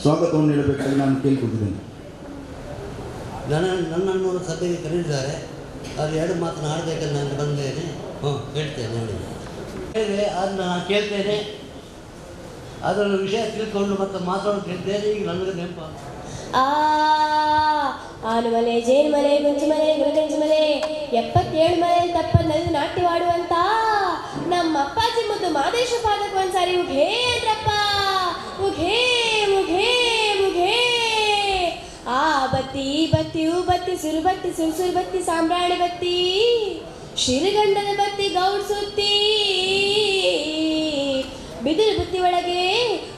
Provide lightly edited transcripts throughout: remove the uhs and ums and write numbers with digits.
ಸ್ವಾಗತವನ್ನು ನೀಡಬೇಕಾಗಿ ನಾನು ಕೇಳಿಕೊಟ್ಟಿದ್ದೇನೆ. ನನ್ನನ್ನು ಸಭೆಗೆ ಕರೆದಿದ್ದಾರೆ. ಅದು 2 ಮಾತನ್ನು ಆಡಬೇಕಲ್ಲ ನಾನು ಬಂದೇನೆ. ಹೇಳ್ತೇನೆ ನೋಡಿ ಹೇಳಿದೆ, ಅದನ್ನು ನಾನು ಕೇಳ್ತೇನೆ. ಅದರ ವಿಷಯ ತಿಳ್ಕೊಂಡು ಮತ್ತೆ ಮಾತಾಡೋದಿದ್ದೇನೆ. ಈಗ ನನಗೆ ನೆನಪು ಆನುಮಲೆ, ಜೇನುಮಲೆ, ಗುಂಜುಮಲೆ, ಗುರುಗಂಜುಮಲೆ, 77 ಮಲೆ ತಪ್ಪನಲ್ಲಿ ನಾಟ್ಯವಾಡುವಂತ ನಮ್ಮ ಅಪ್ಪಾಜಿ ಮುದ್ದು ಮಾದೇಶ ಪಾದಕ್ಕೆ ಒಂದ್ಸಾರಿ ಉಘೇ ಅಂದ್ರಪ್ಪ. ಉಘೇ ಉಘೇ ಉಘೇ. ಆ ಬತ್ತಿ ಈ ಬತ್ತಿ ಹೂ ಬತ್ತಿ ಸುರು ಬತ್ತಿ ಸುರು ಬತ್ತಿ ಸಾಂಬ್ರಾಣಿ ಬತ್ತಿ ಶಿರಗಂಡದ ಬತ್ತಿ ಗೌಡ್ ಸುತ್ತಿ ಬಿದಿರು ಬುತ್ತಿ ಒಳಗೆ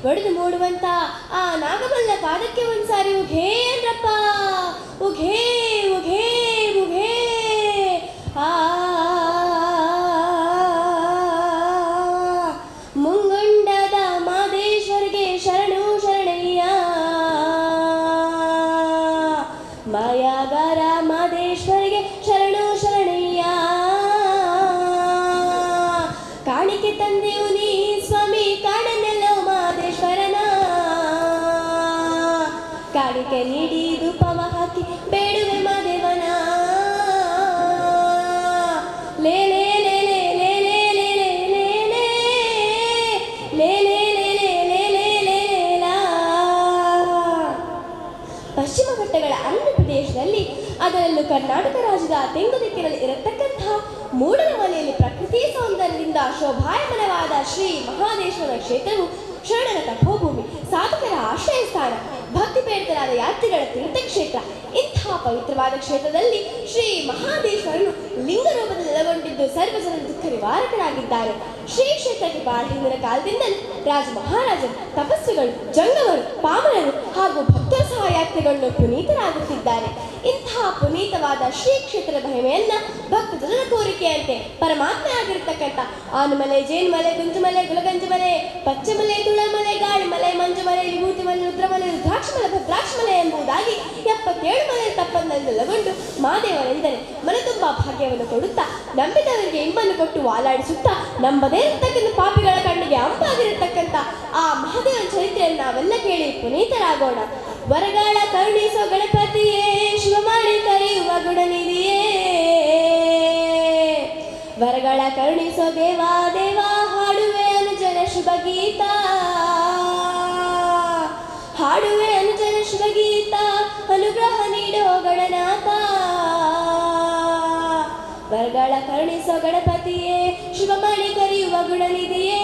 ಒಡೆದು ಮೂಡುವಂತ ಆ ನಾಗಮಲ್ಲ ಪಾದಕ್ಕೆ ಒಂದ್ಸಾರಿ ಉಘೇ ಅಂದ್ರಪ್ಪ. ಉಘೇ ಉಘೇ ಉಘೇ. ಮುಂಗುಂಡದ ಮಾದೇಶ್ವರಿಗೆ ಶರಣು ಶರಣಯ್ಯ. ಮಾಯಾಗಾರ ಮಾದೇಶ್ವರಿಗೆ ಶರಣು ಶರಣಯ್ಯ. ಕಾಣಿಕೆ ತಂದೆಯು ನೀ ಸ್ವಾಮಿ ಕಾಣನೆಲ್ಲೋ ಮಾದೇಶ್ವರನ. ಕಾಣಿಕೆ ನೀಡಿ ಧೂಪವ ಹಾಕಿ ಬೇಡುವೆ ಮಾದೇವನ. ಲೇ ಲೇ ಲೇ ಲೇ ಲೇ ಲೇ ಲೇ ಲೇ ಲೇ ಲೇ ಲೇ ಲೇ ಲೇ ಲೇ ಲೇ ಲೇ. ಪಶ್ಚಿಮ ಘಟ್ಟಗಳ ಆಂಧ್ರ ಪ್ರದೇಶದಲ್ಲಿ, ಅದರಲ್ಲೂ ಕರ್ನಾಟಕ ರಾಜ್ಯದ ತೆಂಗುದಿಕ್ಕಿನಲ್ಲಿ ಇರತಕ್ಕಂತಹ ಮೂಡಲಮನೆಯಲ್ಲಿ ಪ್ರಕೃತಿ ಸೌಂದರ್ಯದಿಂದ ಶೋಭಾಯಮಾನವಾದ ಶ್ರೀ ಮಹಾದೇಶ್ವರ ಕ್ಷೇತ್ರವು ಶರಣರ ತಪೋಭೂಮಿ, ಸಾಧಕರ ಆಶ್ರಯ ಸ್ಥಾನ, ಭಕ್ತಿ ಪ್ರೇರಿತರಾದ ಯಾತ್ರಿಗಳ ತೀರ್ಥಕ್ಷೇತ್ರ. ಇಂತಹ ಪವಿತ್ರವಾದ ಕ್ಷೇತ್ರದಲ್ಲಿ ಶ್ರೀ ಮಹಾದೇಶ್ವರನು ಲಿಂಗ ರೂಪದಲ್ಲಿ ನೆಲೆಗೊಂಡಿದ್ದು ಸರ್ವಜನ ದುಃಖ ನಿವಾರಕರಾಗಿದ್ದಾರೆ. ಶ್ರೀ ಕ್ಷೇತ್ರಕ್ಕೆ ಬಹಳ ಹಿಂದಿನ ಕಾಲದಿಂದಲೂ ರಾಜ ಮಹಾರಾಜರು, ತಪಸ್ವಿಗಳು, ಜಂಗಮರು, ಪಾಮರರು ಹಾಗೂ ಭಕ್ತರ ಸಹ ಯಾತ್ರೆಗಳನ್ನು ಪುನೀತರಾಗುತ್ತಿದ್ದಾರೆ. ಇಂತಹ ಪುನೀತವಾದ ಶ್ರೀ ಕ್ಷೇತ್ರದ ಮಹಿಮೆಯನ್ನ ಭಕ್ತ ಜನರ ಕೋರಿಕೆಯಂತೆ ಪರಮಾತ್ಮೆಯಾಗಿರ್ತಕ್ಕಂಥ ಆನುಮಲೆ, ಜೇನುಮಲೆ, ಗುಂಜುಮಲೆ, ಗುಲಗಂಜುಮಲೆ, ಪಚ್ಚಮಲೆ, ತುಳಮಲೆ, ಗಾಳಿಮಲೆ, ಮಂಜುಮಲೆ, ವಿಭೂತಿಮಲೆ, ರುದ್ರಮಲೆ, ರುದ್ರಾಕ್ಷಮಲೆ, ಭದ್ರಾಕ್ಷಮಲೆ ಎಂಬುದಾಗಿ 77 ಮಲೆ ತಪ್ಪನ್ನಲ್ಲಿ ನೆಲೆಗೊಂಡು ಮಾದೇವರೆಂದರೆ ಮನೆ ತುಂಬ ಭಾಗ್ಯವನ್ನು ಕೊಡುತ್ತಾ ನಂಬಿದವರಿಗೆ ಇಂಬನ್ನು ಕೊಟ್ಟು ವಾಲಾಡಿಸುತ್ತಾ ನಂಬದೇ ಇರತಕ್ಕಂಥ ಪಾಪಿಗಳ ಕಣ್ಣಿಗೆ ಅಂಪಾಗಿರತಕ್ಕಂಥ ಆ ಮಹಾದೇವನ ಚರಿತ್ರೆಯನ್ನು ನಾವೆಲ್ಲ ಕೇಳಿ ಪುನೀತರಾಗೋಣ. ವರಗಾಳ ಕರುಣಿಸೋ ಗಣಪತಿಯೇ, ಶಿವ ಮಾಡಿ ಕರೆಯುವ ಗುಣನಿಧಿಯೇ. ವರಗಳ ಕರುಣಿಸೋ ದೇವಾ ದೇವಾ, ಹಾಡುವೆ ಅನುಜನ ಶುಭ ಗೀತ. ಹಾಡುವೆ ಅನುಜನ ಶುಭ ಗೀತ, ಅನುಗ್ರಹ ನೀಡೋ ಗಣನಾಥ. ವರಗಳ ಕರುಣಿಸೋ ಗಣಪತಿಯೇ, ಶಿವ ಮಾಡಿ ಕರೆಯುವ ಗುಣನಿಧಿಯೇ.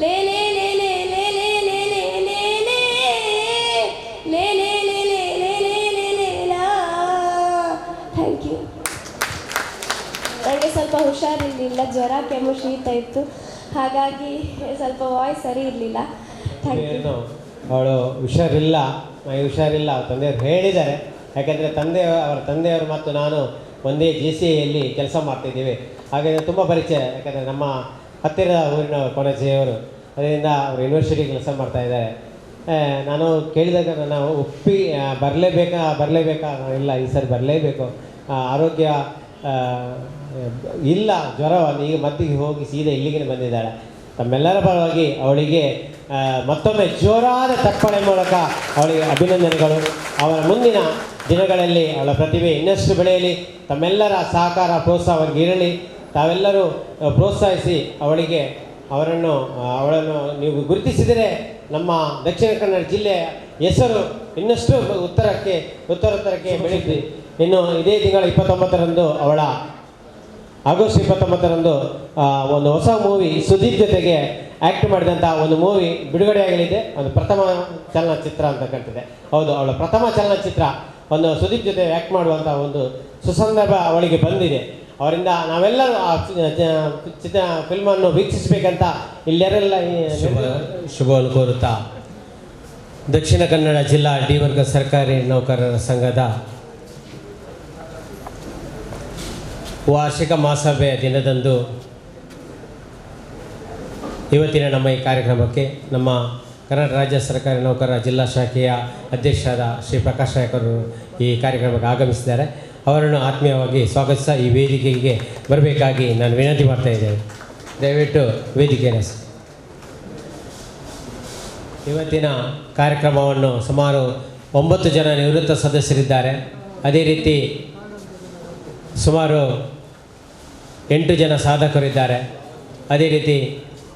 ಲೇ ಲೇ ಲೇ ಲೇ ಲೇ ಲೇ ಲೇ ಲೇ ಲೇ ಲೇ ಲೇ ಲೇ ಲೇ ಲೇ ಲೇ ಲೇ ಲೇ ಲಾ. Thank you. ನನಗೆ ಸ್ವಲ್ಪ ಹುಷಾರಿರಲಿಲ್ಲ, ಜ್ವರ, ಕೆಮ್ಮು, ಶೀತ ಇತ್ತು. ಹಾಗಾಗಿ ಸ್ವಲ್ಪ ವಾಯ್ಸ್ ಸರಿ ಇರಲಿಲ್ಲ. ಅವಳು ಹುಷಾರಿಲ್ಲ, ಹುಷಾರಿಲ್ಲ ತಂದೆಯವರು ಹೇಳಿದ್ದಾರೆ. ಯಾಕೆಂದರೆ ಅವರ ತಂದೆಯವರು ಮತ್ತು ನಾನು ಒಂದೇ JCAಯಲ್ಲಿ ಕೆಲಸ ಮಾಡ್ತಿದ್ದೀವಿ. ಹಾಗಾಗಿ ತುಂಬ ಪರಿಚಯ. ಯಾಕೆಂದರೆ ನಮ್ಮ ಹತ್ತಿರದ ಊರಿನ ಕೊಣಜೆಯವರು, ಅದರಿಂದ ಅವರು ಯೂನಿವರ್ಸಿಟಿ ಕೆಲಸ ಮಾಡ್ತಾಯಿದ್ದಾರೆ. ನಾನು ಕೇಳಿದಾಗ ನಾನು ಒಪ್ಪಿ ಬರಲೇಬೇಕಾ ಇಲ್ಲ, ಈ ಸರಿ ಬರಲೇಬೇಕು, ಆರೋಗ್ಯ ಇಲ್ಲ, ಜ್ವರ ಈಗ ಮದ್ದಿಗೆ ಹೋಗಿ ಸೀದಾ ಇಲ್ಲಿಗೆ ಬಂದಿದ್ದಾಳೆ. ತಮ್ಮೆಲ್ಲರ ಪರವಾಗಿ ಅವಳಿಗೆ ಮತ್ತೊಮ್ಮೆ ಜೋರಾದ ತಪ್ಪಣೆ ಮೂಲಕ ಅವಳಿಗೆ ಅಭಿನಂದನೆಗಳು. ಅವರ ಮುಂದಿನ ದಿನಗಳಲ್ಲಿ ಅವಳ ಪ್ರತಿಭೆ ಇನ್ನಷ್ಟು ಬೆಳೆಯಲಿ. ತಮ್ಮೆಲ್ಲರ ಸಹಕಾರ, ಪ್ರೋತ್ಸಾಹ ಅವರಿಗೆ ಇರಲಿ. ತಾವೆಲ್ಲರೂ ಪ್ರೋತ್ಸಾಹಿಸಿ ಅವಳನ್ನು ನೀವು ಗುರುತಿಸಿದರೆ ನಮ್ಮ ದಕ್ಷಿಣ ಕನ್ನಡ ಜಿಲ್ಲೆಯ ಹೆಸರು ಇನ್ನಷ್ಟು ಉತ್ತರೋತ್ತರಕ್ಕೆ ಬೆಳೀತಿ. ಇನ್ನು ಇದೇ ತಿಂಗಳ 29ರಂದು ಆಗಸ್ಟ್ 29ರಂದು ಒಂದು ಹೊಸ ಮೂವಿ ಸುದೀಪ್ ಜೊತೆಗೆ ಆ್ಯಕ್ಟ್ ಮಾಡಿದಂಥ ಒಂದು ಮೂವಿ ಬಿಡುಗಡೆಯಾಗಲಿದೆ. ಒಂದು ಪ್ರಥಮ ಚಲನಚಿತ್ರ ಅಂತ ಕಟ್ಟಿದೆ. ಹೌದು, ಅವಳ ಪ್ರಥಮ ಚಲನಚಿತ್ರ ಒಂದು ಸುದೀಪ್ ಜೊತೆ ಆ್ಯಕ್ಟ್ ಮಾಡುವಂಥ ಒಂದು ಸುಸಂದರ್ಭ ಅವಳಿಗೆ ಬಂದಿದೆ. ಅವರಿಂದ ನಾವೆಲ್ಲರೂ ಆ ಫಿಲ್ಮನ್ನು ವೀಕ್ಷಿಸಬೇಕಂತ ಇಲ್ಲೆಲ್ಲ ಶುಭವನ್ನು ಕೋರುತ್ತಾ, ದಕ್ಷಿಣ ಕನ್ನಡ ಜಿಲ್ಲಾ ಡಿ ವರ್ಗ ಸರ್ಕಾರಿ ನೌಕರರ ಸಂಘದ ವಾರ್ಷಿಕ ಮಹಾಸಭೆಯ ದಿನದಂದು ಇವತ್ತಿನ ನಮ್ಮ ಈ ಕಾರ್ಯಕ್ರಮಕ್ಕೆ ನಮ್ಮ ಕರ್ನಾಟಕ ರಾಜ್ಯ ಸರ್ಕಾರಿ ನೌಕರರ ಜಿಲ್ಲಾ ಶಾಖೆಯ ಅಧ್ಯಕ್ಷರಾದ ಶ್ರೀ ಪ್ರಕಾಶ್ ನಾಯಕರು ಈ ಕಾರ್ಯಕ್ರಮಕ್ಕೆ ಆಗಮಿಸಿದ್ದಾರೆ. ಅವರನ್ನು ಆತ್ಮೀಯವಾಗಿ ಸ್ವಾಗತಿಸ ಈ ವೇದಿಕೆಗೆ ಬರಬೇಕಾಗಿ ನಾನು ವಿನಂತಿ ಮಾಡ್ತಾ ಇದ್ದೇನೆ. ದಯವಿಟ್ಟು ವೇದಿಕೆಯನ್ನು ಇವತ್ತಿನ ಕಾರ್ಯಕ್ರಮವನ್ನು ಸುಮಾರು 9 ಜನ ನಿವೃತ್ತ ಸದಸ್ಯರಿದ್ದಾರೆ. ಅದೇ ರೀತಿ ಸುಮಾರು 8 ಜನ ಸಾಧಕರಿದ್ದಾರೆ. ಅದೇ ರೀತಿ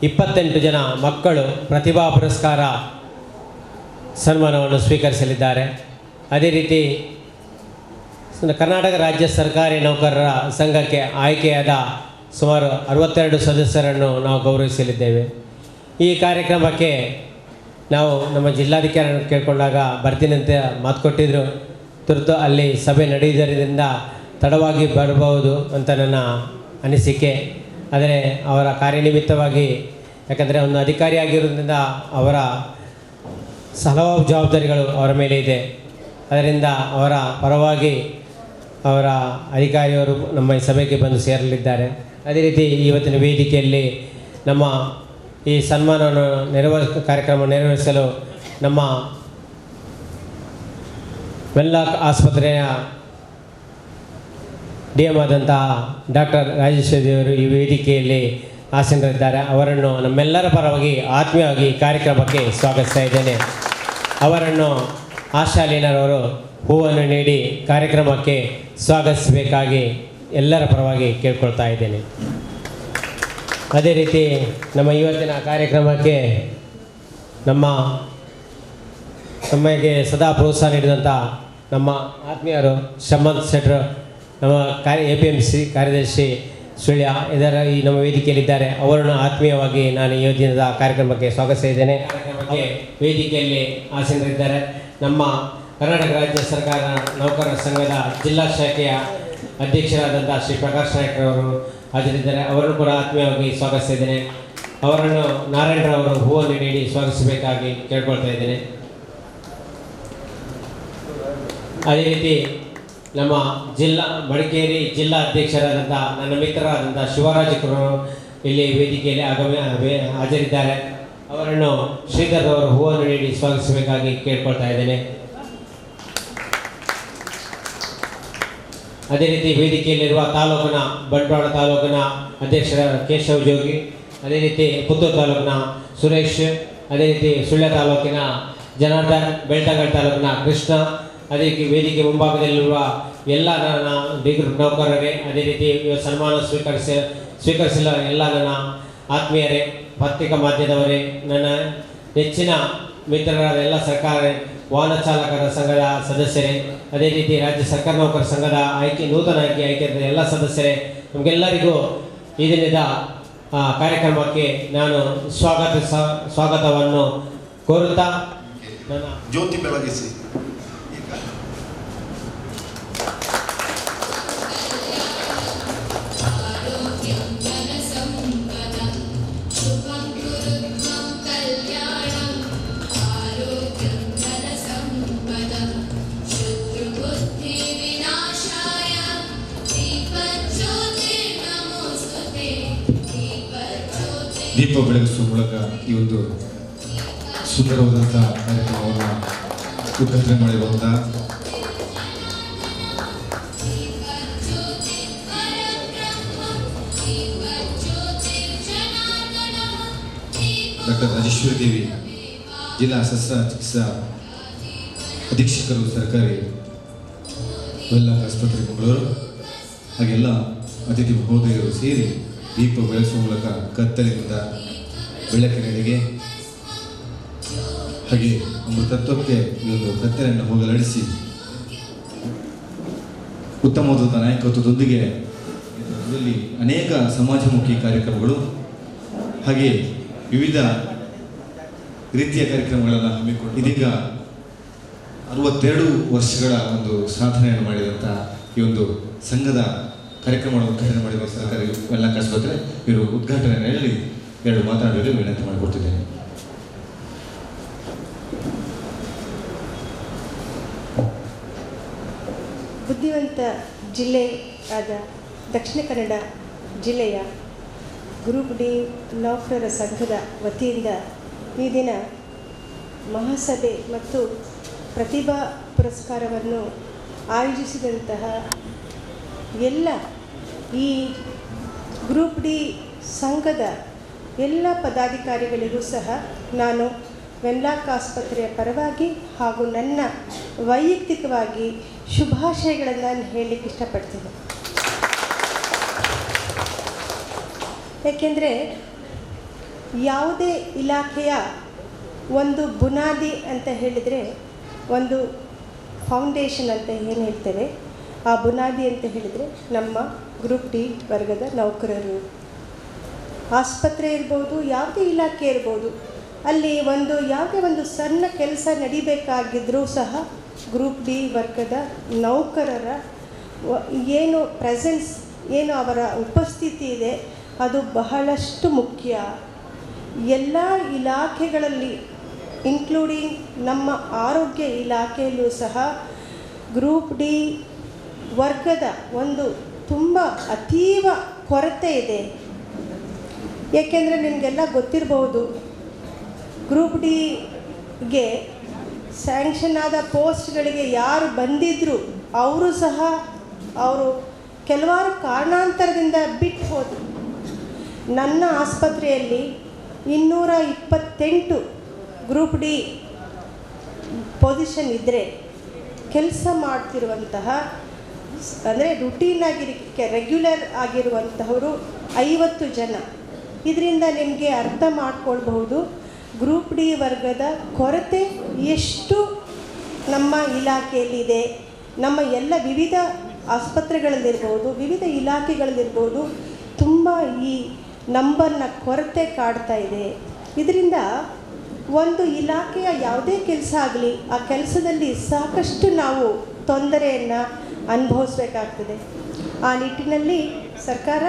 28 ಜನ ಮಕ್ಕಳು ಪ್ರತಿಭಾ ಪುರಸ್ಕಾರ ಸನ್ಮಾನವನ್ನು ಸ್ವೀಕರಿಸಲಿದ್ದಾರೆ. ಅದೇ ರೀತಿ ಕರ್ನಾಟಕ ರಾಜ್ಯ ಸರ್ಕಾರಿ ನೌಕರರ ಸಂಘಕ್ಕೆ ಆಯ್ಕೆಯಾದ ಸುಮಾರು 62 ಸದಸ್ಯರನ್ನು ನಾವು ಗೌರವಿಸಲಿದ್ದೇವೆ. ಈ ಕಾರ್ಯಕ್ರಮಕ್ಕೆ ನಾವು ನಮ್ಮ ಜಿಲ್ಲಾಧಿಕಾರಿಯನ್ನು ಕೇಳಿಕೊಂಡಾಗ ಬರ್ತೀನಿ ಅಂತ ಮಾತು ಕೊಟ್ಟಿದ್ದರು. ತುರ್ತು ಅಲ್ಲಿ ಸಭೆ ನಡೆಯುವುದರಿಂದ ತಡವಾಗಿ ಬರಬಹುದು ಅಂತ ನನ್ನ ಅನಿಸಿಕೆ. ಆದರೆ ಅವರ ಕಾರ್ಯನಿಮಿತ್ತವಾಗಿ, ಯಾಕಂದರೆ ಒಂದು ಅಧಿಕಾರಿಯಾಗಿರೋದ್ರಿಂದ ಅವರ ಹಲವಾರು ಜವಾಬ್ದಾರಿಗಳು ಅವರ ಮೇಲೆ ಇದೆ. ಅದರಿಂದ ಅವರ ಪರವಾಗಿ ಅವರ ಅಧಿಕಾರಿಯವರು ನಮ್ಮ ಈ ಸಭೆಗೆ ಬಂದು ಸೇರಲಿದ್ದಾರೆ. ಅದೇ ರೀತಿ ಇವತ್ತಿನ ವೇದಿಕೆಯಲ್ಲಿ ನಮ್ಮ ಈ ಸನ್ಮಾನವನ್ನು ಕಾರ್ಯಕ್ರಮ ನೆರವೇರಿಸಲು ನಮ್ಮ ವೆನ್ಲಾಕ್ ಆಸ್ಪತ್ರೆಯ DM ಆದಂತಹ ಡಾಕ್ಟರ್ ರಾಜೇಶ್ವರಿಯವರು ಈ ವೇದಿಕೆಯಲ್ಲಿ ಆಸೀನರಿದ್ದಾರೆ. ಅವರನ್ನು ನಮ್ಮೆಲ್ಲರ ಪರವಾಗಿ ಆತ್ಮೀಯವಾಗಿ ಕಾರ್ಯಕ್ರಮಕ್ಕೆ ಸ್ವಾಗತಿಸ್ತಾ ಇದ್ದೇನೆ. ಅವರನ್ನು ಆಶಾಲೀನರವರು ಹೂವನ್ನು ನೀಡಿ ಕಾರ್ಯಕ್ರಮಕ್ಕೆ ಸ್ವಾಗತಿಸಬೇಕಾಗಿ ಎಲ್ಲರ ಪರವಾಗಿ ಕೇಳ್ಕೊಳ್ತಾ ಇದ್ದೇನೆ. ಅದೇ ರೀತಿ ನಮ್ಮ ಇವತ್ತಿನ ಕಾರ್ಯಕ್ರಮಕ್ಕೆ ನಮಗೆ ಸದಾ ಪ್ರೋತ್ಸಾಹ ನೀಡಿದಂಥ ನಮ್ಮ ಆತ್ಮೀಯರು ಶಮಂತ್ ಶೆಟ್ರು, ನಮ್ಮ APMC ಕಾರ್ಯದರ್ಶಿ ಸುಳ್ಯ ಈ ನಮ್ಮ ವೇದಿಕೆಯಲ್ಲಿದ್ದಾರೆ. ಅವರನ್ನು ಆತ್ಮೀಯವಾಗಿ ನಾನು ಈ ದಿನದ ಕಾರ್ಯಕ್ರಮಕ್ಕೆ ಸ್ವಾಗತಿಸ್ತಾ ಇದ್ದೇನೆ. ಕಾರ್ಯಕ್ರಮಕ್ಕೆ ವೇದಿಕೆಯಲ್ಲಿ ಆಸೀನರಿದ್ದಾರೆ ನಮ್ಮ ಕರ್ನಾಟಕ ರಾಜ್ಯ ಸರ್ಕಾರ ನೌಕರರ ಸಂಘದ ಜಿಲ್ಲಾ ಶಾಖೆಯ ಅಧ್ಯಕ್ಷರಾದಂಥ ಶ್ರೀ ಪ್ರಕಾಶ್ ನಾಯ್ಕರವರು ಹಾಜರಿದ್ದಾರೆ. ಅವರನ್ನು ಕೂಡ ಆತ್ಮೀಯವಾಗಿ ಸ್ವಾಗತಿಸ್ತಾ ಇದ್ದೇನೆ. ಅವರನ್ನು ನಾರಾಯಣರವರು ಹೂವನ್ನು ನೀಡಿ ಸ್ವಾಗತಿಸಬೇಕಾಗಿ ಕೇಳ್ಕೊಳ್ತಾ ಇದ್ದೇನೆ. ಅದೇ ರೀತಿ ನಮ್ಮ ಮಡಿಕೇರಿ ಜಿಲ್ಲಾ ಅಧ್ಯಕ್ಷರಾದಂಥ ನನ್ನ ಮಿತ್ರರಾದಂಥ ಶಿವರಾಜಕರು ಇಲ್ಲಿ ವೇದಿಕೆಯಲ್ಲಿ ಹಾಜರಿದ್ದಾರೆ. ಅವರನ್ನು ಶ್ರೀಧರ್ ಅವರು ಹೂವನ್ನು ನೀಡಿ ಸ್ವಾಗತಿಸಬೇಕಾಗಿ ಕೇಳ್ಕೊಳ್ತಾ ಇದ್ದೇನೆ. ಅದೇ ರೀತಿ ವೇದಿಕೆಯಲ್ಲಿರುವ ಬಂಟ್ವಾಳ ತಾಲೂಕಿನ ಅಧ್ಯಕ್ಷರ ಕೇಶವ್ ಜೋಗಿ, ಅದೇ ರೀತಿ ಪುತ್ತೂರು ತಾಲೂಕಿನ ಸುರೇಶ್, ಅದೇ ರೀತಿ ಸುಳ್ಯ ತಾಲೂಕಿನ ಜನಾರ್ದನ್, ಬೆಳ್ತಂಗಡಿ ತಾಲೂಕಿನ ಕೃಷ್ಣ, ಅದೇ ರೀತಿ ವೇದಿಕೆ ಮುಂಭಾಗದಲ್ಲಿರುವ ಎಲ್ಲ ನನ್ನ ಡಿಗ್ರಿ ನೌಕರರೇ, ಅದೇ ರೀತಿ ಸನ್ಮಾನ ಸ್ವೀಕರಿಸಿಲ್ಲ ಎಲ್ಲ ನನ್ನ ಆತ್ಮೀಯರೇ, ಪತ್ರಿಕಾ ಮಾಧ್ಯಮದವರೇ, ನನ್ನ ನೆಚ್ಚಿನ ಮಿತ್ರರಾದ ಎಲ್ಲ ಸರ್ಕಾರ ವಾಹನ ಚಾಲಕರ ಸಂಘದ ಸದಸ್ಯರೇ, ಅದೇ ರೀತಿ ರಾಜ್ಯ ಸರ್ಕಾರ ನೌಕರ ಸಂಘದ ನೂತನ ಆಯ್ಕೆಯಾದ ಎಲ್ಲ ಸದಸ್ಯರೇ, ನಮಗೆಲ್ಲರಿಗೂ ಈ ದಿನದ ಕಾರ್ಯಕ್ರಮಕ್ಕೆ ನಾನು ಸ್ವಾಗತವನ್ನು ಕೋರುತ್ತಾ ನನ್ನ ಜ್ಯೋತಿ ಬೆಳಗಿಸಿ ದೀಪ ಬೆಳಗಿಸುವ ಮೂಲಕ ಈ ಒಂದು ಸುಂದರವಾದಂಥ ಕಾರ್ಯಕ್ರಮವನ್ನು ಉದ್ಘಾಟನೆ ಮಾಡಿರುವಂಥ ಡಾಕ್ಟರ್ ರಾಜೇಶ್ವರಿ ದೇವಿ, ಜಿಲ್ಲಾ ಶಸ್ತ್ರಚಿಕಿತ್ಸಾ ಅಧೀಕ್ಷಕರು, ಸರ್ಕಾರಿ ವೆನ್ಲಾಕ್ ಆಸ್ಪತ್ರೆ ಮಂಗಳೂರು, ಹಾಗೆಲ್ಲ ಅತಿಥಿ ಮಹೋದಯರು ಸೇರಿ ದೀಪ ಬೆಳೆಸುವ ಮೂಲಕ ಕತ್ತಲಿನಿಂದ ಬೆಳಕಿನೆಡೆಗೆ ಹಾಗೆ ಅಮೃತತ್ವಕ್ಕೆ ಈ ಒಂದು ಕತ್ತಲೆಯನ್ನು ಹೋಗಲಾಡಿಸಿ ಉತ್ತಮವಾದ ನಾಯಕತ್ವದೊಂದಿಗೆ ಇದರಲ್ಲಿ ಅನೇಕ ಸಮಾಜಮುಖಿ ಕಾರ್ಯಕ್ರಮಗಳು ಹಾಗೆ ವಿವಿಧ ರೀತಿಯ ಕಾರ್ಯಕ್ರಮಗಳನ್ನು ಹಮ್ಮಿಕೊಂಡು ಇದೀಗ 62 ವರ್ಷಗಳ ಒಂದು ಸಾಧನೆಯನ್ನು ಮಾಡಿದಂಥ ಈ ಒಂದು ಸಂಘದ ಕಾರ್ಯಕ್ರಮವನ್ನು ಉದ್ಘಾಟನೆ ಮಾಡಿರುವ ಸರ್ಕಾರಿ ವೆನ್ಲಾಕ್ ಆಸ್ಪತ್ರೆ ಇವರು ಉದ್ಘಾಟನೆಯಲ್ಲಿ 2 ಮಾತನಾಡಲು ವಿನಂತಿ ಮಾಡಿಕೊಡ್ತಿದ್ದೇನೆ. ಬುದ್ಧಿವಂತ ಜಿಲ್ಲೆ ಆದ ದಕ್ಷಿಣ ಕನ್ನಡ ಜಿಲ್ಲೆಯ ಗ್ರೂಪ್ ಡಿ ನೌಕರರ ಸಂಘದ ವತಿಯಿಂದ ಈ ದಿನ ಮಹಾಸಭೆ ಮತ್ತು ಪ್ರತಿಭಾ ಪುರಸ್ಕಾರವನ್ನು ಆಯೋಜಿಸಿದಂತಹ ಎಲ್ಲ ಈ ಗ್ರೂಪ್ ಡಿ ಸಂಘದ ಎಲ್ಲ ಪದಾಧಿಕಾರಿಗಳಿಗೂ ಸಹ ನಾನು ವೆನ್ಲಾಕ್ ಆಸ್ಪತ್ರೆಯ ಪರವಾಗಿ ಹಾಗೂ ನನ್ನ ವೈಯಕ್ತಿಕವಾಗಿ ಶುಭಾಶಯಗಳನ್ನು ನಾನು ಹೇಳಲಿಕ್ಕೆ ಇಷ್ಟಪಡ್ತೀನಿ. ಏಕೆಂದರೆ ಯಾವುದೇ ಇಲಾಖೆಯ ಒಂದು ಬುನಾದಿ ಅಂತ ಹೇಳಿದರೆ, ಒಂದು ಫೌಂಡೇಶನ್ ಅಂತ ಏನು ಹೇಳ್ತೇವೆ, ಆ ಬುನಾದಿ ಅಂತ ಹೇಳಿದರೆ ನಮ್ಮ ಗ್ರೂಪ್ ಡಿ ವರ್ಗದ ನೌಕರರು. ಆಸ್ಪತ್ರೆ ಇರ್ಬೋದು, ಯಾವುದೇ ಇಲಾಖೆ ಇರ್ಬೋದು, ಅಲ್ಲಿ ಯಾವುದೇ ಒಂದು ಸಣ್ಣ ಕೆಲಸ ನಡಿಬೇಕಾಗಿದ್ದರೂ ಸಹ ಗ್ರೂಪ್ ಡಿ ವರ್ಗದ ನೌಕರರ ಏನು ಪ್ರೆಸೆನ್ಸ್, ಏನು ಅವರ ಉಪಸ್ಥಿತಿ ಇದೆ, ಅದು ಬಹಳಷ್ಟು ಮುಖ್ಯ. ಎಲ್ಲ ಇಲಾಖೆಗಳಲ್ಲಿ ಇನ್ಕ್ಲೂಡಿಂಗ್ ನಮ್ಮ ಆರೋಗ್ಯ ಇಲಾಖೆಯಲ್ಲೂ ಸಹ ಗ್ರೂಪ್ ಡಿ ವರ್ಗದ ತುಂಬ ಅತೀವ ಕೊರತೆ ಇದೆ. ಏಕೆಂದರೆ ನಿಮಗೆಲ್ಲ ಗೊತ್ತಿರಬಹುದು, ಗ್ರೂಪ್ ಡಿಗೆ ಸ್ಯಾಂಕ್ಷನ್ ಆದ ಪೋಸ್ಟ್ಗಳಿಗೆ ಯಾರು ಬಂದಿದ್ದರು ಅವರು ಸಹ ಕೆಲವಾರು ಕಾರಣಾಂತರದಿಂದ ಬಿಟ್ಟು ಹೋದರು. ನನ್ನ ಆಸ್ಪತ್ರೆಯಲ್ಲಿ 228 ಗ್ರೂಪ್ ಡಿ ಪೊಸಿಷನ್ ಇದ್ದರೆ ಕೆಲಸ ಮಾಡ್ತಿರುವಂತಹ, ಅಂದರೆ ರುಟೀನ್ ರೆಗ್ಯುಲರ್ ಆಗಿರುವಂತಹವರು 50 ಜನ. ಇದರಿಂದ ನಿಮಗೆ ಅರ್ಥ ಮಾಡ್ಕೊಳ್ಬಹುದು ಗ್ರೂಪ್ ಡಿ ವರ್ಗದ ಕೊರತೆ ಎಷ್ಟು ನಮ್ಮ ಇಲಾಖೆಯಲ್ಲಿದೆ. ನಮ್ಮ ಎಲ್ಲ ವಿವಿಧ ಆಸ್ಪತ್ರೆಗಳಲ್ಲಿರ್ಬೋದು, ವಿವಿಧ ಇಲಾಖೆಗಳಲ್ಲಿರ್ಬೋದು, ತುಂಬ ಈ ನಂಬರ್ನ ಕೊರತೆ ಕಾಡ್ತಾ ಇದೆ. ಇದರಿಂದ ಒಂದು ಇಲಾಖೆಯ ಯಾವುದೇ ಕೆಲಸ ಆಗಲಿ, ಆ ಕೆಲಸದಲ್ಲಿ ಸಾಕಷ್ಟು ನಾವು ತೊಂದರೆಯನ್ನು ಅನುಭವಿಸ್ಬೇಕಾಗ್ತದೆ. ಆ ನಿಟ್ಟಿನಲ್ಲಿ ಸರ್ಕಾರ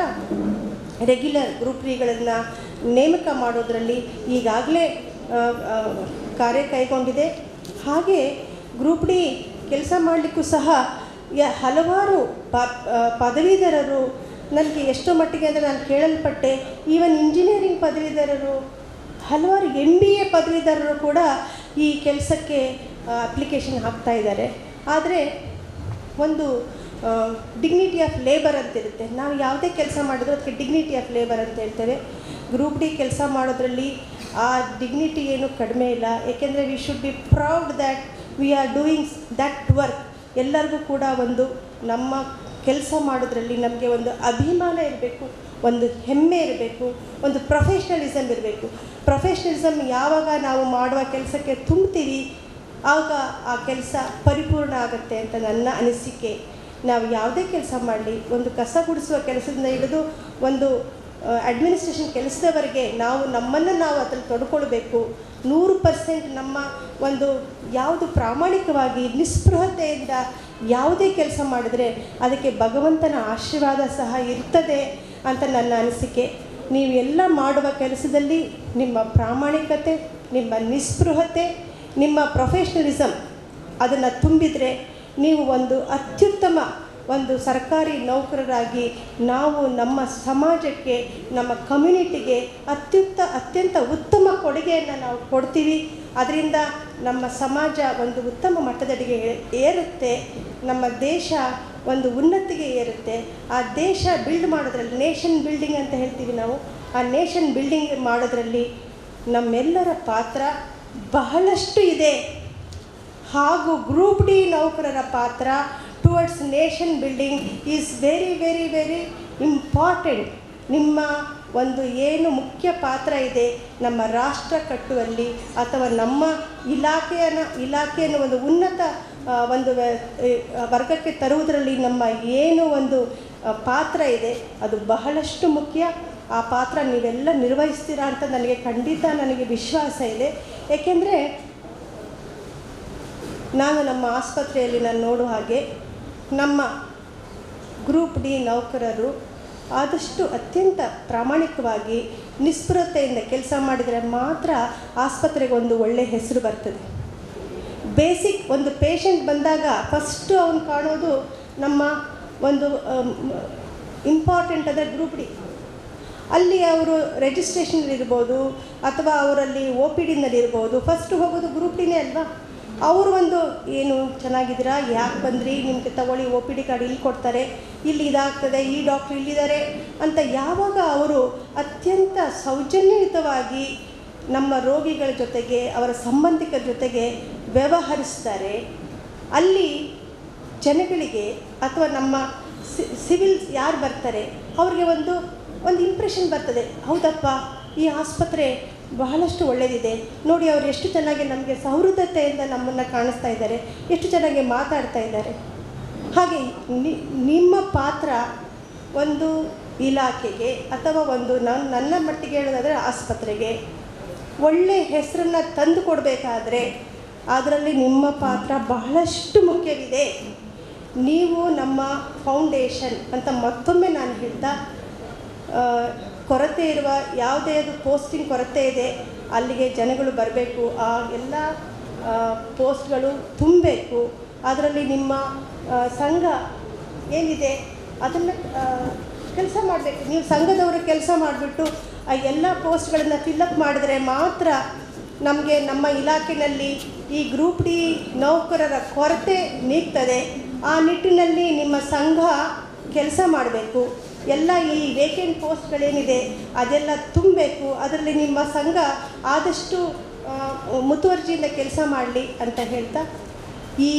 ರೆಗ್ಯುಲರ್ ಗ್ರೂಪ್ ಡಿಗಳನ್ನು ನೇಮಕ ಮಾಡೋದರಲ್ಲಿ ಈಗಾಗಲೇ ಕಾರ್ಯ ಕೈಗೊಂಡಿದೆ. ಹಾಗೆ ಗ್ರೂಪ್ ಡಿ ಕೆಲಸ ಮಾಡಲಿಕ್ಕೂ ಸಹ ಹಲವಾರು ಪದವೀಧರರು ನನಗೆ ಎಷ್ಟೋ ಮಟ್ಟಿಗೆ ಅಂದರೆ ನಾನು ಕೇಳಲ್ಪಟ್ಟೆ, ಈವನ್ ಇಂಜಿನಿಯರಿಂಗ್ ಪದವೀಧರರು, ಹಲವಾರು MBA ಪದವೀಧರರು ಕೂಡ ಈ ಕೆಲಸಕ್ಕೆ ಅಪ್ಲಿಕೇಶನ್ ಹಾಕ್ತಾ ಇದ್ದಾರೆ. ಆದರೆ ಒಂದು ಡಿಗ್ನಿಟಿ ಆಫ್ ಲೇಬರ್ ಅಂತಿರುತ್ತೆ. ನಾವು ಯಾವುದೇ ಕೆಲಸ ಮಾಡಿದ್ರು ಅದಕ್ಕೆ ಡಿಗ್ನಿಟಿ ಆಫ್ ಲೇಬರ್ ಅಂತ ಹೇಳ್ತೇವೆ. ಗ್ರೂಪ್ ಡಿ ಕೆಲಸ ಮಾಡೋದ್ರಲ್ಲಿ ಆ ಡಿಗ್ನಿಟಿ ಏನು ಕಡಿಮೆ ಇಲ್ಲ. ಏಕೆಂದರೆ we should be proud that we are doing that work. ಎಲ್ಲರಿಗೂ ಕೂಡ ನಮ್ಮ ಕೆಲಸ ಮಾಡೋದ್ರಲ್ಲಿ ನಮಗೆ ಒಂದು ಅಭಿಮಾನ ಇರಬೇಕು, ಒಂದು ಹೆಮ್ಮೆ ಇರಬೇಕು, ಒಂದು ಪ್ರೊಫೆಷ್ನಲಿಸಮ್ ಇರಬೇಕು. ಪ್ರೊಫೆಷ್ನಲಿಸಮ್ ಯಾವಾಗ ನಾವು ಮಾಡುವ ಕೆಲಸಕ್ಕೆ ತುಂಬ್ತೀವಿ ಆಗ ಆ ಕೆಲಸ ಪರಿಪೂರ್ಣ ಆಗುತ್ತೆ ಅಂತ ನನ್ನ ಅನಿಸಿಕೆ. ನಾವು ಯಾವುದೇ ಕೆಲಸ ಮಾಡಲಿ, ಒಂದು ಕಸ ಗುಡಿಸುವ ಕೆಲಸದಿಂದ ಹಿಡಿದು ಒಂದು ಅಡ್ಮಿನಿಸ್ಟ್ರೇಷನ್ ಕೆಲಸದವರೆಗೆ ನಮ್ಮನ್ನು ನಾವು ಅದರಲ್ಲಿ ತೊಡ್ಕೊಳ್ಬೇಕು. 100% ನಮ್ಮ ಯಾವುದು ಪ್ರಾಮಾಣಿಕವಾಗಿ ನಿಸ್ಪೃಹತೆಯಿಂದ ಯಾವುದೇ ಕೆಲಸ ಮಾಡಿದರೆ ಅದಕ್ಕೆ ಭಗವಂತನ ಆಶೀರ್ವಾದ ಸಹ ಇರ್ತದೆ ಅಂತ ನನ್ನ ಅನಿಸಿಕೆ. ನೀವೆಲ್ಲ ಮಾಡುವ ಕೆಲಸದಲ್ಲಿ ನಿಮ್ಮ ಪ್ರಾಮಾಣಿಕತೆ, ನಿಮ್ಮ ನಿಸ್ಪೃಹತೆ, ನಿಮ್ಮ ಪ್ರೊಫೆಷ್ನಲಿಸಮ್ ಅದನ್ನು ತುಂಬಿದರೆ ನೀವು ಅತ್ಯುತ್ತಮ ಸರ್ಕಾರಿ ನೌಕರರಾಗಿ ನಾವು ನಮ್ಮ ಸಮಾಜಕ್ಕೆ, ನಮ್ಮ ಕಮ್ಯುನಿಟಿಗೆ ಅತ್ಯಂತ ಉತ್ತಮ ಕೊಡುಗೆಯನ್ನು ನಾವು ಕೊಡ್ತೀವಿ. ಅದರಿಂದ ನಮ್ಮ ಸಮಾಜ ಉತ್ತಮ ಮಟ್ಟದಡಿಗೆ ಏರುತ್ತೆ, ನಮ್ಮ ದೇಶ ಉನ್ನತಿಗೆ ಏರುತ್ತೆ. ಆ ದೇಶ ಬಿಲ್ಡ್ ಮಾಡೋದ್ರಲ್ಲಿ, ನೇಷನ್ ಬಿಲ್ಡಿಂಗ್ ಅಂತ ಹೇಳ್ತೀವಿ ನಾವು, ಆ ನೇಷನ್ ಬಿಲ್ಡಿಂಗ್ ಮಾಡೋದ್ರಲ್ಲಿ ನಮ್ಮೆಲ್ಲರ ಪಾತ್ರ ಬಹಳಷ್ಟು ಇದೆ. ಹಾಗೂ ಗ್ರೂಪ್ ಡಿ ನೌಕರರ ಪಾತ್ರ towards nation building is very very very important. ನಿಮ್ಮ ಏನು ಮುಖ್ಯ ಪಾತ್ರ ಇದೆ ನಮ್ಮ ರಾಷ್ಟ್ರ ಕಟ್ಟುವಲ್ಲಿ ಅಥವಾ ನಮ್ಮ ಇಲಾಖೆಯನ್ನು ಉನ್ನತ ವರ್ಗಕ್ಕೆ ತರುವುದರಲ್ಲಿ ನಮ್ಮ ಏನು ಪಾತ್ರ ಇದೆ ಅದು ಬಹಳಷ್ಟು ಮುಖ್ಯ. ಆ ಪಾತ್ರ ನೀವೆಲ್ಲ ನಿರ್ವಹಿಸ್ತೀರಾ ಅಂತ ನನಗೆ ವಿಶ್ವಾಸ ಇದೆ. ಏಕೆಂದರೆ ನಮ್ಮ ಆಸ್ಪತ್ರೆಯಲ್ಲಿ ನಾನು ನೋಡುವ ಹಾಗೆ ನಮ್ಮ ಗ್ರೂಪ್ ಡಿ ನೌಕರರು ಆದಷ್ಟು ಅತ್ಯಂತ ಪ್ರಾಮಾಣಿಕವಾಗಿ ನಿಸ್ಪೃಹತೆಯಿಂದ ಕೆಲಸ ಮಾಡಿದರೆ ಮಾತ್ರ ಆಸ್ಪತ್ರೆಗೆ ಒಳ್ಳೆಯ ಹೆಸರು ಬರ್ತದೆ. ಬೇಸಿಕ್ ಪೇಷಂಟ್ ಬಂದಾಗ ಫಸ್ಟು ಅವನು ಕಾಣೋದು ನಮ್ಮ ಇಂಪಾರ್ಟೆಂಟ್ ಅಂದರೆ ಗ್ರೂಪ್ ಡಿ. ಅಲ್ಲಿ ಅವರು ರಿಜಿಸ್ಟ್ರೇಷನಲ್ಲಿರ್ಬೋದು ಅಥವಾ ಅವರಲ್ಲಿ OPDನಲ್ಲಿರ್ಬೋದು, ಫಸ್ಟು ಹೋಗೋದು ಗ್ರೂಪ್ ಡಿನೇ ಅಲ್ವಾ. ಅವರು ಏನು ಚೆನ್ನಾಗಿದ್ದೀರಾ, ಯಾಕೆ ಬಂದ್ರಿ, ನಿಮಗೆ ತಗೊಳ್ಳಿ OPD ಕಾರ್ಡ್ ಇಲ್ಲಿ ಕೊಡ್ತಾರೆ, ಇಲ್ಲಿ ಇದಾಗ್ತದೆ, ಈ ಡಾಕ್ಟ್ರು ಇಲ್ಲಿದ್ದಾರೆ ಅಂತ ಯಾವಾಗ ಅವರು ಅತ್ಯಂತ ಸೌಜನ್ಯಯುತವಾಗಿ ನಮ್ಮ ರೋಗಿಗಳ ಜೊತೆಗೆ ಅವರ ಸಂಬಂಧಿಕರ ಜೊತೆಗೆ ವ್ಯವಹರಿಸ್ತಾರೆ, ಅಲ್ಲಿ ಜನಗಳಿಗೆ ಅಥವಾ ನಮ್ಮ ಸಿವಿಲ್ಸ್ ಯಾರು ಬರ್ತಾರೆ ಅವ್ರಿಗೆ ಒಂದು ಇಂಪ್ರೆಷನ್ ಬರ್ತದೆ, ಹೌದಪ್ಪ ಈ ಆಸ್ಪತ್ರೆ ಬಹಳಷ್ಟು ಒಳ್ಳೆಯದಿದೆ ನೋಡಿ, ಅವರು ಎಷ್ಟು ಚೆನ್ನಾಗಿ ನಮಗೆ ಸಹೃದತೆಯಿಂದ ನಮ್ಮನ್ನು ಕಾಣಿಸ್ತಾ ಇದ್ದಾರೆ, ಎಷ್ಟು ಚೆನ್ನಾಗಿ ಮಾತಾಡ್ತಾ ಇದ್ದಾರೆ. ಹಾಗೆ ನಿಮ್ಮ ಪಾತ್ರ ಒಂದು ಇಲಾಖೆಗೆ ಅಥವಾ ಒಂದು ನನ್ನ ಮಟ್ಟಿಗೆ ಹೇಳೋದಾದರೆ ಆಸ್ಪತ್ರೆಗೆ ಒಳ್ಳೆಯ ಹೆಸರನ್ನು ತಂದು ಕೊಡಬೇಕಾದ್ರೆ ಅದರಲ್ಲಿ ನಿಮ್ಮ ಪಾತ್ರ ಬಹಳಷ್ಟು ಮುಖ್ಯವಿದೆ. ನೀವು ನಮ್ಮ ಫೌಂಡೇಶನ್ ಅಂತ ಮತ್ತೊಮ್ಮೆ ನಾನು ಹೇಳ್ತಾ, ಕೊರತೆ ಇರುವ ಯಾವುದೇ ಅದು ಪೋಸ್ಟಿಂಗ್ ಕೊರತೆ ಇದೆ ಅಲ್ಲಿಗೆ ಜನಗಳು ಬರಬೇಕು, ಆ ಎಲ್ಲ ಪೋಸ್ಟ್ಗಳು ತುಂಬಬೇಕು. ಅದರಲ್ಲಿ ನಿಮ್ಮ ಸಂಘ ಏನಿದೆ ಅದನ್ನು ಕೆಲಸ ಮಾಡಬೇಕು. ನೀವು ಸಂಘದವರು ಕೆಲಸ ಮಾಡಿಬಿಟ್ಟು ಆ ಎಲ್ಲ ಪೋಸ್ಟ್ಗಳನ್ನು ಫಿಲ್ಲಪ್ ಮಾಡಿದ್ರೆ ಮಾತ್ರ ನಮಗೆ ನಮ್ಮ ಇಲಾಖೆಯಲ್ಲಿ ಈ ಗ್ರೂಪ್ ಡಿ ನೌಕರರ ಕೊರತೆ ನೀಗ್ತದೆ. ಆ ನಿಟ್ಟಿನಲ್ಲಿ ನಿಮ್ಮ ಸಂಘ ಕೆಲಸ ಮಾಡಬೇಕು. ಎಲ್ಲ ಈ ವೇಕೆಂಟ್ ಪೋಸ್ಟ್ಗಳೇನಿದೆ ಅದೆಲ್ಲ ತುಂಬಬೇಕು. ಅದರಲ್ಲಿ ನಿಮ್ಮ ಸಂಘ ಆದಷ್ಟು ಮುತುವರ್ಜಿಯಿಂದ ಕೆಲಸ ಮಾಡಲಿ ಅಂತ ಹೇಳ್ತಾ, ಈ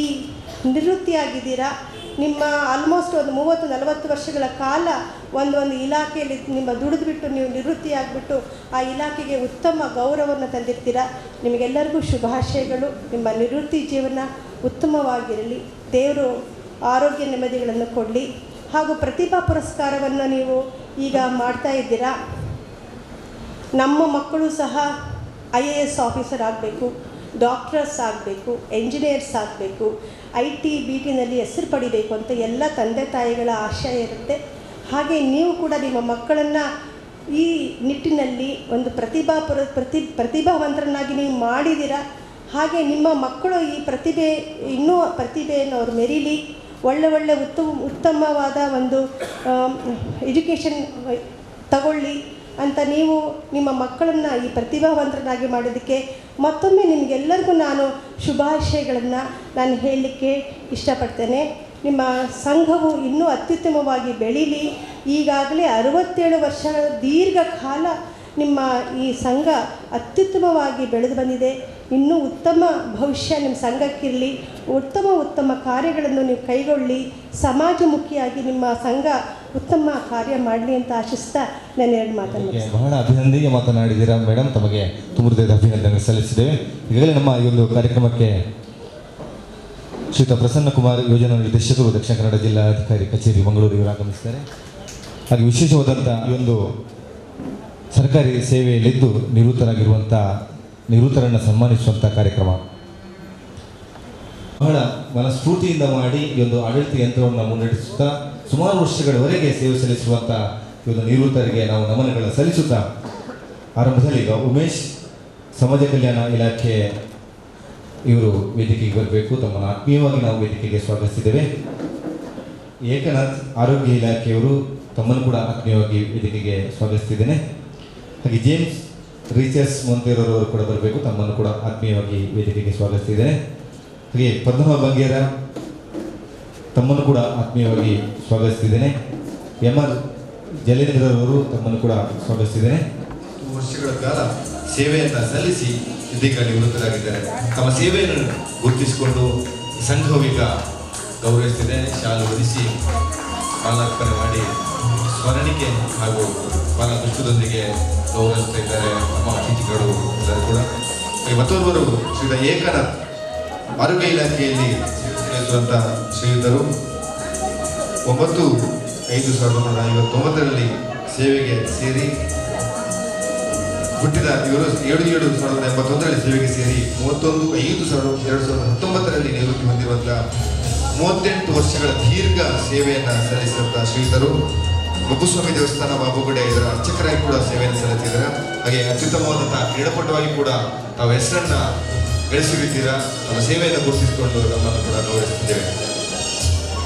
ನಿವೃತ್ತಿಯಾಗಿದ್ದೀರಾ, ನಿಮ್ಮ ಆಲ್ಮೋಸ್ಟ್ ಒಂದು 30-40 ವರ್ಷಗಳ ಕಾಲ ಒಂದು ಇಲಾಖೆಯಲ್ಲಿ ನಿಮ್ಮ ದುಡಿದುಬಿಟ್ಟು ನೀವು ನಿವೃತ್ತಿಯಾಗಿಬಿಟ್ಟು ಆ ಇಲಾಖೆಗೆ ಉತ್ತಮ ಗೌರವವನ್ನು ತಂದಿರ್ತೀರ. ನಿಮಗೆಲ್ಲರಿಗೂ ಶುಭಾಶಯಗಳು. ನಿಮ್ಮ ನಿವೃತ್ತಿ ಜೀವನ ಉತ್ತಮವಾಗಿರಲಿ, ದೇವರು ಆರೋಗ್ಯ ನೆಮ್ಮದಿಗಳನ್ನು ಕೊಡಲಿ. ಹಾಗೂ ಪ್ರತಿಭಾ ಪುರಸ್ಕಾರವನ್ನು ನೀವು ಈಗ ಮಾಡ್ತಾ ಇದ್ದೀರಾ. ನಮ್ಮ ಮಕ್ಕಳು ಸಹ IAS ಆಫೀಸರ್ ಆಗಬೇಕು, ಡಾಕ್ಟರ್ಸ್ ಆಗಬೇಕು, ಎಂಜಿನಿಯರ್ಸ್ ಆಗಬೇಕು, IT BTನಲ್ಲಿ ಹೆಸರು ಪಡಿಬೇಕು ಅಂತ ಎಲ್ಲ ತಂದೆ ತಾಯಿಗಳ ಆಶಯ ಇರುತ್ತೆ. ಹಾಗೆ ನೀವು ಕೂಡ ನಿಮ್ಮ ಮಕ್ಕಳನ್ನು ಈ ನಿಟ್ಟಿನಲ್ಲಿ ಒಂದು ಪ್ರತಿಭಾವಂತರನ್ನಾಗಿ ನೀವು ಮಾಡಿದ್ದೀರಾ. ಹಾಗೆ ನಿಮ್ಮ ಮಕ್ಕಳು ಈ ಪ್ರತಿಭೆಯನ್ನು ಅವರು ಮೆರೀಲಿ, ಒಳ್ಳೆ ಉತ್ತಮವಾದ ಒಂದು ಎಜುಕೇಷನ್ ತಗೊಳ್ಳಿ ಅಂತ ನೀವು ನಿಮ್ಮ ಮಕ್ಕಳನ್ನು ಈ ಪ್ರತಿಭಾವಂತರನ್ನಾಗಿ ಮಾಡೋದಕ್ಕೆ ಮತ್ತೊಮ್ಮೆ ನಿಮಗೆಲ್ಲರಿಗೂ ನಾನು ಶುಭಾಶಯಗಳನ್ನು ನಾನು ಹೇಳಲಿಕ್ಕೆ ಇಷ್ಟಪಡ್ತೇನೆ. ನಿಮ್ಮ ಸಂಘವು ಇನ್ನೂ ಅತ್ಯುತ್ತಮವಾಗಿ ಬೆಳೀಲಿ. ಈಗಾಗಲೇ 67 ವರ್ಷಗಳ ದೀರ್ಘಕಾಲ ನಿಮ್ಮ ಈ ಸಂಘ ಅತ್ಯುತ್ತಮವಾಗಿ ಬೆಳೆದು ಬಂದಿದೆ. ಇನ್ನೂ ಉತ್ತಮ ಭವಿಷ್ಯ ನಿಮ್ಮ ಸಂಘಕ್ಕಿರಲಿ, ಉತ್ತಮ ಕಾರ್ಯಗಳನ್ನು ನೀವು ಕೈಗೊಳ್ಳಿ, ಸಮಾಜಮುಖಿಯಾಗಿ ನಿಮ್ಮ ಸಂಘ ಉತ್ತಮ ಕಾರ್ಯ ಮಾಡಲಿ ಅಂತ ಆಶಿಸ್ತಾ ನಾನು 2 ಮಾತನ್ನು ಬಹಳ ಅಭಿನಂದನೆಗೆ ಮಾತನಾಡಿದ್ದೀರಾ ಮೇಡಮ್, ತಮಗೆ ತುಂಬ ಹೃದಯದ ಅಭಿನಂದನೆ ಸಲ್ಲಿಸಿದ್ದೇವೆ. ಈಗಾಗಲೇ ನಮ್ಮ ಈ ಒಂದು ಕಾರ್ಯಕ್ರಮಕ್ಕೆ ಶ್ರೀಯುತ ಪ್ರಸನ್ನ ಕುಮಾರ್ ಯೋಜನಾ ನಿರ್ದೇಶಕರು ದಕ್ಷಿಣ ಕನ್ನಡ ಜಿಲ್ಲಾಧಿಕಾರಿ ಕಚೇರಿ ಮಂಗಳೂರಿಗೆ ಆಗಮಿಸಿದ್ದಾರೆ. ಹಾಗೆ ವಿಶೇಷವಾದಂಥ ಈ ಒಂದು ಸರ್ಕಾರಿ ಸೇವೆಯಲ್ಲಿದ್ದು ನಿವೃತ್ತರನ್ನು ಸನ್ಮಾನಿಸುವಂಥ ಕಾರ್ಯಕ್ರಮ ಬಹಳ ಮನಸ್ಫೂರ್ತಿಯಿಂದ ಮಾಡಿ ಈ ಒಂದು ಆಡಳಿತ ಯಂತ್ರವನ್ನು ಮುನ್ನಡೆಸುತ್ತಾ ಸುಮಾರು ವರ್ಷಗಳವರೆಗೆ ಸೇವೆ ಸಲ್ಲಿಸುವಂಥ ಈ ಒಂದು ನಿವೃತ್ತರಿಗೆ ನಾವು ನಮನಗಳನ್ನು ಸಲ್ಲಿಸುತ್ತಾ ಆರಂಭದಲ್ಲಿ ಈಗ ಉಮೇಶ್ ಸಮಾಜ ಕಲ್ಯಾಣ ಇಲಾಖೆ ಇವರು ವೇದಿಕೆಗೆ ಬರಬೇಕು. ತಮ್ಮನ್ನು ಆತ್ಮೀಯವಾಗಿ ನಾವು ವೇದಿಕೆಗೆ ಸ್ವಾಗತಿಸಿದ್ದೇವೆ. ಏಕನಾಥ್ ಆರೋಗ್ಯ ಇಲಾಖೆಯವರು ತಮ್ಮನ್ನು ಕೂಡ ಆತ್ಮೀಯವಾಗಿ ವೇದಿಕೆಗೆ ಸ್ವಾಗತಿಸಿದ್ದೇನೆ. ಹಾಗೆ ಜೇಮ್ಸ್ ರೀಚರ್ಸ್ ಮೊಂತೇರವರು ಕೂಡ ಬರಬೇಕು, ತಮ್ಮನ್ನು ಕೂಡ ಆತ್ಮೀಯವಾಗಿ ವೇದಿಕೆಗೆ ಸ್ವಾಗತಿಸಿದ್ದೇನೆ. ಹಾಗೆ ಪದ್ಮನಾಭ ಬಂಗೇರ ತಮ್ಮನ್ನು ಕೂಡ ಆತ್ಮೀಯವಾಗಿ ಸ್ವಾಗತಿಸಿದ್ದೇನೆ. MR ಜಲೇಂದ್ರರವರು ತಮ್ಮನ್ನು ಕೂಡ ಸ್ವಾಗತಿಸಿದ್ದೇನೆ. ವರ್ಷಗಳ ಕಾಲ ಸೇವೆಯನ್ನು ಸಲ್ಲಿಸಿ ಇದೀಗ ನಿವೃತ್ತರಾಗಿದ್ದಾರೆ. ತಮ್ಮ ಸೇವೆಯನ್ನು ಗುರುತಿಸಿಕೊಂಡು ಸಂಘವೀಗ ಗೌರವಿಸ್ತಿದೆ. ಶಾಲು ಹೊದಿಸಿ ಮಾಲಾರ್ಪಣೆ ಮಾಡಿ ಸ್ಮರಣಿಕೆ ಹಾಗೂ ಪಾಲದೃಷ್ಟದೊಂದಿಗೆ ಗೌರವಿಸ್ತಾ ಇದ್ದಾರೆ ನಮ್ಮ ಅತಿಥಿಗಳು ಎಲ್ಲರೂ ಕೂಡ. ಮತ್ತೊಬ್ಬರು ಶ್ರೀಯುತ ಏಕನಾಥ್ ಆರೋಗ್ಯ ಇಲಾಖೆಯಲ್ಲಿ ಸೇರಿಸುವಂಥ ಶ್ರೀಯುತರು 9/5/1959 ಸೇವೆಗೆ ಸೇರಿ ಹುಟ್ಟಿದ ಇವರು 7/7/1981 ಸೇವೆಗೆ ಸೇರಿ 31/5/2019 ನಿವೃತ್ತಿ ಹೊಂದಿರುವಂಥ 38 ವರ್ಷಗಳ ದೀರ್ಘ ಸೇವೆಯನ್ನು ಸಲ್ಲಿಸಿದಂಥ ಶ್ರೀಯುತರು. ಮುಕ್ಕುಸ್ವಾಮಿ ದೇವಸ್ಥಾನ ಬಾಬುಗುಡೆ ಇದರ ಅರ್ಚಕರಾಗಿ ಕೂಡ ಸೇವೆಯನ್ನು ಸಲ್ಲಿಸಿದ್ದಾರೆ. ಹಾಗೆ ಅತ್ಯುತ್ತಮವಾದಂತಹ ಕ್ರೀಡಾಪಟುವಾಗಿ ಕೂಡ ತಾವು ಹೆಸರನ್ನ ಗಳಿಸಿರುತ್ತೀರಾ. ತಮ್ಮ ಸೇವೆಯನ್ನು ಗುರುತಿಸಿಕೊಂಡು ನಮ್ಮನ್ನು ಕೂಡ ಗೌರವಿಸುತ್ತಿದ್ದೇವೆ.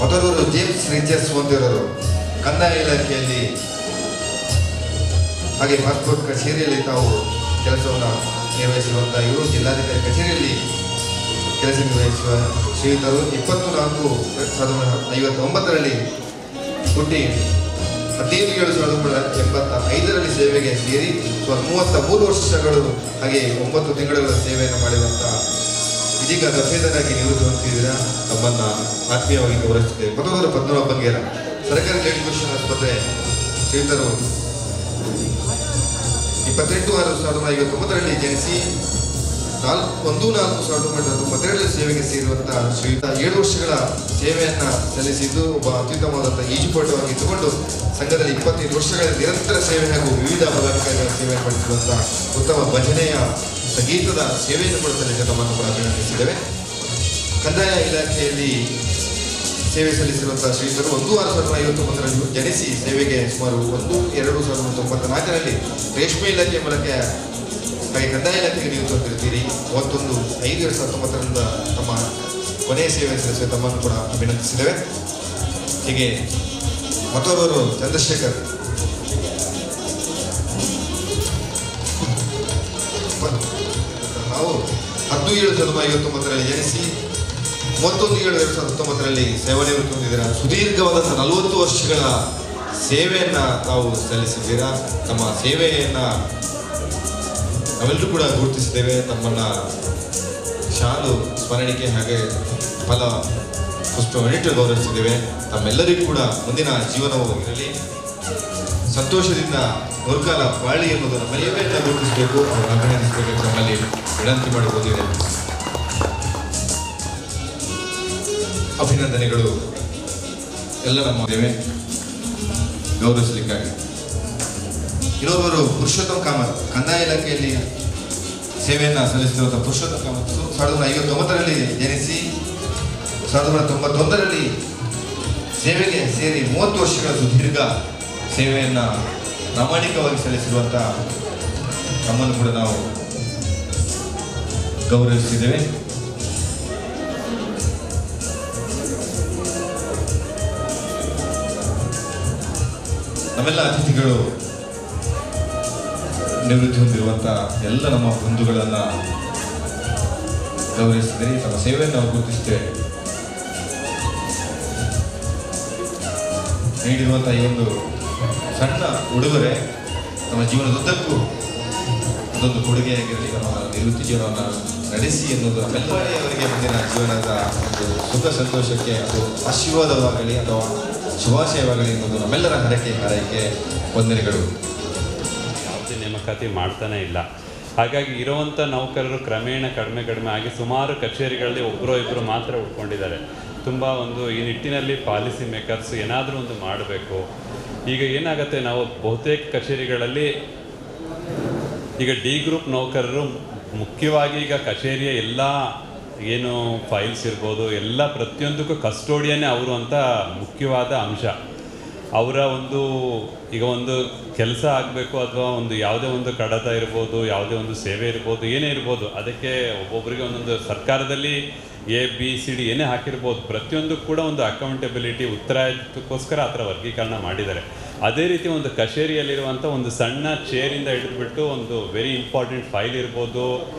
ಮತ್ತೊಬ್ಬರು ಜೇಮ್ಸ್ ರೀಚರ್ಸ್ ಮೊಂತೇರವರು ಕಂದಾಯ ಇಲಾಖೆಯಲ್ಲಿ ಹಾಗೆ ಪಾಸ್ಪೋರ್ಟ್ ಕಚೇರಿಯಲ್ಲಿ ತಾವು ಕೆಲಸವನ್ನು ನಿರ್ವಹಿಸಿರುವಂಥ ಇವರು ಜಿಲ್ಲಾಧಿಕಾರಿ ಕಚೇರಿಯಲ್ಲಿ ಕೆಲಸ ನಿರ್ವಹಿಸುವ ಶ್ರೀಯುತರು. 24/1959 ಹುಟ್ಟಿ 17/7/1985 ಸೇವೆಗೆ ಸೇರಿ ಸುಮಾರು 33 ವರ್ಷಗಳು ಹಾಗೆ 9 ತಿಂಗಳುಗಳ ಸೇವೆಯನ್ನು ಮಾಡಿರುವಂಥ ಇದೀಗ ದಫೇದಾರಾಗಿ ನಿವೃತ್ತಿ ಹೊಂದಿದ್ದೀರಾ ತಮ್ಮನ್ನ ಆತ್ಮೀಯವಾಗಿ ಗೌರವಿಸುತ್ತೇವೆ. ಮತ್ತೊಂದು ಪದ್ಮನಾಭ ಬಂಗೇರ ಸರ್ಕಾರಿ ಲೇಡಿ ಪುರುಷನ ಆಸ್ಪತ್ರೆ ಶ್ರೀಯುತರು 28/6/1959 ಜನಿಸಿ 1/4/1992 ಸೇವೆಗೆ ಸೇರಿರುವಂತಹ ಶ್ರೀಯುತ 7 ವರ್ಷಗಳ ಸೇವೆಯನ್ನ ಸಲ್ಲಿಸಿದ್ದು ಒಬ್ಬ ಅತ್ಯುತ್ತಮವಾದಂತಹ ಈಜುಪಟುವಾಗಿ ಇಟ್ಟುಕೊಂಡು ಸಂಘದಲ್ಲಿ 25 ವರ್ಷಗಳ ನಿರಂತರ ಸೇವೆ ಹಾಗೂ ವಿವಿಧ ಪದಾಧಿಕಾರಿಗಳ ಸೇವೆಯನ್ನು ಪಡಿಸಿರುವಂತಹ ಉತ್ತಮ ಭಜನೆಯ ಸಂಗೀತದ ಸೇವೆಯನ್ನು ಕೂಡ ಸಲ್ಲಿಸಿದ ತಮ್ಮನ್ನು ಕೂಡ ಅಭಿನಂದಿಸಿದ್ದೇವೆ. ಕಂದಾಯ ಇಲಾಖೆಯಲ್ಲಿ ಸೇವೆ ಸಲ್ಲಿಸಿರುವಂತಹ ಶ್ರೀಯುತರು 1/6/1959 ಜನಿಸಿ ಸೇವೆಗೆ ಸುಮಾರು 1/2/1994 ರೇಷ್ಮೆ ಇಲಾಖೆ ಮೂಲಕ ಹಾಗೆ ಕಂದಾಯ ಇಲಾಖೆಗೆ ನೀವು ಹೊಂದಿರ್ತೀರಿ. 31/5/2019 ತಮ್ಮ ಕೊನೆಯ ಸೇವೆ ಸಲ್ಲಿಸಿದ ತಮ್ಮನ್ನು ಕೂಡ ಅಭಿನಂದಿಸಿದ್ದೇವೆ. ಹೀಗೆ ಮತ್ತೋರ್ವರು ಚಂದ್ರಶೇಖರ್ ನಾವು 10/7/1959 ಜನಿಸಿ 31/7/2019 ಸೇವಾನಿವೃತ್ತಿ ಹೊಂದಿದ್ದೀರಾ. ಸುದೀರ್ಘವಾದಂಥ 40 ವರ್ಷಗಳ ಸೇವೆಯನ್ನ ತಾವು ಸಲ್ಲಿಸಿದ್ದೀರಾ. ತಮ್ಮ ಸೇವೆಯನ್ನ ನಾವೆಲ್ಲರೂ ಕೂಡ ಗುರುತಿಸಿದ್ದೇವೆ. ತಮ್ಮನ್ನ ಶಾಲು ಸ್ಮರಣಿಕೆ ಹಾಗೆ ಫಲ ಪುಷ್ಪವನ್ನಿಟ್ಟು ಗೌರವಿಸಿದ್ದೇವೆ. ತಮ್ಮೆಲ್ಲರಿಗೂ ಕೂಡ ಮುಂದಿನ ಜೀವನವೂ ಇರಲಿ, ಸಂತೋಷದಿಂದ ನೂರ್ಕಾಲ ಬಾಳಿ ಎನ್ನುವುದು ನಮ್ಮೆಲ್ಲರಿಂದ ಗುರುತಿಸಬೇಕು, ಅವರು ಅಭಿನಂದಿಸಬೇಕು ನಮ್ಮಲ್ಲಿ ವಿನಂತಿ ಮಾಡಿಕೊಂಡಿದೆ. ಅಭಿನಂದನೆಗಳು ಎಲ್ಲ ನಮ್ಮ ಗೌರವಿಸಲಿಕ್ಕಾಗಿ. ಇನ್ನೊಬ್ಬರು ಪುರುಷೋತ್ತಮ್ ಕಾಮತ್ ಕಂದಾಯ ಇಲಾಖೆಯಲ್ಲಿ ಸೇವೆಯನ್ನು ಸಲ್ಲಿಸಿರುವಂತಹ ಪುರುಷೋತ್ತಮ್ ಕಾಮತ್ 1959 ಜನಿಸಿ 1991 ಸೇವೆಗೆ ಸೇರಿ 30 ವರ್ಷಗಳ ಸುದೀರ್ಘ ಸೇವೆಯನ್ನು ಪ್ರಾಮಾಣಿಕವಾಗಿ ಸಲ್ಲಿಸಿರುವಂತಹ ನಮ್ಮನ್ನು ಕೂಡ ನಾವು ಗೌರವಿಸಿದ್ದೇವೆ. ನಮ್ಮೆಲ್ಲ ಅತಿಥಿಗಳು ನಿವೃತ್ತಿ ಹೊಂದಿರುವಂತಹ ಎಲ್ಲ ನಮ್ಮ ಬಂಧುಗಳನ್ನು ಗೌರವಿಸಿದರೆ ತಮ್ಮ ಸೇವೆಯನ್ನು ನಾವು ಗುರುತಿಸ್ತೇವೆ. ನೀಡಿರುವಂತಹ ಈ ಒಂದು ಸಣ್ಣ ಉಡುಗೊರೆ ನಮ್ಮ ಜೀವನದುದ್ದಕ್ಕೂ ಅದೊಂದು ಕೊಡುಗೆಯಾಗಿರಲಿ, ನಮ್ಮ ನಿವೃತ್ತಿ ಜೀವನವನ್ನು ನಡೆಸಿ ಎನ್ನುವುದು ನಮ್ಮೆಲ್ಲರಿಗೆ ಮುಂದಿನ ಜೀವನದ ಒಂದು ಸುಖ ಸಂತೋಷಕ್ಕೆ ಅದು ಆಶೀರ್ವಾದವಾಗಲಿ ಅಥವಾ ಶುಭಾಶಯವಾಗಲಿ ಎನ್ನುವುದು ನಮ್ಮೆಲ್ಲರ ಹಾರೈಕೆ ವಂದನೆಗಳು. ಯಾವುದೇ ನೇಮಕಾತಿ ಮಾಡ್ತಾನೆ ಇಲ್ಲ. ಹಾಗಾಗಿ ಇರುವಂಥ ನೌಕರರು ಕ್ರಮೇಣ ಕಡಿಮೆ ಆಗಿ ಸುಮಾರು ಕಚೇರಿಗಳಲ್ಲಿ ಒಬ್ಬರೋ ಇಬ್ಬರು ಮಾತ್ರ ಉಳ್ಕೊಂಡಿದ್ದಾರೆ. ತುಂಬ ಒಂದು ಈ ನಿಟ್ಟಿನಲ್ಲಿ ಪಾಲಿಸಿ ಮೇಕರ್ಸ್ ಏನಾದರೂ ಒಂದು ಮಾಡಬೇಕು. ಈಗ ಏನಾಗುತ್ತೆ, ನಾವು ಬಹುತೇಕ ಕಚೇರಿಗಳಲ್ಲಿ ಈಗ ಡಿ ಗ್ರೂಪ್ ನೌಕರರು ಮುಖ್ಯವಾಗಿ ಈಗ ಕಚೇರಿಯ ಎಲ್ಲ ಏನು ಫೈಲ್ಸ್ ಇರ್ಬೋದು ಎಲ್ಲ ಪ್ರತಿಯೊಂದಕ್ಕೂ ಕಸ್ಟೋಡಿಯನ್ನೇ ಅವರು ಅಂತ ಮುಖ್ಯವಾದ ಅಂಶ. ಅವರ ಒಂದು ಈಗ ಒಂದು ಕೆಲಸ ಆಗಬೇಕು ಅಥವಾ ಒಂದು ಯಾವುದೇ ಒಂದು ಕಡತ ಇರ್ಬೋದು, ಯಾವುದೇ ಒಂದು ಸೇವೆ ಇರ್ಬೋದು, ಏನೇ ಇರ್ಬೋದು, ಅದಕ್ಕೆ ಒಬ್ಬೊಬ್ಬರಿಗೆ ಒಂದೊಂದು ಸರ್ಕಾರದಲ್ಲಿ ABCD ಏನೇ ಹಾಕಿರ್ಬೋದು, ಪ್ರತಿಯೊಂದು ಕೂಡ ಒಂದು ಅಕೌಂಟಬಿಲಿಟಿ ಉತ್ತರಾಯಕ್ಕೋಸ್ಕರ ಆ ಥರ ವರ್ಗೀಕರಣ ಮಾಡಿದ್ದಾರೆ. ಅದೇ ರೀತಿ ಒಂದು ಕಚೇರಿಯಲ್ಲಿರುವಂಥ ಒಂದು ಸಣ್ಣ ಚೇರಿಂದ ಹಿಡಿದುಬಿಟ್ಟು ಒಂದು ವೆರಿ ಇಂಪಾರ್ಟೆಂಟ್ ಫೈಲ್ ಇರ್ಬೋದು,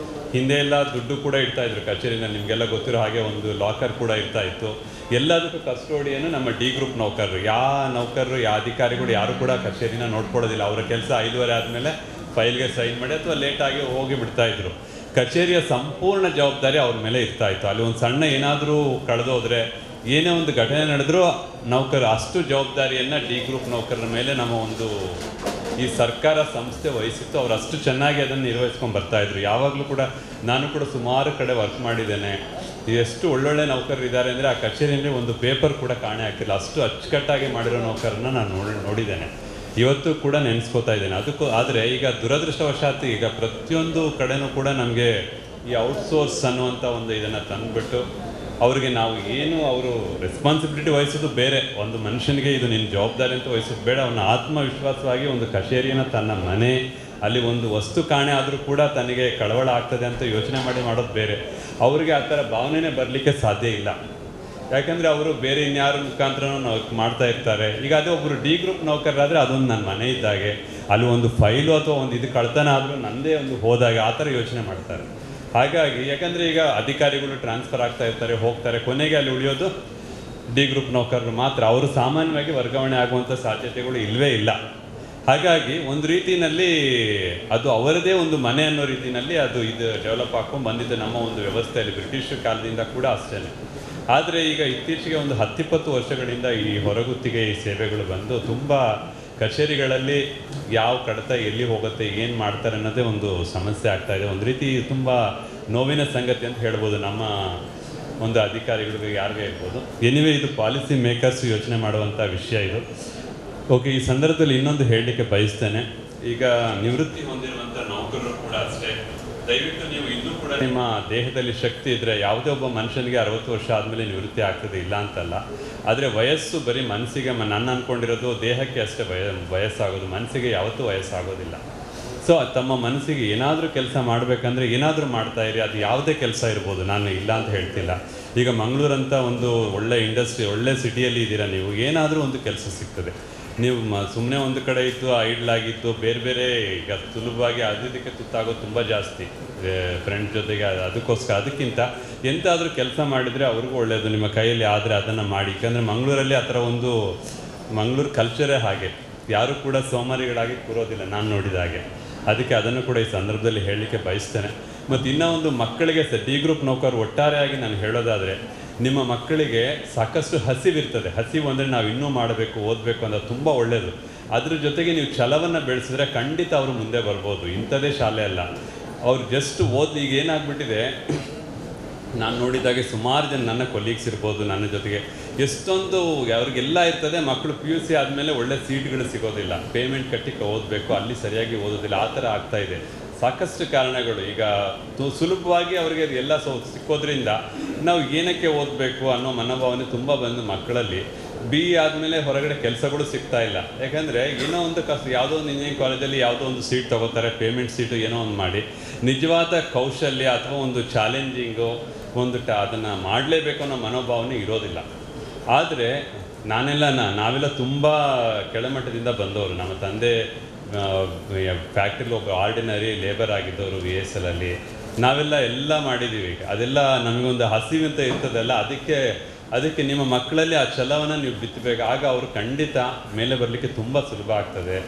ಹಿಂದೆ ಎಲ್ಲ ದುಡ್ಡು ಕೂಡ ಇಡ್ತಾಯಿದ್ರು ಕಚೇರಿನಲ್ಲಿ, ನಿಮಗೆಲ್ಲ ಗೊತ್ತಿರೋ ಹಾಗೆ ಒಂದು ಲಾಕರ್ ಕೂಡ ಇರ್ತಾಯಿತ್ತು. ಎಲ್ಲದಕ್ಕೂ ಕಸ್ಟೋಡಿಯನ್ನು ನಮ್ಮ ಡಿ ಗ್ರೂಪ್ ನೌಕರರು, ನೌಕರರು ಅಧಿಕಾರಿಗಳು ಯಾರು ಕೂಡ ಕಚೇರಿನ ನೋಡ್ಕೊಳ್ಳೋದಿಲ್ಲ. ಅವರ ಕೆಲಸ 5:30 ಆದಮೇಲೆ ಫೈಲ್ಗೆ ಸೈನ್ ಮಾಡಿ ಅಥವಾ ಲೇಟಾಗಿ ಹೋಗಿ ಬಿಡ್ತಾಯಿದ್ರು. ಕಚೇರಿಯ ಸಂಪೂರ್ಣ ಜವಾಬ್ದಾರಿ ಅವ್ರ ಮೇಲೆ ಇರ್ತಾಯಿತ್ತು. ಅಲ್ಲಿ ಒಂದು ಸಣ್ಣ ಏನಾದರೂ ಕಳೆದೋದ್ರೆ, ಏನೇ ಒಂದು ಘಟನೆ ನಡೆದರೂ ನೌಕರ ಅಷ್ಟು ಜವಾಬ್ದಾರಿಯನ್ನು ಡಿ ಗ್ರೂಪ್ ನೌಕರರ ಮೇಲೆ ನಮ್ಮ ಒಂದು ಈ ಸರ್ಕಾರ ಸಂಸ್ಥೆ ವಹಿಸಿತ್ತು. ಅವರು ಅಷ್ಟು ಚೆನ್ನಾಗಿ ಅದನ್ನು ನಿರ್ವಹಿಸ್ಕೊಂಡು ಬರ್ತಾಯಿದ್ರು. ಯಾವಾಗಲೂ ಕೂಡ ನಾನು ಕೂಡ ಸುಮಾರು ಕಡೆ ವರ್ಕ್ ಮಾಡಿದ್ದೇನೆ. ಎಷ್ಟು ಒಳ್ಳೊಳ್ಳೆ ನೌಕರರಿದ್ದಾರೆ ಅಂದರೆ ಆ ಕಚೇರಿಯಲ್ಲಿ ಒಂದು ಪೇಪರ್ ಕೂಡ ಕಾಣೆ ಆಗ್ತಿಲ್ಲ, ಅಷ್ಟು ಅಚ್ಚುಕಟ್ಟಾಗಿ ಮಾಡಿರೋ ನೌಕರನ್ನ ನಾನು ನೋಡಿದ್ದೇನೆ. ಇವತ್ತು ಕೂಡ ನೆನೆಸ್ಕೋತಾ ಇದ್ದೇನೆ. ಅದಕ್ಕೂ ಆದರೆ ಈಗ ದುರದೃಷ್ಟವಶಾತ್ ಈಗ ಪ್ರತಿಯೊಂದು ಕಡೆನೂ ಕೂಡ ನಮಗೆ ಈ ಔಟ್ಸೋರ್ಸ್ ಅನ್ನುವಂಥ ಒಂದು ಇದನ್ನು ತಂದುಬಿಟ್ಟು ಅವ್ರಿಗೆ ನಾವು ಏನು ಅವರು ರೆಸ್ಪಾನ್ಸಿಬಿಲಿಟಿ ವಹಿಸೋದು ಬೇರೆ, ಒಂದು ಮನುಷ್ಯನಿಗೆ ಇದು ನಿನ್ನ ಜವಾಬ್ದಾರಿ ಅಂತ ವಹಿಸೋದು ಬೇಡ. ಅವನ ಆತ್ಮವಿಶ್ವಾಸವಾಗಿ ಒಂದು ಕಚೇರಿಯನ್ನು ತನ್ನ ಮನೆ, ಅಲ್ಲಿ ಒಂದು ವಸ್ತು ಕಾಣೆ ಆದರೂ ಕೂಡ ತನಗೆ ಕಳವಳ ಆಗ್ತದೆ ಅಂತ ಯೋಚನೆ ಮಾಡೋದು ಬೇರೆ. ಅವರಿಗೆ ಆ ಥರ ಭಾವನೆನೇ ಬರಲಿಕ್ಕೆ ಸಾಧ್ಯ ಇಲ್ಲ. ಯಾಕಂದರೆ ಅವರು ಬೇರೆ ಇನ್ಯಾರ ಮುಖಾಂತರನೂ ಮಾಡ್ತಾ ಇರ್ತಾರೆ. ಈಗ ಅದೇ ಒಬ್ಬರು ಡಿ ಗ್ರೂಪ್ ನೌಕರರಾದರೆ ಅದೊಂದು ನನ್ನ ಮನೆ ಇದ್ದಾಗೆ, ಅಲ್ಲಿ ಒಂದು ಫೈಲು ಅಥವಾ ಒಂದು ಇದು ಕಳ್ತನ ಆದರೂ ನನ್ನದೇ ಒಂದು ಹೋದಾಗೆ ಆ ಥರ ಯೋಚನೆ ಮಾಡ್ತಾರೆ. ಹಾಗಾಗಿ ಯಾಕಂದರೆ ಈಗ ಅಧಿಕಾರಿಗಳು ಟ್ರಾನ್ಸ್ಫರ್ ಆಗ್ತಾ ಇರ್ತಾರೆ, ಹೋಗ್ತಾರೆ, ಕೊನೆಗೆ ಅಲ್ಲಿ ಉಳಿಯೋದು ಡಿ ಗ್ರೂಪ್ ನೌಕರರು ಮಾತ್ರ. ಅವರು ಸಾಮಾನ್ಯವಾಗಿ ವರ್ಗಾವಣೆ ಆಗುವಂಥ ಸಾಧ್ಯತೆಗಳು ಇಲ್ಲವೇ ಇಲ್ಲ. ಹಾಗಾಗಿ ಒಂದು ರೀತಿಯಲ್ಲಿ ಅದು ಅವರದೇ ಒಂದು ಮನೆ ಅನ್ನೋ ರೀತಿಯಲ್ಲಿ ಅದು ಡೆವಲಪ್ ಆಗ್ಕೊಂಡು ಬಂದಿದ್ದು ನಮ್ಮ ಒಂದು ವ್ಯವಸ್ಥೆಯಲ್ಲಿ ಬ್ರಿಟಿಷ್ ಕಾಲದಿಂದ ಕೂಡ ಅಷ್ಟೇ. ಆದರೆ ಈಗ ಇತ್ತೀಚೆಗೆ ಒಂದು 10-20 ವರ್ಷಗಳಿಂದ ಈ ಹೊರಗುತ್ತಿಗೆ ಈ ಸೇವೆಗಳು ಬಂದು ತುಂಬ ಕಚೇರಿಗಳಲ್ಲಿ ಯಾವ ಕಡತ ಎಲ್ಲಿ ಹೋಗುತ್ತೆ, ಏನು ಮಾಡ್ತಾರೆ ಅನ್ನೋದೇ ಒಂದು ಸಮಸ್ಯೆ ಆಗ್ತಾಯಿದೆ. ಒಂದು ರೀತಿ ತುಂಬ ನೋವಿನ ಸಂಗತಿ ಅಂತ ಹೇಳ್ಬೋದು ನಮ್ಮ ಒಂದು ಅಧಿಕಾರಿಗಳಿಗೆ, ಯಾರಿಗೇ ಇರ್ಬೋದು. ಎನಿವೇ, ಇದು ಪಾಲಿಸಿ ಮೇಕರ್ಸ್ ಯೋಚನೆ ಮಾಡುವಂಥ ವಿಷಯ ಇದು. ಓಕೆ, ಈ ಸಂದರ್ಭದಲ್ಲಿ ಇನ್ನೊಂದು ಹೇಳಲಿಕ್ಕೆ ಬಯಸ್ತೇನೆ. ಈಗ ನಿವೃತ್ತಿ ಹೊಂದಿರುವಂಥ ನೌಕರರು ಕೂಡ ಅಷ್ಟೇ, ದಯವಿಟ್ಟು ನೀವು ಇನ್ನೂ ಕೂಡ ನಿಮ್ಮ ದೇಹದಲ್ಲಿ ಶಕ್ತಿ ಇದ್ದರೆ, ಯಾವುದೇ ಒಬ್ಬ ಮನುಷ್ಯನಿಗೆ 60 ವರ್ಷ ಆದಮೇಲೆ ನಿವೃತ್ತಿ ಆಗ್ತದೆ, ಇಲ್ಲ ಅಂತಲ್ಲ. ಆದರೆ ವಯಸ್ಸು ಬರೀ ಮನಸ್ಸಿಗೆ, ನಾನು ಅಂದ್ಕೊಂಡಿರೋದು ದೇಹಕ್ಕೆ ಅಷ್ಟೇ ವಯಸ್ಸಾಗೋದು, ಮನಸ್ಸಿಗೆ ಯಾವತ್ತೂ ವಯಸ್ಸಾಗೋದಿಲ್ಲ. ಸೊ ತಮ್ಮ ಮನಸ್ಸಿಗೆ ಏನಾದರೂ ಕೆಲಸ ಮಾಡಬೇಕಂದ್ರೆ ಏನಾದರೂ ಮಾಡ್ತಾಯಿರಿ, ಅದು ಯಾವುದೇ ಕೆಲಸ ಇರ್ಬೋದು, ನಾನು ಇಲ್ಲ ಅಂತ ಹೇಳ್ತಿಲ್ಲ. ಈಗ ಮಂಗಳೂರಂಥ ಒಂದು ಒಳ್ಳೆ ಇಂಡಸ್ಟ್ರಿ, ಒಳ್ಳೆ ಸಿಟಿಯಲ್ಲಿ ಇದ್ದೀರಾ ನೀವು, ಏನಾದರೂ ಒಂದು ಕೆಲಸ ಸಿಗ್ತದೆ. ನೀವು ಸುಮ್ಮನೆ ಒಂದು ಕಡೆ ಇತ್ತು ಐಡ್ಲಾಗಿತ್ತು, ಬೇರೆ ಬೇರೆ ಈಗ ಸುಲಭವಾಗಿ ಅದಕ್ಕೆ ತುತ್ತಾಗೋದು ತುಂಬ ಜಾಸ್ತಿ ಫ್ರೆಂಡ್ ಜೊತೆಗೆ. ಅದಕ್ಕಿಂತ ಎಂತಾದರೂ ಕೆಲಸ ಮಾಡಿದರೆ ಅವ್ರಿಗೂ ಒಳ್ಳೆಯದು. ನಿಮ್ಮ ಕೈಯಲ್ಲಿ ಆದರೆ ಅದನ್ನು ಮಾಡಿ. ಯಾಕಂದರೆ ಮಂಗಳೂರಲ್ಲಿ ಆ ಥರ ಒಂದು ಮಂಗಳೂರು ಕಲ್ಚರೇ ಹಾಗೆ, ಯಾರೂ ಕೂಡ ಸೋಮಾರಿಗಳಾಗಿ ಕೂರೋದಿಲ್ಲ ನಾನು ನೋಡಿದ ಹಾಗೆ. ಅದಕ್ಕೆ ಅದನ್ನು ಕೂಡ ಈ ಸಂದರ್ಭದಲ್ಲಿ ಹೇಳಲಿಕ್ಕೆ ಬಯಸ್ತೇನೆ. ಮತ್ತು ಇನ್ನೂ ಒಂದು ಮಕ್ಕಳಿಗೆ ಡಿ ಗ್ರೂಪ್ ನೌಕರರು ಒಟ್ಟಾರೆಯಾಗಿ ನಾನು ಹೇಳೋದಾದರೆ, ನಿಮ್ಮ ಮಕ್ಕಳಿಗೆ ಸಾಕಷ್ಟು ಹಸಿವಿರ್ತದೆ. ಹಸಿವು ಅಂದರೆ ನಾವು ಇನ್ನೂ ಮಾಡಬೇಕು, ಓದಬೇಕು ಅನ್ನೋದು ತುಂಬ ಒಳ್ಳೆಯದು. ಅದ್ರ ಜೊತೆಗೆ ನೀವು ಛಲವನ್ನು ಬೆಳೆಸಿದ್ರೆ ಖಂಡಿತ ಅವರು ಮುಂದೆ ಬರ್ಬೋದು. ಇಂಥದ್ದೇ ಶಾಲೆ ಅಲ್ಲ, ಅವ್ರು ಜಸ್ಟ್ ಈಗ ಏನಾಗ್ಬಿಟ್ಟಿದೆ, ನಾನು ನೋಡಿದಾಗೆ ಸುಮಾರು ಜನ ನನ್ನ ಕೊಲೀಗ್ಸ್ ಇರ್ಬೋದು, ನನ್ನ ಜೊತೆಗೆ ಎಷ್ಟೊಂದು ಅವ್ರಿಗೆಲ್ಲ ಇರ್ತದೆ, ಮಕ್ಕಳು PUC ಆದಮೇಲೆ ಒಳ್ಳೆ ಸೀಟ್ಗಳು ಸಿಗೋದಿಲ್ಲ, ಪೇಮೆಂಟ್ ಕಟ್ಟಿ ಓದಬೇಕು, ಅಲ್ಲಿ ಸರಿಯಾಗಿ ಓದೋದಿಲ್ಲ, ಆ ಥರ ಆಗ್ತಾಯಿದೆ. ಸಾಕಷ್ಟು ಕಾರಣಗಳು. ಈಗ ಸುಲಭವಾಗಿ ಅವರಿಗೆ ಎಲ್ಲ ಸಿಕ್ಕೋದ್ರಿಂದ ನಾವು ಏನಕ್ಕೆ ಓದಬೇಕು ಅನ್ನೋ ಮನೋಭಾವನೆ ತುಂಬ ಬಂದು ಮಕ್ಕಳಲ್ಲಿ. BE ಆದಮೇಲೆ ಹೊರಗಡೆ ಕೆಲಸಗಳು ಸಿಗ್ತಾ ಇಲ್ಲ. ಯಾಕಂದರೆ ಏನೋ ಒಂದು ಯಾವುದೋ ಒಂದು ಇಂಜಿನಿಯರಿಂಗ್ ಕಾಲೇಜಲ್ಲಿ ಯಾವುದೋ ಒಂದು ಸೀಟ್ ತೊಗೋತಾರೆ, ಪೇಮೆಂಟ್ ಸೀಟು ಏನೋ ಒಂದು ಮಾಡಿ, ನಿಜವಾದ ಕೌಶಲ್ಯ ಅಥವಾ ಒಂದು ಚಾಲೆಂಜಿಂಗು ಅದನ್ನು ಮಾಡಲೇಬೇಕು ಅನ್ನೋ ಮನೋಭಾವನೆ ಇರೋದಿಲ್ಲ. ಆದರೆ ನಾವೆಲ್ಲ ತುಂಬ ಕೆಳಮಟ್ಟದಿಂದ ಬಂದವರು. ನಮ್ಮ ತಂದೆ ಫ್ಯಾಕ್ಟ್ರಿಲಿ ಒಬ್ಬ ಆರ್ಡಿನರಿ ಲೇಬರ್ ಆಗಿದ್ದವರು VSL ಅಲ್ಲಿ. ನಾವೆಲ್ಲ ಮಾಡಿದ್ದೀವಿ. ಅದೆಲ್ಲ ನಮಗೊಂದು ಹಸಿವಂತ ಇರ್ತದಲ್ಲ, ಅದಕ್ಕೆ ನಿಮ್ಮ ಮಕ್ಕಳಲ್ಲಿ ಆ ಛಲವನ್ನು ನೀವು ಬಿತ್ತಬೇಕು. ಆಗ ಅವರು ಖಂಡಿತ ಮೇಲೆ ಬರಲಿಕ್ಕೆ ತುಂಬ ಸುಲಭ ಆಗ್ತದೆ.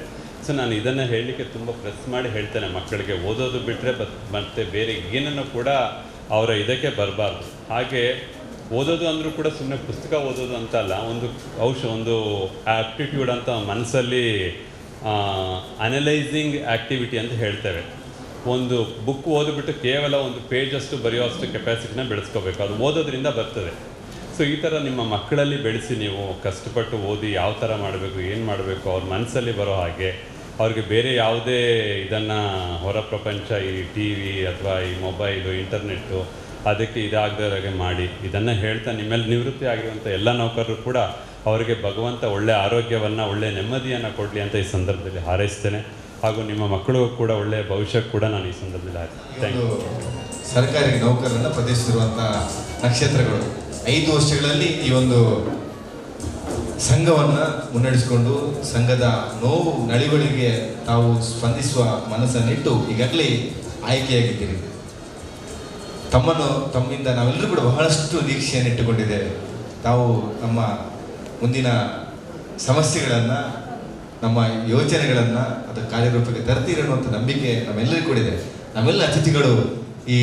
ಸೊ ನಾನು ಇದನ್ನು ಹೇಳಲಿಕ್ಕೆ ತುಂಬ ಪ್ರೆಸ್ ಮಾಡಿ ಹೇಳ್ತೇನೆ, ಮಕ್ಕಳಿಗೆ ಓದೋದು ಬಿಟ್ಟರೆ ಮತ್ತು ಬೇರೆ ಏನನ್ನು ಕೂಡ ಅವರ ಇದಕ್ಕೆ ಬರಬಾರ್ದು. ಹಾಗೆ ಓದೋದು ಅಂದರೂ ಕೂಡ ಸುಮ್ಮನೆ ಪುಸ್ತಕ ಓದೋದು ಅಂತಲ್ಲ, ಒಂದು ಆ್ಯಪ್ಟಿಟ್ಯೂಡ್ ಅಂತ ಮನಸ್ಸಲ್ಲಿ ಅನಲೈಸಿಂಗ್ ಆ್ಯಕ್ಟಿವಿಟಿ ಅಂತ ಹೇಳ್ತೇವೆ. ಒಂದು ಬುಕ್ ಓದಿಬಿಟ್ಟು ಕೇವಲ ಒಂದು ಪೇಜಷ್ಟು ಬರೆಯೋಷ್ಟು ಕೆಪಾಸಿಟಿನ ಬೆಳೆಸ್ಕೋಬೇಕು. ಅದು ಓದೋದ್ರಿಂದ ಬರ್ತದೆ. ಸೊ ಈ ಥರ ನಿಮ್ಮ ಮಕ್ಕಳಲ್ಲಿ ಬೆಳೆಸಿ, ನೀವು ಕಷ್ಟಪಟ್ಟು ಓದಿ ಯಾವ ಥರ ಮಾಡಬೇಕು, ಏನು ಮಾಡಬೇಕು, ಅವ್ರ ಮನಸ್ಸಲ್ಲಿ ಬರೋ ಹಾಗೆ. ಅವ್ರಿಗೆ ಬೇರೆ ಯಾವುದೇ ಇದನ್ನು ಹೊರ ಪ್ರಪಂಚ, ಈ TV ಅಥವಾ ಈ ಮೊಬೈಲು, ಇಂಟರ್ನೆಟ್ಟು ಅದಕ್ಕೆ ಇದಾಗದಾಗೆ ಮಾಡಿ. ಇದನ್ನು ಹೇಳ್ತಾ ನಿಮ್ಮೆಲ್ಲ ನಿವೃತ್ತಿ ಆಗಿರುವಂಥ ಎಲ್ಲ ನೌಕರರು ಕೂಡ ಅವರಿಗೆ ಭಗವಂತ ಒಳ್ಳೆಯ ಆರೋಗ್ಯವನ್ನು, ಒಳ್ಳೆಯ ನೆಮ್ಮದಿಯನ್ನು ಕೊಡಲಿ ಅಂತ ಈ ಸಂದರ್ಭದಲ್ಲಿ ಹಾರೈಸ್ತೇನೆ. ಹಾಗೂ ನಿಮ್ಮ ಮಕ್ಕಳಿಗೂ ಕೂಡ ಒಳ್ಳೆಯ ಭವಿಷ್ಯ ಕೂಡ ನಾನು ಈ ಸಂದರ್ಭದಲ್ಲಿ ಥ್ಯಾಂಕ್ ಯು. ಸರ್ಕಾರಿ ನೌಕರರನ್ನು ಪ್ರತಿಷ್ಠಿಸಿರುವಂಥ ನಕ್ಷತ್ರಗಳು 5 ವರ್ಷಗಳಲ್ಲಿ ಈ ಒಂದು ಸಂಘವನ್ನು ಮುನ್ನಡೆಸಿಕೊಂಡು ಸಂಘದ ನೋವು ನಳಿಗಳಿಗೆ ತಾವು ಸ್ಪಂದಿಸುವ ಮನಸ್ಸನ್ನಿಟ್ಟು ಈಗಾಗಲೇ ಆಯ್ಕೆಯಾಗಿದ್ದೀರಿ. ತಮ್ಮಿಂದ ನಾವೆಲ್ಲರೂ ಕೂಡ ಬಹಳಷ್ಟು ನಿರೀಕ್ಷೆಯನ್ನು ಇಟ್ಟುಕೊಂಡಿದ್ದೇವೆ. ತಾವು ನಮ್ಮ ಮುಂದಿನ ಸಮಸ್ಯೆಗಳನ್ನು, ನಮ್ಮ ಯೋಚನೆಗಳನ್ನು ಅದು ಕಾರ್ಯರೂಪಕ್ಕೆ ತರ್ತೀರಿ ಅನ್ನುವಂಥ ನಂಬಿಕೆ ನಮ್ಮೆಲ್ಲರಿಗೂ ಕೂಡ ಇದೆ. ನಮ್ಮೆಲ್ಲ ಅತಿಥಿಗಳು ಈ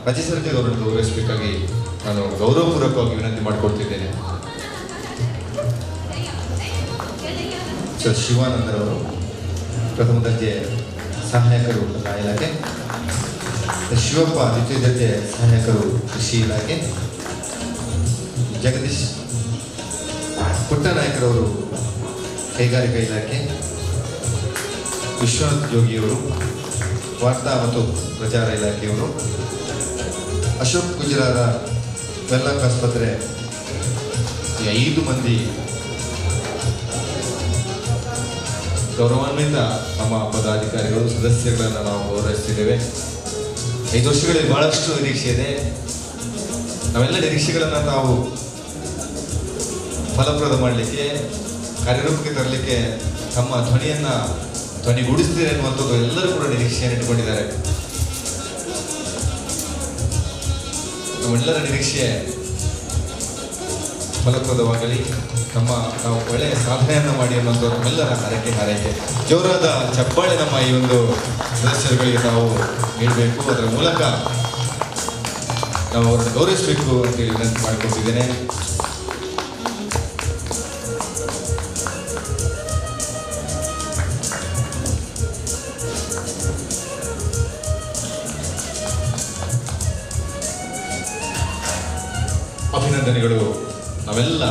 ರಾಜ್ಯ ಸರ್ಕಾರ ಅವರನ್ನು ಗೌರವಿಸಬೇಕಾಗಿ ನಾನು ಗೌರವಪೂರ್ವಕವಾಗಿ ವಿನಂತಿ ಮಾಡಿಕೊಡ್ತಿದ್ದೇನೆ. ಸರ್ ಶಿವಾನಂದರವರು, ಪ್ರಥಮ ದರ್ಜೆ ಸಹಾಯಕರು ಕಲಾ ಇಲಾಖೆ. ಶಿವಪ್ಪ, ದ್ವಿತೀಯ ದರ್ಜೆ ಸಹಾಯಕರು ಕೃಷಿ ಇಲಾಖೆ. ಜಗದೀಶ್ ಪುಟ್ಟನಾಯಕರವರು ಕೈಗಾರಿಕಾ ಇಲಾಖೆ. ವಿಶ್ವನಾಥ್ ಜೋಗಿಯವರು ವಾರ್ತಾ ಮತ್ತು ಪ್ರಚಾರ ಇಲಾಖೆಯವರು. ಅಶೋಕ್ ಗುಜರಾರ ವೆನ್ಲಾಕ್ ಆಸ್ಪತ್ರೆ. ಈ 5 ಮಂದಿ ಗೌರವಾನ್ವಿತ ನಮ್ಮ ಪದಾಧಿಕಾರಿಗಳು, ಸದಸ್ಯರುಗಳನ್ನು ನಾವು ಗೌರವಿಸ್ತಿದ್ದೇವೆ. 5 ವರ್ಷಗಳಲ್ಲಿ ಬಹಳಷ್ಟು ನಿರೀಕ್ಷೆ ಇದೆ. ನಾವೆಲ್ಲ ನಿರೀಕ್ಷೆಗಳನ್ನು ನಾವು ಫಲಪ್ರದ ಮಾಡಲಿಕ್ಕೆ, ಕಾರ್ಯರೂಪಕ್ಕೆ ತರಲಿಕ್ಕೆ ತಮ್ಮ ಧ್ವನಿಗೂಡಿಸ್ತೀರಿ ಅನ್ನುವಂಥದ್ದು ಎಲ್ಲರೂ ಕೂಡ ನಿರೀಕ್ಷೆಯನ್ನು ಇಟ್ಟುಕೊಂಡಿದ್ದಾರೆ. ನಮ್ಮೆಲ್ಲರ ನಿರೀಕ್ಷೆ ಫಲಪ್ರದವಾಗಲಿ, ನಾವು ಒಳ್ಳೆಯ ಸಾಧನೆಯನ್ನು ಮಾಡಿ ಅನ್ನೋದು ನಮ್ಮೆಲ್ಲರ ಹಾರೈಕೆ. ಜೋರಾದ ಚಪ್ಪಾಳೆ ನಮ್ಮ ಈ ಒಂದು ಸದಸ್ಯರುಗಳಿಗೆ ನಾವು ನೀಡಬೇಕು, ಅದರ ಮೂಲಕ ನಾವು ಅವರನ್ನು ಗೌರವಿಸಬೇಕು ಅಂತೇಳಿ ವಿನಂತಿ ಮಾಡಿಕೊಳ್ತಿದ್ದೇನೆ. ಅಭಿನಂದನೆಗಳು ನಾವೆಲ್ಲ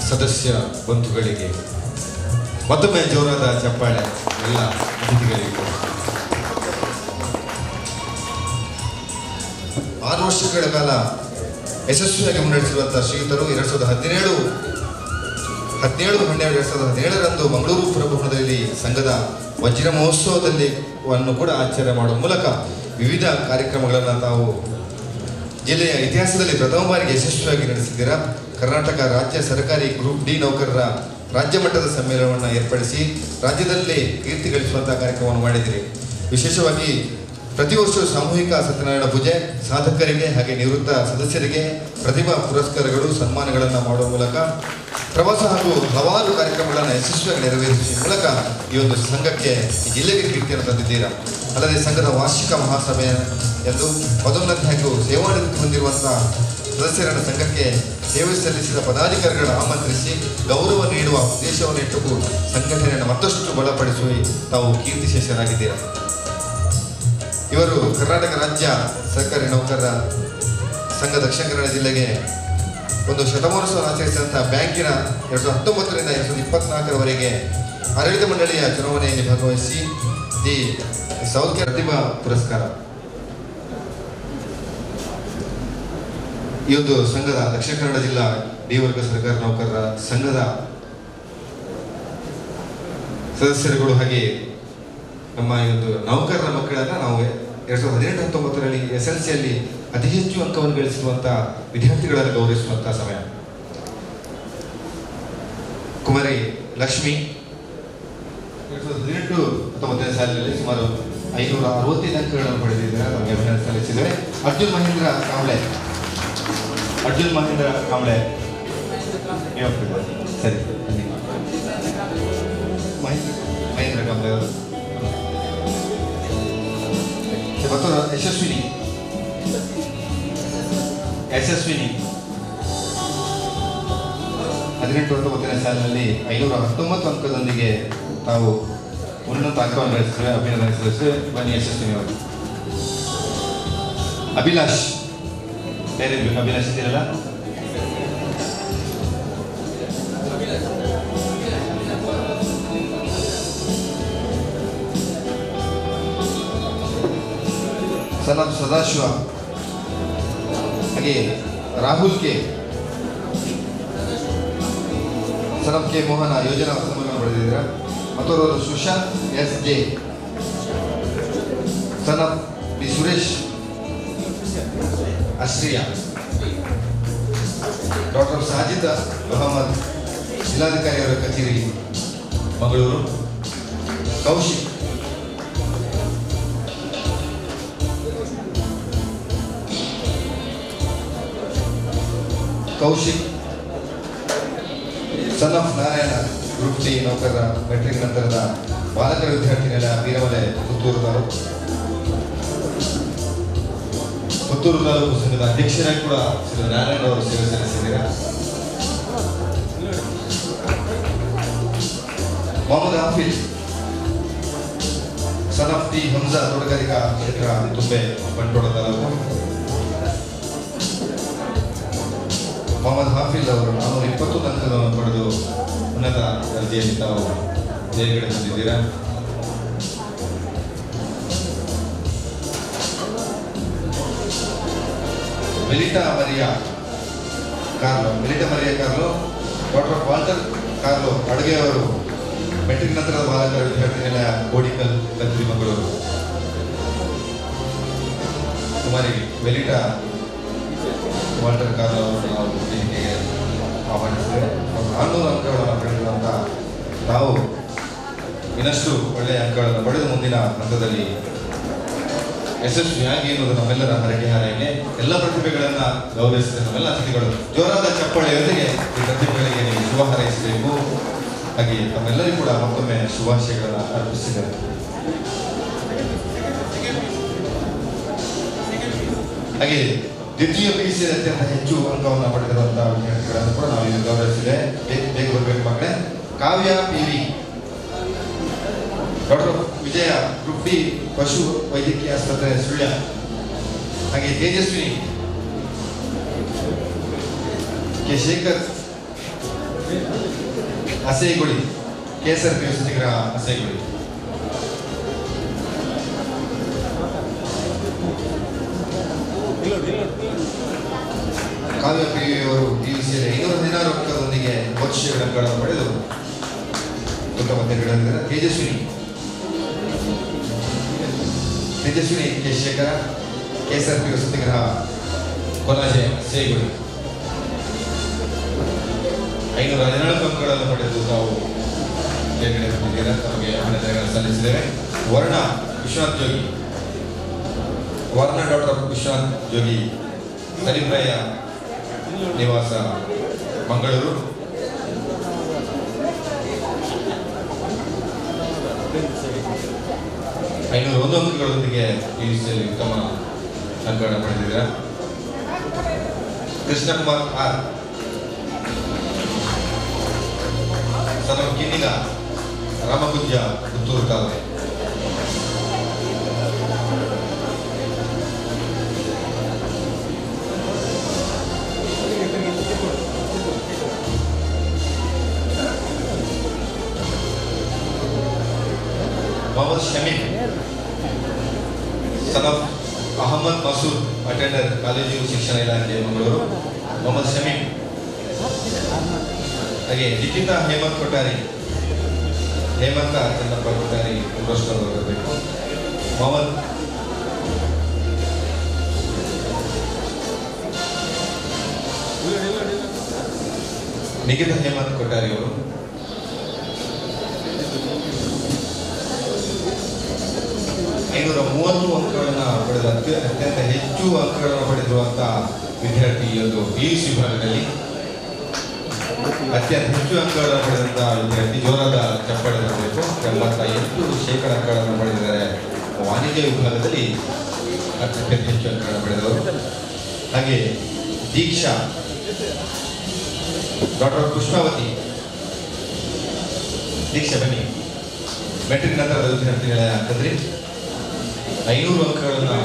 ಸದಸ್ಯ ಬಂಧುಗಳಿಗೆ. ಮತ್ತೊಮ್ಮೆ ಜೋರಾದ ಚಪ್ಪಾಳೆ ಎಲ್ಲ ಅತಿಥಿಗಳಿಗೆ. 6 ವರ್ಷಗಳ ಕಾಲ ಯಶಸ್ವಿಯಾಗಿ ಮುನ್ನಡೆಸಿರುವಂತಹ ಶ್ರೀಯುತರು 2017 ಮಂಗಳೂರು ಪುರಭವನದಲ್ಲಿ ಸಂಘದ ವಜ್ರ ಮಹೋತ್ಸವದಲ್ಲಿ ಕೂಡ ಆಚರಣೆ ಮಾಡುವ ಮೂಲಕ ವಿವಿಧ ಕಾರ್ಯಕ್ರಮಗಳನ್ನು ತಾವು ಜಿಲ್ಲೆಯ ಇತಿಹಾಸದಲ್ಲಿ ಪ್ರಥಮ ಬಾರಿಗೆ ಯಶಸ್ವಿಯಾಗಿ ನಡೆಸಿದ್ದೀರಾ. ಕರ್ನಾಟಕ ರಾಜ್ಯ ಸರ್ಕಾರಿ ಗ್ರೂಪ್ ಡಿ ನೌಕರರ ರಾಜ್ಯ ಮಟ್ಟದ ಸಮ್ಮೇಳನವನ್ನು ಏರ್ಪಡಿಸಿ ರಾಜ್ಯದಲ್ಲೇ ಕೀರ್ತಿ ಗಳಿಸುವಂತಹ ಕಾರ್ಯಕ್ರಮವನ್ನು ಮಾಡಿದಿರಿ. ವಿಶೇಷವಾಗಿ ಪ್ರತಿ ವರ್ಷವೂ ಸಾಮೂಹಿಕ ಸತ್ಯನಾರಾಯಣ ಪೂಜೆ, ಸಾಧಕರಿಗೆ ಹಾಗೆ ನಿವೃತ್ತ ಸದಸ್ಯರಿಗೆ ಪ್ರತಿಭಾ ಪುರಸ್ಕಾರಗಳು, ಸನ್ಮಾನಗಳನ್ನು ಮಾಡುವ ಮೂಲಕ ಪ್ರವಾಸ ಹಾಗೂ ಹಲವಾರು ಕಾರ್ಯಕ್ರಮಗಳನ್ನು ಯಶಸ್ವಿಯಾಗಿ ನೆರವೇರಿಸುವ ಮೂಲಕ ಈ ಒಂದು ಸಂಘಕ್ಕೆ, ಈ ಜಿಲ್ಲೆಗೆ ಕೀರ್ತಿಯನ್ನು ತಂದಿದ್ದೀರಾ. ಅಲ್ಲದೆ ಸಂಘದ ವಾರ್ಷಿಕ ಮಹಾಸಭೆ ಎಂದು ಪದೋನ್ನತಿ ಹಾಗೂ ಸೇವಾನಿವೃತ್ತಿ ಹೊಂದಿರುವಂತಹ ಸದಸ್ಯರನ್ನು ಸಂಘಕ್ಕೆ ಸೇವೆ ಸಲ್ಲಿಸಿದ ಪದಾಧಿಕಾರಿಗಳನ್ನು ಆಮಂತ್ರಿಸಿ ಗೌರವ ನೀಡುವ ಉದ್ದೇಶವನ್ನು ಇಟ್ಟು ಸಂಘಟನೆಯನ್ನು ಮತ್ತಷ್ಟು ಬಲಪಡಿಸುವ ತಾವು ಕೀರ್ತಿಶೇಷರಾಗಿದ್ದೀರಾ. ಇವರು ಕರ್ನಾಟಕ ರಾಜ್ಯ ಸರ್ಕಾರಿ ನೌಕರರ ಸಂಘ ದಕ್ಷಿಣ ಕನ್ನಡ ಜಿಲ್ಲೆಗೆ ಒಂದು ಶತಮಾನೋತ್ಸವ ಆಚರಿಸಿದಂತಹ ಬ್ಯಾಂಕಿನ 2019ರಿಂದ 2024ರವರೆಗೆ ಆಡಳಿತ ಮಂಡಳಿಯ ಚುನಾವಣೆಯಲ್ಲಿ ಭಾಗವಹಿಸಿ ದಿ ಸೌತ್ ಪ್ರತಿಭಾ ಪುರಸ್ಕಾರ ಈ ಒಂದು ಸಂಘದ ದಕ್ಷಿಣ ಕನ್ನಡ ಜಿಲ್ಲಾ ಡಿ ವರ್ಗ ಸರ್ಕಾರಿ ನೌಕರರ ಸಂಘದ ಸದಸ್ಯರುಗಳು ಹಾಗೆ ನಮ್ಮ ಈ ಒಂದು ನೌಕರರ ಮಕ್ಕಳನ್ನು ನಾವು 2018-19ರಲ್ಲಿ SLCಯಲ್ಲಿ ಅತಿ ಹೆಚ್ಚು ಅಂಕವನ್ನು ಗಳಿಸಿರುವಂತಹ ವಿದ್ಯಾರ್ಥಿಗಳನ್ನು ಗೌರವಿಸುವಂತಹ ಸಮಯ. ಕುಮಾರಿ ಲಕ್ಷ್ಮಿ 2018-19ನೇ ಸಾಲಿನಲ್ಲಿ ಸುಮಾರು 565 ಅಂಕಗಳನ್ನು ಪಡೆದಿದ್ದಾರೆ. ನಮಗೆ ಅಭಿನಂದನೆ ಸಲ್ಲಿಸಿದ್ದಾರೆ. ಅರ್ಜುನ್ ಮಹೇಂದ್ರ ಕಾಂಬ್ಳೆ ಸರಿ, ಮಹೇಂದ್ರ ಕಾಂಬ್ಳೆ ಅವರು. ಮತ್ತು ಯಶಸ್ವಿನಿ 18-19ನೇ ಸಾಲಿನಲ್ಲಿ 519 ಅಂಕದೊಂದಿಗೆ ತಾವು ಉನ್ನತ ಅಂಕವನ್ನು ಗಳಿಸಿದರೆ ಅಭಿನಂದನೆ ಸಲ್ಲಿಸಿದರೆ. ಬನ್ನಿ ಯಶಸ್ವಿನಿ ಅವರು. ಅಭಿಲಾಷ್ ಅಭಿಲಾಷ್ ಇದ್ದೀರಲ್ಲ, ಸನಪ್ ಸದಾಶಿವ ಹಾಗೆ Rahul K, son of K Mohana ಯೋಜನಾ ಸನ್ಮಾನ ಪಡೆದಿದ್ದೀರಾ. ಮತ್ತೋರ್ವರು Sushant SJ, son of B Suresh, ಅಶ್ರಿಯಾ, ಡಾಕ್ಟರ್ ಸಾಜಿದ್ ಮೊಹಮ್ಮದ್, ಜಿಲ್ಲಾಧಿಕಾರಿಯವರ ಕಚೇರಿ Mangaluru. Kaushik, son of Narayana group D ನೌಕರರ ಮೆಟ್ರಿಕ್ ನಂತರದ ಬಾಲಕರ ವಿದ್ಯಾರ್ಥಿ ನೆಲ ವೀರಮಲೆ ಪುತ್ತೂರು ತಾಲೂಕು ಸಂಘದ ಅಧ್ಯಕ್ಷರಾಗಿ ಕೂಡ ಶ್ರೀ ನಾರಾಯಣ ಅವರು ಸೇವೆ ಸಲ್ಲಿಸಿದ್ದೀರಾ. Mohammed Hafiz, son of T Hamsa, ತೋಟಗಾರಿಕಾ ಕ್ಷೇತ್ರ ತುಂಬೆ ಬಂಟ್ವಾಳ ತಾಲೂಕು. ಮೊಹಮ್ಮದ್ ಹಾಫಿಜ್ ಅವರು 420 ಅಂಕಗಳನ್ನು ಪಡೆದು ಉನ್ನತ ದರ್ಜೆಯಲ್ಲಿ ತಾವು ಜಯಗಡೆ ಹೊಂದಿದ್ದೀರಾ. Melita Maria Carlo, doctor Walter Carlo ಅಡುಗೆ ಅವರು ಮೆಟ್ರಿಕ್ ನಂತರದ ಬಾಲಕರ ವಿದ್ಯಾರ್ಥಿ ನಿಲಯ ಕೋಡಿಕಲ್ ಕದ್ರಿ ಮಂಗಳೂರು. ಕುಮಾರಿ ಮೆಲಿಟಾ ವಾಲ್ಟರ್ ಕಾರ್ಲೋ ಅವರು ನಾವು ವೇದಿಕೆಗೆ ಆಹ್ವಾನಿಸಿದ್ದೇವೆ. 400 ಅಂಕಗಳನ್ನು ಪಡೆದಿರುವಂಥ ನಾವು ಇನ್ನಷ್ಟು ಒಳ್ಳೆಯ ಅಂಕಗಳನ್ನು ಪಡೆದು ಮುಂದಿನ ಹಂತದಲ್ಲಿ ಯಶಸ್ವಿಯಾಗಿ ಎನ್ನುವುದು ನಮ್ಮೆಲ್ಲರ ಹರಕೆ ಹಾರೈಕೆ. ಎಲ್ಲ ಪ್ರತಿಭೆಗಳನ್ನ ಗೌರವಿಸಿದ ನಮ್ಮೆಲ್ಲ ಅತಿಥಿಗಳು ಜೋರಾದ ಚಪ್ಪಾಳೆಯೊಂದಿಗೆ ಈ ಪ್ರತಿಭೆಗಳಿಗೆ ನೀವು ಶುಭ ಹಾರೈಸಬೇಕು. ಹಾಗೆ ತಮ್ಮೆಲ್ಲರಿಗೂ ಕೂಡ ಮತ್ತೊಮ್ಮೆ ಶುಭಾಶಯಗಳನ್ನು ಅರ್ಪಿಸಿದ್ದಾರೆ. ಹಾಗೆ ದ್ವಿತೀಯ PUC ಅತ್ಯಂತ ಹೆಚ್ಚು ಅಂಕವನ್ನು ಪಡೆದಿರುವಂತಹ ವಿದ್ಯಾರ್ಥಿಗಳನ್ನು ಕೂಡ ನಾವು ಇಲ್ಲಿ ಗೌರವಿಸಿದೆ. ಬೇಗ ಬರಬೇಕು ಮಕ್ಕಳೇ. ಕಾವ್ಯ PV, ಡಾಕ್ಟರ್ ವಿಜಯ ಗ್ರೂಪ್ ಡಿ ಪಶು ವೈದ್ಯಕೀಯ ಆಸ್ಪತ್ರೆ ಸುಳ್ಯ. ಹಾಗೆ ತೇಜಸ್ವಿನಿ ಕೆ ಶೇಖರ್ ಅಸೇಗುಳಿ, KSRP ವಸತಿಗೃಹ ಅಸೇಗುಳಿ. ಕಾವ್ಯ PV ಅವರು PUC 516 ಅಂಕದೊಂದಿಗೆ ವರ್ಷಗಳನ್ನು ಪಡೆದು ಉತ್ತಮ ತೆರಳಿದ್ದಾರೆ. ತೇಜಸ್ವಿನಿ ಕೆ ಶೇಖರ, KSRP ವಸತಿಗೃಹ ಕೊಲಾಜೆ ಸೇಗುಳಿ 514 ಅಂಕಗಳನ್ನು ಪಡೆದು ತಾವು ತೇರ್ಗಡೆ ಬಂದಿದ್ದೀರಾ. ತಮಗೆ ಅಭಿನಂದನೆಗಳನ್ನು ಸಲ್ಲಿಸಿದ್ದೇವೆ. ವರ್ಣ ವಿಶ್ವನಾಥ್ ಜೋಗಿ, ವರ್ಣ ಡಾಕ್ಟರ್ ವಿಶ್ವನಾಥ್ ಜೋಗಿ, ಕಲಿಪ್ರಾಯ ನಿವಾಸ ಮಂಗಳೂರು. $501 ಅಂಕಗಳೊಂದಿಗೆ PUCಯಲ್ಲಿ ಉತ್ತಮ ಅಂಕಗಳನ್ನು ಪಡೆದಿದ್ದೀರಾ. ಕೃಷ್ಣಕುಮಾರ್ ಆರ್, ಸನಂ ಕಿನ್ನಿಗ, ರಾಮಗುಂಜ, ಪುತ್ತೂರು ಕಾಲುವೆ. Mohammed Shameem, son of Ahmed Masood, attender college ಶಿಕ್ಷಣ ಇಲಾಖೆ ಮಂಗಳೂರು. ಮೊಹಮ್ಮದ್ ಶಮೀಮ್. ಹಾಗೆ ಲಿಖಿತ ಹೇಮಂತ್ ಕೊಠಾರಿ, ಹೇಮಂತ ಚಂದಪ್ಪ ಕೊಠಾರಿ ಬರಬೇಕು. ಮೊಹಮ್ಮದ್ ನಿಖಿತ ಹೇಮಂತ್ ಕೊಠಾರಿ ಅವರು. $530 ಅಂಕಗಳನ್ನು ಪಡೆದ ಅತ್ಯಂತ ಹೆಚ್ಚು ಅಂಕಗಳನ್ನು ಪಡೆದಿರುವಂತಹ ವಿದ್ಯಾರ್ಥಿ ಒಂದು PUC ವಿಭಾಗದಲ್ಲಿ ಅತ್ಯಂತ ಹೆಚ್ಚು ಅಂಕಗಳನ್ನು ಪಡೆದಂತಹ ವಿದ್ಯಾರ್ಥಿ ಜೋರಾದ ಚಪ್ಪಾಳೆ ಬರಬೇಕು. 78% ಅಂಕಗಳನ್ನು ಪಡೆದಿದ್ದಾರೆ. ವಾಣಿಜ್ಯ ವಿಭಾಗದಲ್ಲಿ ಅತ್ಯಂತ ಹೆಚ್ಚು ಅಂಕಗಳನ್ನು ಪಡೆದವರು. ಹಾಗೆ ದೀಕ್ಷಾ, ಡಾಕ್ಟರ್ ಪುಷ್ಪಾವತಿ, ದೀಕ್ಷಾ ಬನ್ನಿ. ಮೆಟ್ರಿಕ್ ನಂತರದ ವಿದ್ಯಾರ್ಥಿಗಳ ಕದ್ರಿ 500 ಅಂಕಗಳನ್ನು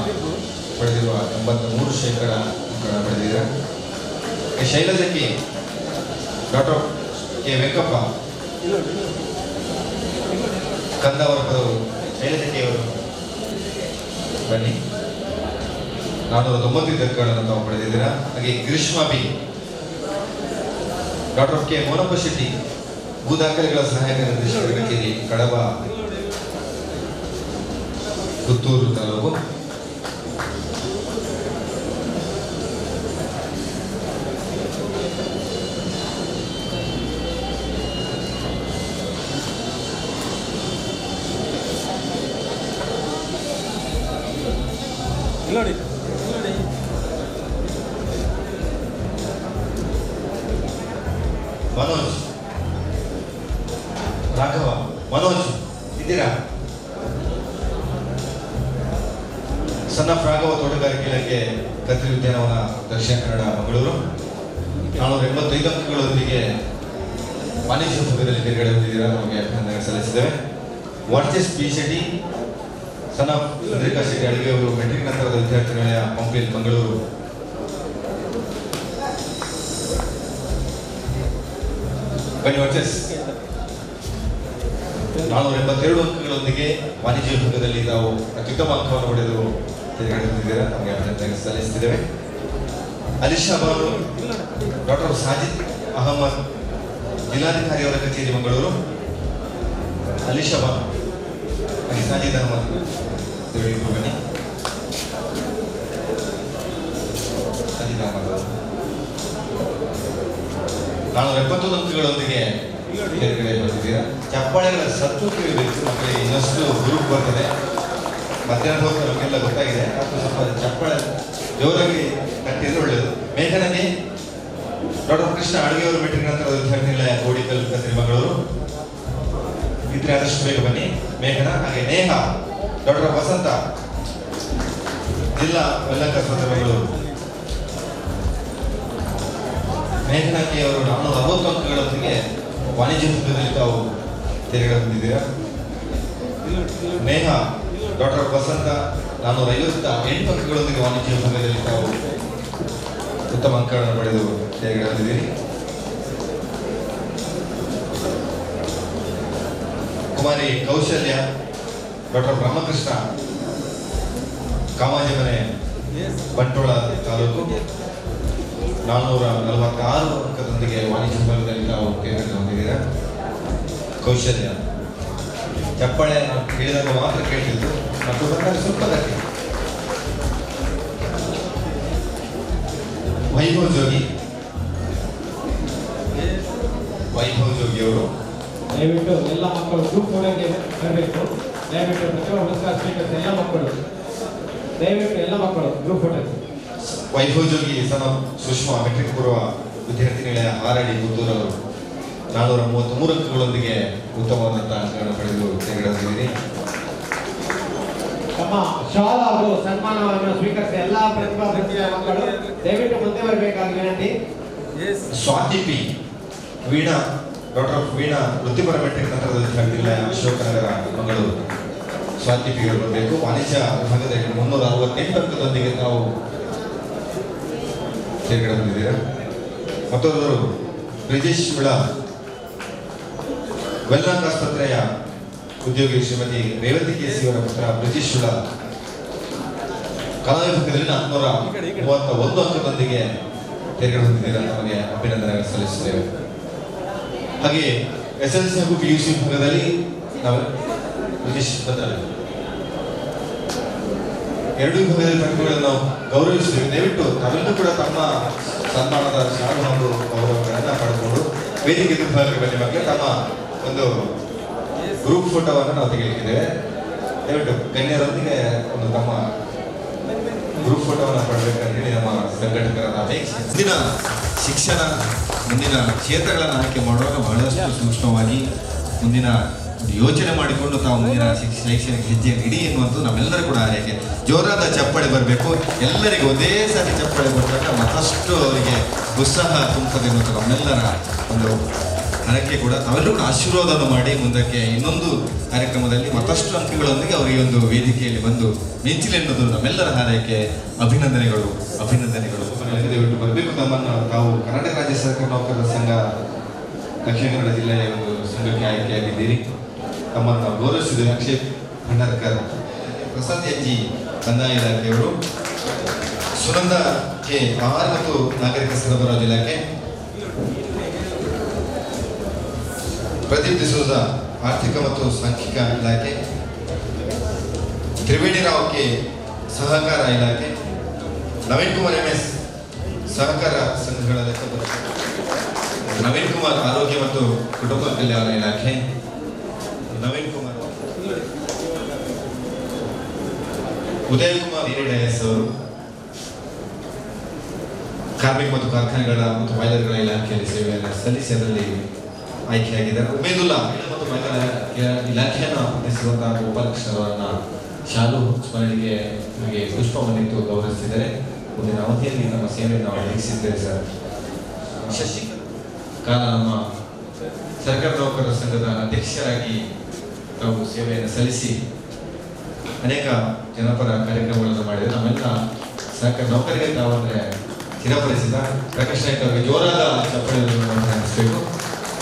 ಪಡೆದಿರುವ 83% ಅಂಕಗಳನ್ನು ಪಡೆದಿದ್ದಾರೆ. ಶೈಲಜಕ್ಕೆ ಡಾಕ್ಟರ್ ಕೆ ವೆಂಕಪ್ಪ, ಕಂದಾವರ ಪದವು ಶೈಲಜಕ್ಕೆ ಅವರು ಬನ್ನಿ. 490 ಅಂಕಗಳನ್ನು ತಾವು ಪಡೆದಿದ್ದೀರಾ. ಹಾಗೆ ಗ್ರೀಷ್ಮಾ B, doctor K Monappa Shetty, ಭೂ ದಾಖಲೆಗಳ ಸಹಾಯಕ ನಿರ್ದೇಶಕರ ಕಚೇರಿ ಕಡಬ, ಪುತ್ತೂರು ತಾಲೂಕು. ಮನೋಜ್, ರಾಘವ, ಮನೋಜ್ ಇದ್ದೀರಾ? ಸಣ್ಣ ರಾಘವ ತೋಟಗಾರಿಕೆ ಇಲಾಖೆ ಕತ್ರಿ ಉದ್ಯಾನವನ ದಕ್ಷಿಣ ಕನ್ನಡ ಮಂಗಳೂರು. 485 ಅಂಕಗಳೊಂದಿಗೆ ವಾಣಿಜ್ಯ ವಿಭಾಗದಲ್ಲಿ ತೇರ್ಗಡೆ ಹೊಂದಿದ್ದೀರಾ. ನಮಗೆ ಅಭಿನಂದನೆ ಸಲ್ಲಿಸಿದ್ದೇವೆ. ವಾಟ್ಸೆಸ್ P Shetty, son of Chandrika Shetty ಅಡಿಗೆ ಅವರು ಮೆಟ್ರಿಕ್ ನಂತರದ ವಿದ್ಯಾರ್ಥಿ ನಿಲಯ ಪಂಪಿಲ್ ಮಂಗಳೂರು. ಬನ್ನಿ ವಾಟ್ಸೆಸ್. 482 ಅಂಕಗಳೊಂದಿಗೆ ವಾಣಿಜ್ಯ ವಿಭಾಗದಲ್ಲಿ ನಾವು ಅತ್ಯುತ್ತಮ ಅಂಕವನ್ನು ಪಡೆದು ತೇರ್ಗಡೆ ಹೊಂದಿದ್ದೀರಾ. ನಮಗೆ ಅಭಿನಂದನೆ ಸಲ್ಲಿಸುತ್ತಿದ್ದೇವೆ. ಅಲಿಶಾ ಬಾನು, ಡಾಕ್ಟರ್ ಸಾಜಿದ್ ಅಹಮದ್, ಜಿಲ್ಲಾಧಿಕಾರಿಯವರ ಕಚೇರಿ ಮಂಗಳೂರು. ಅಲಿಶಾ ಬಾನು ಹಾಗೆ ಸಾಜಿದ್ ಅಹಮದ್ ಬನ್ನಿ. ಸಾಜಿದ್ ಅಹಮದ್ 471 ಅಂಕಗಳೊಂದಿಗೆ ತೇರ್ಗಡೆ ಬಂದಿದ್ದೀರಾ. ಚಪ್ಪಾಳೆಗಳ ಸತ್ತು ಕೇಳಬೇಕು ಮಕ್ಕಳಿಗೆ, ಇನ್ನಷ್ಟು ಗ್ರೂಪ್ ಬರ್ತದೆ. ಮಧ್ಯಾಹ್ನದ ಹೊತ್ತು ನಮಗೆಲ್ಲ ಗೊತ್ತಾಗಿದೆ, ಅದು ಸ್ವಲ್ಪ ಚಪ್ಪಳ ಜೋರಾಗಿ ಕಟ್ಟಿದ್ರೆ ಒಳ್ಳೆಯದು. ಮೇಘನಗೆ ಡಾಕ್ಟರ್ ಕೃಷ್ಣ ಅಡುಗೆಯವರು ಮೆಟ್ರಿಕ್ ನಂತರ ವಿದ್ಯಾರ್ಥಿನಿಲಯ ಕೋಡಿಕಲ್ ಮಂಗಳೂರು. ಇದ್ರೆ ಆದಷ್ಟು ಬೇಗ ಬನ್ನಿ. ಮೇಘನ, ಹಾಗೆ ನೇಹ ಡಾಕ್ಟರ್ ವಸಂತ ಜಿಲ್ಲಾ ವೆಲ್ಲಂಕ ಮಂಗಳೂರು. ಮೇಘನಾಕಿ ಅವರು 460 ಅಂಕಗಳೊಂದಿಗೆ ವಾಣಿಜ್ಯ ವಿಭಾಗದಲ್ಲಿ ತಾವು ತೆರೆಗೆ ಬಂದಿದ್ದೀರಾ. ನೇಹ ಡಾಕ್ಟರ್ ವಸಂತ 458 ಅಂಕಗಳೊಂದಿಗೆ ವಾಣಿಜ್ಯ ವಿಭಾಗದಲ್ಲಿ ತಾವು ಉತ್ತಮ ಅಂಕಗಳನ್ನು ಪಡೆದು ತೆರೆಗೆ ಬಂದಿದ್ದೀರಿ. ಕುಮಾರಿ ಕೌಶಲ್ಯ ಡಾಕ್ಟರ್ ಬ್ರಹ್ಮಕೃಷ್ಣ ಕಾಮಾಜಿ ಮನೆ ಬಂಟ್ವಾಳ ತಾಲೂಕು 446 ಅಂಕದೊಂದಿಗೆ ವಾಣಿಜ್ಯ ವಿಭಾಗದಲ್ಲಿ ತಾವು ತೆರೆಗೆ ಹೊಂದಿದ್ದೀರಾ. ಕೌಶಲ್ಯ ಚಪ್ಪಾಳೆ ನಾವು ಕೇಳಿದಾಗ ಮಾತ್ರ ಕೇಳ್ತಿದ್ದು, ಮತ್ತು ಬಂದಾಗ ಸ್ವಲ್ಪ ಗಟ್ಟಿ. ವೈಭವ್ ಜೋಗಿ ಅವರು ದಯವಿಟ್ಟು ಎಲ್ಲ ಮಕ್ಕಳು ಗ್ರೂಪ್ ಫೋಟೋಗೆ ಬರಬೇಕು. ದಯವಿಟ್ಟು ಪ್ರತಿಯೊಬ್ಬ ನಮಸ್ಕಾರ ಸ್ವೀಕರಿಸಿ ಎಲ್ಲ ಮಕ್ಕಳು, ದಯವಿಟ್ಟು ಎಲ್ಲ ಮಕ್ಕಳು ಗ್ರೂಪ್ ಫೋಟೋಗೆ. ವೈಭವ್ ಜೋಗಿ ಸಮ ಸುಷ್ಮಾ ಮೆಟ್ರಿಕ್ ಪೂರ್ವ ವಿದ್ಯಾರ್ಥಿ ನಿಲಯ ಹಾರಡಿ ಪುತ್ತೂರು ಅವರು 433 ಅಂಕಗಳೊಂದಿಗೆ ಉತ್ತಮವಾದಂತಹ ಅಂಕಗಳನ್ನು ಪಡೆದು ತೆಗೆದುಕೊಂಡಿದ್ದೀರಿ. ತಮ್ಮ ಶಾಲಾ ಹಾಗೂ ಸನ್ಮಾನವನ್ನು ಸ್ವೀಕರಿಸಿ ಎಲ್ಲ ಪ್ರತಿಭಾವಂತ ಮಕ್ಕಳು ದಯವಿಟ್ಟು ಮುಂದೆ ಬರಬೇಕಾಗಿ ವಿನಂತಿ. ಸ್ವಾತಿ ಪಿ ವೀಣಾ ಡಾಕ್ಟರ್ ವೀಣಾ ವೃತ್ತಿಪರ ಮೆಟ್ರಿಕ್ ನಂತರದ ವಿದ್ಯಾರ್ಥಿ ನಿಲಯ ಅಶೋಕನಗರ ಮಂಗಳೂರು. ಸ್ವಾತಿ ಪಿ ಬರಬೇಕು. ವಾಣಿಜ್ಯ ವಿಭಾಗದಲ್ಲಿ 368 ಅಂಕದೊಂದಿಗೆ ತಾವು ತೆರೆಗಡೆ ಬಂದಿದ್ದೀರಾ. ಮತ್ತೊಂದು ಬ್ರಿಜೇಶ್ ವಿಳಾ ವೆಲ್ಲಾಂಗ್ ಆಸ್ಪತ್ರೆಯ ಉದ್ಯೋಗಿ ಶ್ರೀಮತಿ ರೇವತಿ ಕೇಸಿ ಅವರ ಪುತ್ರ ಬ್ರಿಜೇಶ್ ವಿಳಾ ಕಲಾ ವಿಭಾಗದಲ್ಲಿ 431 ಅಂಕದೊಂದಿಗೆ ತೆರೆಗಡೆ ಹೊಂದಿದ್ದೀರಾ. ನಮಗೆ ಅಭಿನಂದನೆ ಸಲ್ಲಿಸುತ್ತೇವೆ. ಹಾಗೆ SLC ಹಾಗೂ PUC ವಿಭಾಗದಲ್ಲಿ ನಾವು ಬ್ರಿಜೇಶ್ ಎರಡು ವಿಭಾಗದಲ್ಲಿ ಅಂಕಗಳನ್ನು ನಾವು ಗೌರವಿಸುತ್ತೇವೆ. ದಯವಿಟ್ಟು ನಾವೆಲ್ಲರೂ ಕೂಡ ತಮ್ಮ ಸನ್ಮಾನದ ಶಾಲು ಹಾಗೂ ಗೌರವಗಳನ್ನು ಪಡೆದುಕೊಂಡು ವೇದಿಕೆ ವಿಭಾಗಕ್ಕೆ ಬನ್ನಿ. ಮಕ್ಕಳು ತಮ್ಮ ಒಂದು ಗ್ರೂಪ್ ಫೋಟೋವನ್ನು ನಾವು ತೆಗೆಯಲಿದ್ದೇವೆ. ದಯವಿಟ್ಟು ಗಣ್ಯರೊಂದಿಗೆ ಒಂದು ತಮ್ಮ ಗ್ರೂಪ್ ಫೋಟೋವನ್ನು ಪಡಬೇಕಂತ ಹೇಳಿ ನಮ್ಮ ಸಂಘಟಕರಾದ ಅಪೇಕ್ಷೆ. ಮುಂದಿನ ಶಿಕ್ಷಣ, ಮುಂದಿನ ಕ್ಷೇತ್ರಗಳನ್ನು ಆಯ್ಕೆ ಮಾಡುವಾಗ ಬಹಳಷ್ಟು ಸೂಕ್ಷ್ಮವಾಗಿ ಮುಂದಿನ ಯೋಚನೆ ಮಾಡಿಕೊಂಡು ತಾವು ಮುಂದಿನ ಶೈಕ್ಷಣಿಕ ಹೆಜ್ಜೆಯನ್ನು ಇಡಿ ಎನ್ನುವಂಥದ್ದು ನಮ್ಮೆಲ್ಲರೂ ಕೂಡ ಆರೈಕೆ. ಜೋರಾದ ಚಪ್ಪಾಳೆ ಬರಬೇಕು. ಎಲ್ಲರಿಗೂ ಒಂದೇ ಸಾರಿ ಚಪ್ಪಾಳೆ ಬರಬೇಕು. ಮತ್ತಷ್ಟು ಅವರಿಗೆ ಉತ್ಸಾಹ ತುಂಬುತ್ತದೆ ಎನ್ನುವಂಥ ನಮ್ಮೆಲ್ಲರ ಒಂದು ಹರಕೆ ಕೂಡ. ತಾವೆಲ್ಲರೂ ಕೂಡ ಆಶೀರ್ವಾದವನ್ನು ಮಾಡಿ ಮುಂದಕ್ಕೆ ಇನ್ನೊಂದು ಕಾರ್ಯಕ್ರಮದಲ್ಲಿ ಮತ್ತಷ್ಟು ಅಂಕಗಳೊಂದಿಗೆ ಅವರಿಗೆ ಒಂದು ವೇದಿಕೆಯಲ್ಲಿ ಬಂದು ಮಿಂಚಿಲೆ ಎನ್ನುವುದು ನಮ್ಮೆಲ್ಲರ ಹಾರೈಕೆ. ಅಭಿನಂದನೆಗಳು, ಅಭಿನಂದನೆಗಳು. ದಯವಿಟ್ಟು ಬರಬೇಕು. ನಮ್ಮನ್ನು ತಾವು ಕರ್ನಾಟಕ ರಾಜ್ಯ ಸರ್ಕಾರ ನೌಕರರ ಸಂಘ ದಕ್ಷಿಣ ಕನ್ನಡ ಜಿಲ್ಲೆಯ ಒಂದು ಸಂಘಕ್ಕೆ ಆಯ್ಕೆಯಾಗಿದ್ದೀರಿ. ತಮ್ಮನ್ನು ಗೌರವಿಸಿದ ಅಕ್ಷಯ್ ಭಂಡಾರ್ಕರ್, ಪ್ರಸಾದ್ ಎನ್ಜಿ ಕಂದಾಯ ಇಲಾಖೆಯವರು, ಸುನಂದ ಕೆ ಆಹಾರ ಮತ್ತು ನಾಗರಿಕ ಸರಬರಾಜು ಇಲಾಖೆ, ಪ್ರದೀಪ್ ಡಿಸೋಜ ಆರ್ಥಿಕ ಮತ್ತು ಸಾಂಖ್ಯಿಕ ಇಲಾಖೆ, ತ್ರಿವೇಣಿ ರಾವ್ ಕೆ ಸಹಕಾರ ಇಲಾಖೆ, ನವೀನ್ ಕುಮಾರ್ MS ಸಹಕಾರ ಸಂಘಗಳ ಲೆಕ್ಕ, ನವೀನ್ ಕುಮಾರ್ ಆರೋಗ್ಯ ಮತ್ತು ಕುಟುಂಬ ಕಲ್ಯಾಣ ಇಲಾಖೆ, ನವೀನ್ ಕುಮಾರ್ ಉದಯ್ ಕುಮಾರ್ IAS ಅವರು ಕಾರ್ಮಿಕ ಮತ್ತು ಕಾರ್ಖಾನೆಗಳ ಮತ್ತು ಬಾಯ್ಲರ್ಗಳ ಇಲಾಖೆಯಲ್ಲಿ ಸೇವೆಯನ್ನು ಸಲ್ಲಿಸಿ ಅದರಲ್ಲಿ ಆಯ್ಕೆಯಾಗಿದ್ದಾರೆ. ಉಮೇದುಲ್ಲಾ ಮತ್ತು ಮಹಿಳಾ ಇಲಾಖೆಯನ್ನು ಪ್ರತಿನಿಧಿಸುವಂತಹ ಗೋಪಾಲಕೃಷ್ಣರವರನ್ನ ಶಾಲು ಸ್ಮರಣೆಗೆ ನಮಗೆ ಪುಷ್ಪವನ್ನಿಟ್ಟು ಗೌರವಿಸಿದ್ದಾರೆ. ಮುಂದಿನ ಅವಧಿಯಲ್ಲಿ ನಮ್ಮ ಸೇವೆಯನ್ನು ನಾವು ಒದಗಿಸಿದ್ದೇವೆ ಸರ್. ಶಶಿಕಲಾ ಕಾಲ ನಮ್ಮ ಸರ್ಕಾರ ನೌಕರರ ಸಂಘದ ಅಧ್ಯಕ್ಷರಾಗಿ ತಾವು ಸೇವೆಯನ್ನು ಸಲ್ಲಿಸಿ ಅನೇಕ ಜನಪರ ಕಾರ್ಯಕ್ರಮಗಳನ್ನು ಮಾಡಿದರೆ ನಮ್ಮೆಲ್ಲ ಸರ್ಕಾರ ನೌಕರಿಗೆ ತಾವು ಅಂದರೆ ಚಿರಪರಿಸಿದ ಪ್ರಕಾಶ್ ನಾಯ್ಕ ಅವರಿಗೆ ಜೋರಾದ ಚಪ್ಪಲಿಯನ್ನು ನಡೆಸಬೇಕು.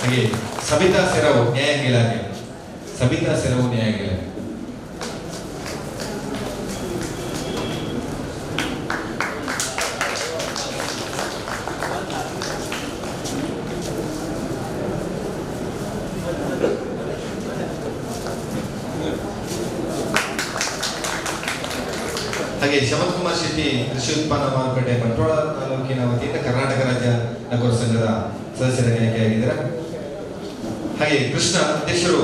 ಹಾಗೆ ಸಬಿತಾ ಸೆರವು ನ್ಯಾಯಾಂಗ ಇಲಾಖೆ, ಸಬಿತಾ ಸೆರವು ನ್ಯಾಯಾಂಗ ಇಲಾಖೆ. ಹಾಗೆ ಶಮಂತ್ ಕುಮಾರ್ ಶೆಟ್ಟಿ ಕೃಷಿ ಉತ್ಪನ್ನ ಮಾರುಕಟ್ಟೆ ಬಂಟ್ವಾಳ ತಾಲೂಕಿನ ವತಿಯಿಂದ ಕರ್ನಾಟಕ ರಾಜ್ಯ ನೌಕರರ ಸಂಘದ ಸದಸ್ಯರಾಗಿ ಆಯ್ಕೆಯಾಗಿದ್ದಾರೆ. ಹಾಗೆ ಕೃಷ್ಣ ಅಧ್ಯಕ್ಷರು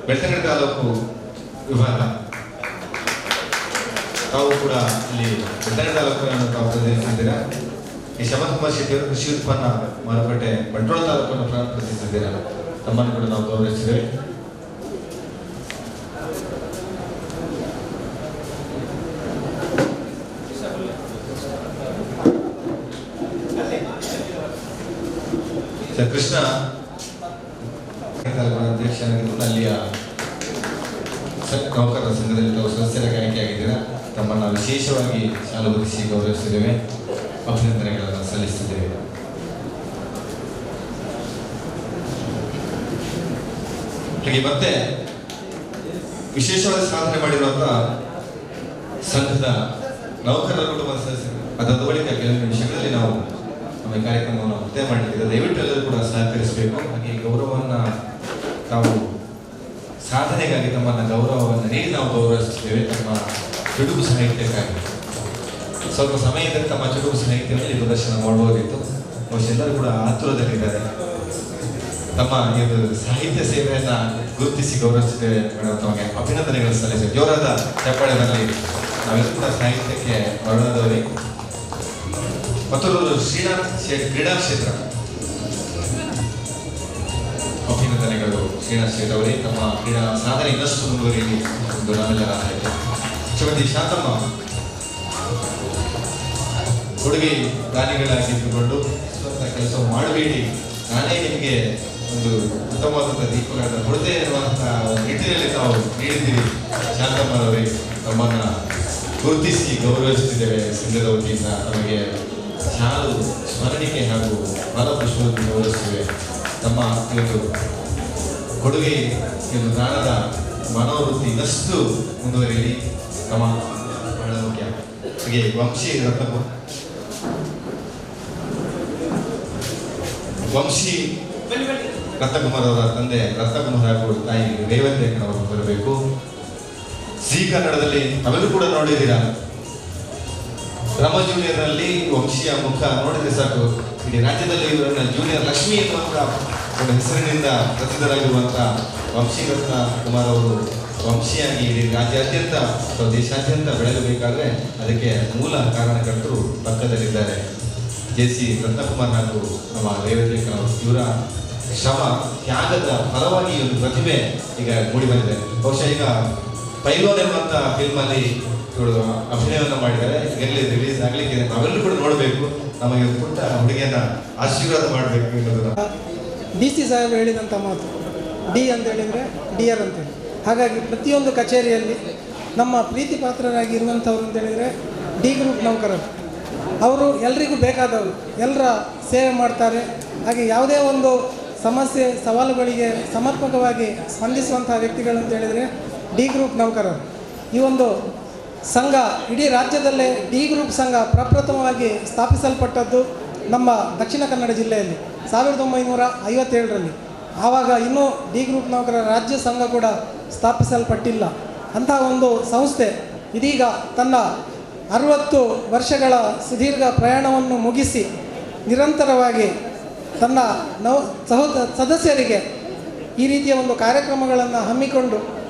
ಬೆಳ್ತಂಗಡಿ ತಾಲೂಕು ವಿಭಾಗ. ತಾವು ಕೂಡ ಇಲ್ಲಿ ಬೆಳ್ತಂಗಡಿ ತಾಲೂಕನ್ನು ತಾವು ಪ್ರತಿನಿಧಿಸಿದ್ದೀರಾ. ಈ ಶಮಕುಮಾರ್ ಶೆಟ್ಟಿಯವರು ಕೃಷಿ ಉತ್ಪನ್ನ ಮಾರುಕಟ್ಟೆ ಬಂಟ್ವಾಳ ತಾಲೂಕನ್ನು ಪ್ರತಿನಿಧಿಸಿದ್ದೀರಾ. ತಮ್ಮನ್ನು ಕೂಡ ನಾವು ಗೌರವಿಸಿದ್ದೇವೆ. ಕೃಷ್ಣ ಅಧ್ಯಕ್ಷರಾಗಿದ್ದು ಅಲ್ಲಿಯ ನೌಕರರ ಸಂಘದಲ್ಲಿ ತಾವು ಸದಸ್ಯರಾಗಿ ಆಯ್ಕೆಯಾಗಿದ್ದೀರಾ. ತಮ್ಮನ್ನು ವಿಶೇಷವಾಗಿ ಶಾಲು ಹೊದಿಸಿ ಗೌರವಿಸಿದ್ದೇವೆ, ಅಭಿನಂದನೆಗಳನ್ನು ಸಲ್ಲಿಸುತ್ತಿದ್ದೇವೆ. ಹಾಗೆ ಮತ್ತೆ ವಿಶೇಷವಾದ ಸಾಧನೆ ಮಾಡಿರುವಂತಹ ಸಂಘದ ನೌಕರರ ಕುಟುಂಬದ ಸದಸ್ಯರು ಅದಾದ ಬಳಿಕ ಕೆಲವು ನಿಮಿಷಗಳಲ್ಲಿ ನಾವು ನಮ್ಮ ಕಾರ್ಯಕ್ರಮವನ್ನು ಮುಕ್ತಾಯ ಮಾಡಲಿಕ್ಕೆ ದಯವಿಟ್ಟು ಎಲ್ಲರೂ ಕೂಡ ಸಹಕರಿಸಬೇಕು. ಹಾಗೆ ಗೌರವವನ್ನು ತಾವು ಸಾಧನೆಗಾಗಿ ತಮ್ಮನ್ನ ಗೌರವವನ್ನು ನೀಡಿ ನಾವು ಗೌರವಿಸುತ್ತೇವೆ. ತಮ್ಮ ಚುಟುಕು ಸಾಹಿತ್ಯಕ್ಕಾಗಿ ಸ್ವಲ್ಪ ಸಮಯದಲ್ಲಿ ತಮ್ಮ ಚುಟುಕು ಸಾಹಿತ್ಯದಲ್ಲಿ ಪ್ರದರ್ಶನ ಮಾಡಬಹುದಿತ್ತು. ಬಹುಶಃ ಎಲ್ಲರೂ ಕೂಡ ಆತುರದಲ್ಲಿದ್ದಾರೆ. ತಮ್ಮ ಇದು ಸಾಹಿತ್ಯ ಸೇವೆಯನ್ನ ಗುರುತಿಸಿ ಗೌರವಿಸುತ್ತೇವೆ ಮೇಡಮ್. ತಮಗೆ ಅಭಿನಂದನೆಗಳನ್ನು ಸಲ್ಲಿಸುತ್ತೇವೆ. ಜೋರಾದ ಚಪ್ಪಾಳೆ ಬರಲಿ. ನಾವೆಲ್ಲರೂ ಕೂಡ ಸಾಹಿತ್ಯಕ್ಕೆ ಮರಳಾದವರೇ. ಮತ್ತೊಂದು ಶ್ರೀನಾಥ್ ಕ್ರೀಡಾ ಕ್ಷೇತ್ರ. ಅಭಿನಂದನೆಗಳು ಶ್ರೀನಾಥ್ ಶೇಟ್ ಅವರೇ. ತಮ್ಮ ಕ್ರೀಡಾ ಸಾಧನೆ ಇನ್ನಷ್ಟು ಮುಂದುವರಿಯಲಿ ಎಂದು ನಾವೆಲ್ಲರ ಆಸೆ. ಶ್ರೀಮತಿ ಶಾಂತಮ್ಮ ಕೊಡುಗೆ ದಾನಿಗಳಾಗಿದ್ದುಕೊಂಡು ಸ್ವಂತ ಕೆಲಸ ಮಾಡಬೇಡಿ, ನಾನೇ ನಿಮಗೆ ಒಂದು ಉತ್ತಮವಾದಂಥ ದೀಪಗಳನ್ನು ಕೊಡದೇ ಇರುವಂತಹ ನಿಟ್ಟಿನಲ್ಲಿ ತಾವು ನೀಡಿದ್ದೀರಿ. ಶಾಂತಮ್ಮರವರೇ, ತಮ್ಮನ್ನ ಗುರುತಿಸಿ ಗೌರವಿಸುತ್ತಿದ್ದೇವೆ ಸಂಘದ ವತಿಯಿಂದ. ತಮಗೆ ಶಾಲು ಸ್ಮರಣಿಕೆ ಹಾಗೂ ಫಲಪುಷ್ಪವನ್ನು ಗೌರವಿಸುತ್ತೇವೆ. ತಮ್ಮ ಒಂದು ಕೊಡುಗೆ ಒಂದು ದಾನದ ಮನೋವೃತ್ತಿ ಇನ್ನಷ್ಟು ಮುಂದುವರಿಯಲಿ. ತಮ್ಮ ಬಹಳ ಮುಖ್ಯ. ಹಾಗೆ ವಂಶಿ ರತ್ನಕುಮಾರ್ ಅವರ ತಂದೆ ರತ್ನಕುಮಾರ್ ಹಾಗೂ ತಾಯಿ ರೇವಂತಿ ಅವರು ಬರಬೇಕು. ಜೀ ಕನ್ನಡದಲ್ಲಿ ತಾವೆಲ್ಲರೂ ಕೂಡ ನೋಡಿದ್ದೀರಾ. ರಮ ಜೂನಿಯರ್ ನಲ್ಲಿ ವಂಶಿಯ ಮುಖ ನೋಡಿದ್ರೆ ಸಾಕು, ಇಡೀ ರಾಜ್ಯದಲ್ಲಿ ಇವರನ್ನ ಜೂನಿಯರ್ ಲಕ್ಷ್ಮಿ ಎನ್ನುವಂತ ಒಂದು ಹೆಸರಿನಿಂದ ಪ್ರಸಿದ್ಧರಾಗಿರುವಂತಹ ವಂಶಿ ರತ್ನ ಕುಮಾರ್ ಅವರು ವಂಶಿಯಾಗಿ ಇಡೀ ರಾಜ್ಯಾದ್ಯಂತ ಅಥವಾ ದೇಶಾದ್ಯಂತ ಬೆಳೆಯಬೇಕಾದ್ರೆ ಅದಕ್ಕೆ ಮೂಲ ಕಾರಣಕರ್ತರು ಪಕ್ಕದಲ್ಲಿದ್ದಾರೆ. JC ರತ್ನಕುಮಾರ್ ಹಾಗೂ ನಮ್ಮ ರೇವತಿ ಇವರ ಶ್ರಮ ತ್ಯಾಗದ ಫಲವಾಗಿ ಒಂದು ಪ್ರತಿಭೆ ಈಗ ಮೂಡಿ ಬಂದಿದೆ. ಬಹುಶಃ ಈಗ ಪೈಲೋನ್ ಎನ್ನುವಂತ ಫಿಲ್ಮ್ ಅಲ್ಲಿ ಇವರು ಅಭಿನಯವನ್ನು ಮಾಡಿದ್ದಾರೆ. ಈಗಲೇ ರಿಲೀಸ್ ಆಗ್ಲಿಕ್ಕೆ ನಾವೆಲ್ಲರೂ ಕೂಡ ನೋಡಬೇಕು. ನಮಗೆ ಪುಟ್ಟ ಹುಡುಗಿಯನ್ನ ಆಶೀರ್ವಾದ ಮಾಡಬೇಕು ಎನ್ನುವುದನ್ನು DC ಸಾಹೇಬ್ ಹೇಳಿದಂಥ ಮಾತು. ಡಿ ಅಂತ ಹೇಳಿದರೆ ಡಿಯರ್ ಅಂತೇಳಿ. ಹಾಗಾಗಿ ಪ್ರತಿಯೊಂದು ಕಚೇರಿಯಲ್ಲಿ ನಮ್ಮ ಪ್ರೀತಿ ಪಾತ್ರರಾಗಿ ಇರುವಂಥವ್ರು ಅಂತ ಹೇಳಿದರೆ ಡಿ ಗ್ರೂಪ್ ನೌಕರರು. ಅವರು ಎಲ್ರಿಗೂ ಬೇಕಾದವರು, ಎಲ್ಲರ ಸೇವೆ ಮಾಡ್ತಾರೆ. ಹಾಗೆ ಯಾವುದೇ ಒಂದು ಸಮಸ್ಯೆ ಸವಾಲುಗಳಿಗೆ ಸಮರ್ಪಕವಾಗಿ ಸ್ಪಂದಿಸುವಂಥ ವ್ಯಕ್ತಿಗಳು ಅಂತ ಹೇಳಿದರೆ ಡಿ ಗ್ರೂಪ್ ನೌಕರರು. ಈ ಒಂದು ಸಂಘ ಇಡೀ ರಾಜ್ಯದಲ್ಲೇ ಡಿ ಗ್ರೂಪ್ ಸಂಘ ಪ್ರಪ್ರಥಮವಾಗಿ ಸ್ಥಾಪಿಸಲ್ಪಟ್ಟದ್ದು ನಮ್ಮ ದಕ್ಷಿಣ ಕನ್ನಡ ಜಿಲ್ಲೆಯಲ್ಲಿ 1957ರಲ್ಲಿ. ಆವಾಗ ಇನ್ನೂ ಡಿ ಗ್ರೂಪ್ ನೌಕರರ ರಾಜ್ಯ ಸಂಘ ಕೂಡ ಸ್ಥಾಪಿಸಲ್ಪಟ್ಟಿಲ್ಲ. ಅಂತಹ ಒಂದು ಸಂಸ್ಥೆ ಇದೀಗ ತನ್ನ 60 ವರ್ಷಗಳ ಸುದೀರ್ಘ ಪ್ರಯಾಣವನ್ನು ಮುಗಿಸಿ ನಿರಂತರವಾಗಿ ತನ್ನ ಸದಸ್ಯರಿಗೆ ಈ ರೀತಿಯ ಒಂದು ಕಾರ್ಯಕ್ರಮಗಳನ್ನು ಹಮ್ಮಿಕೊಂಡು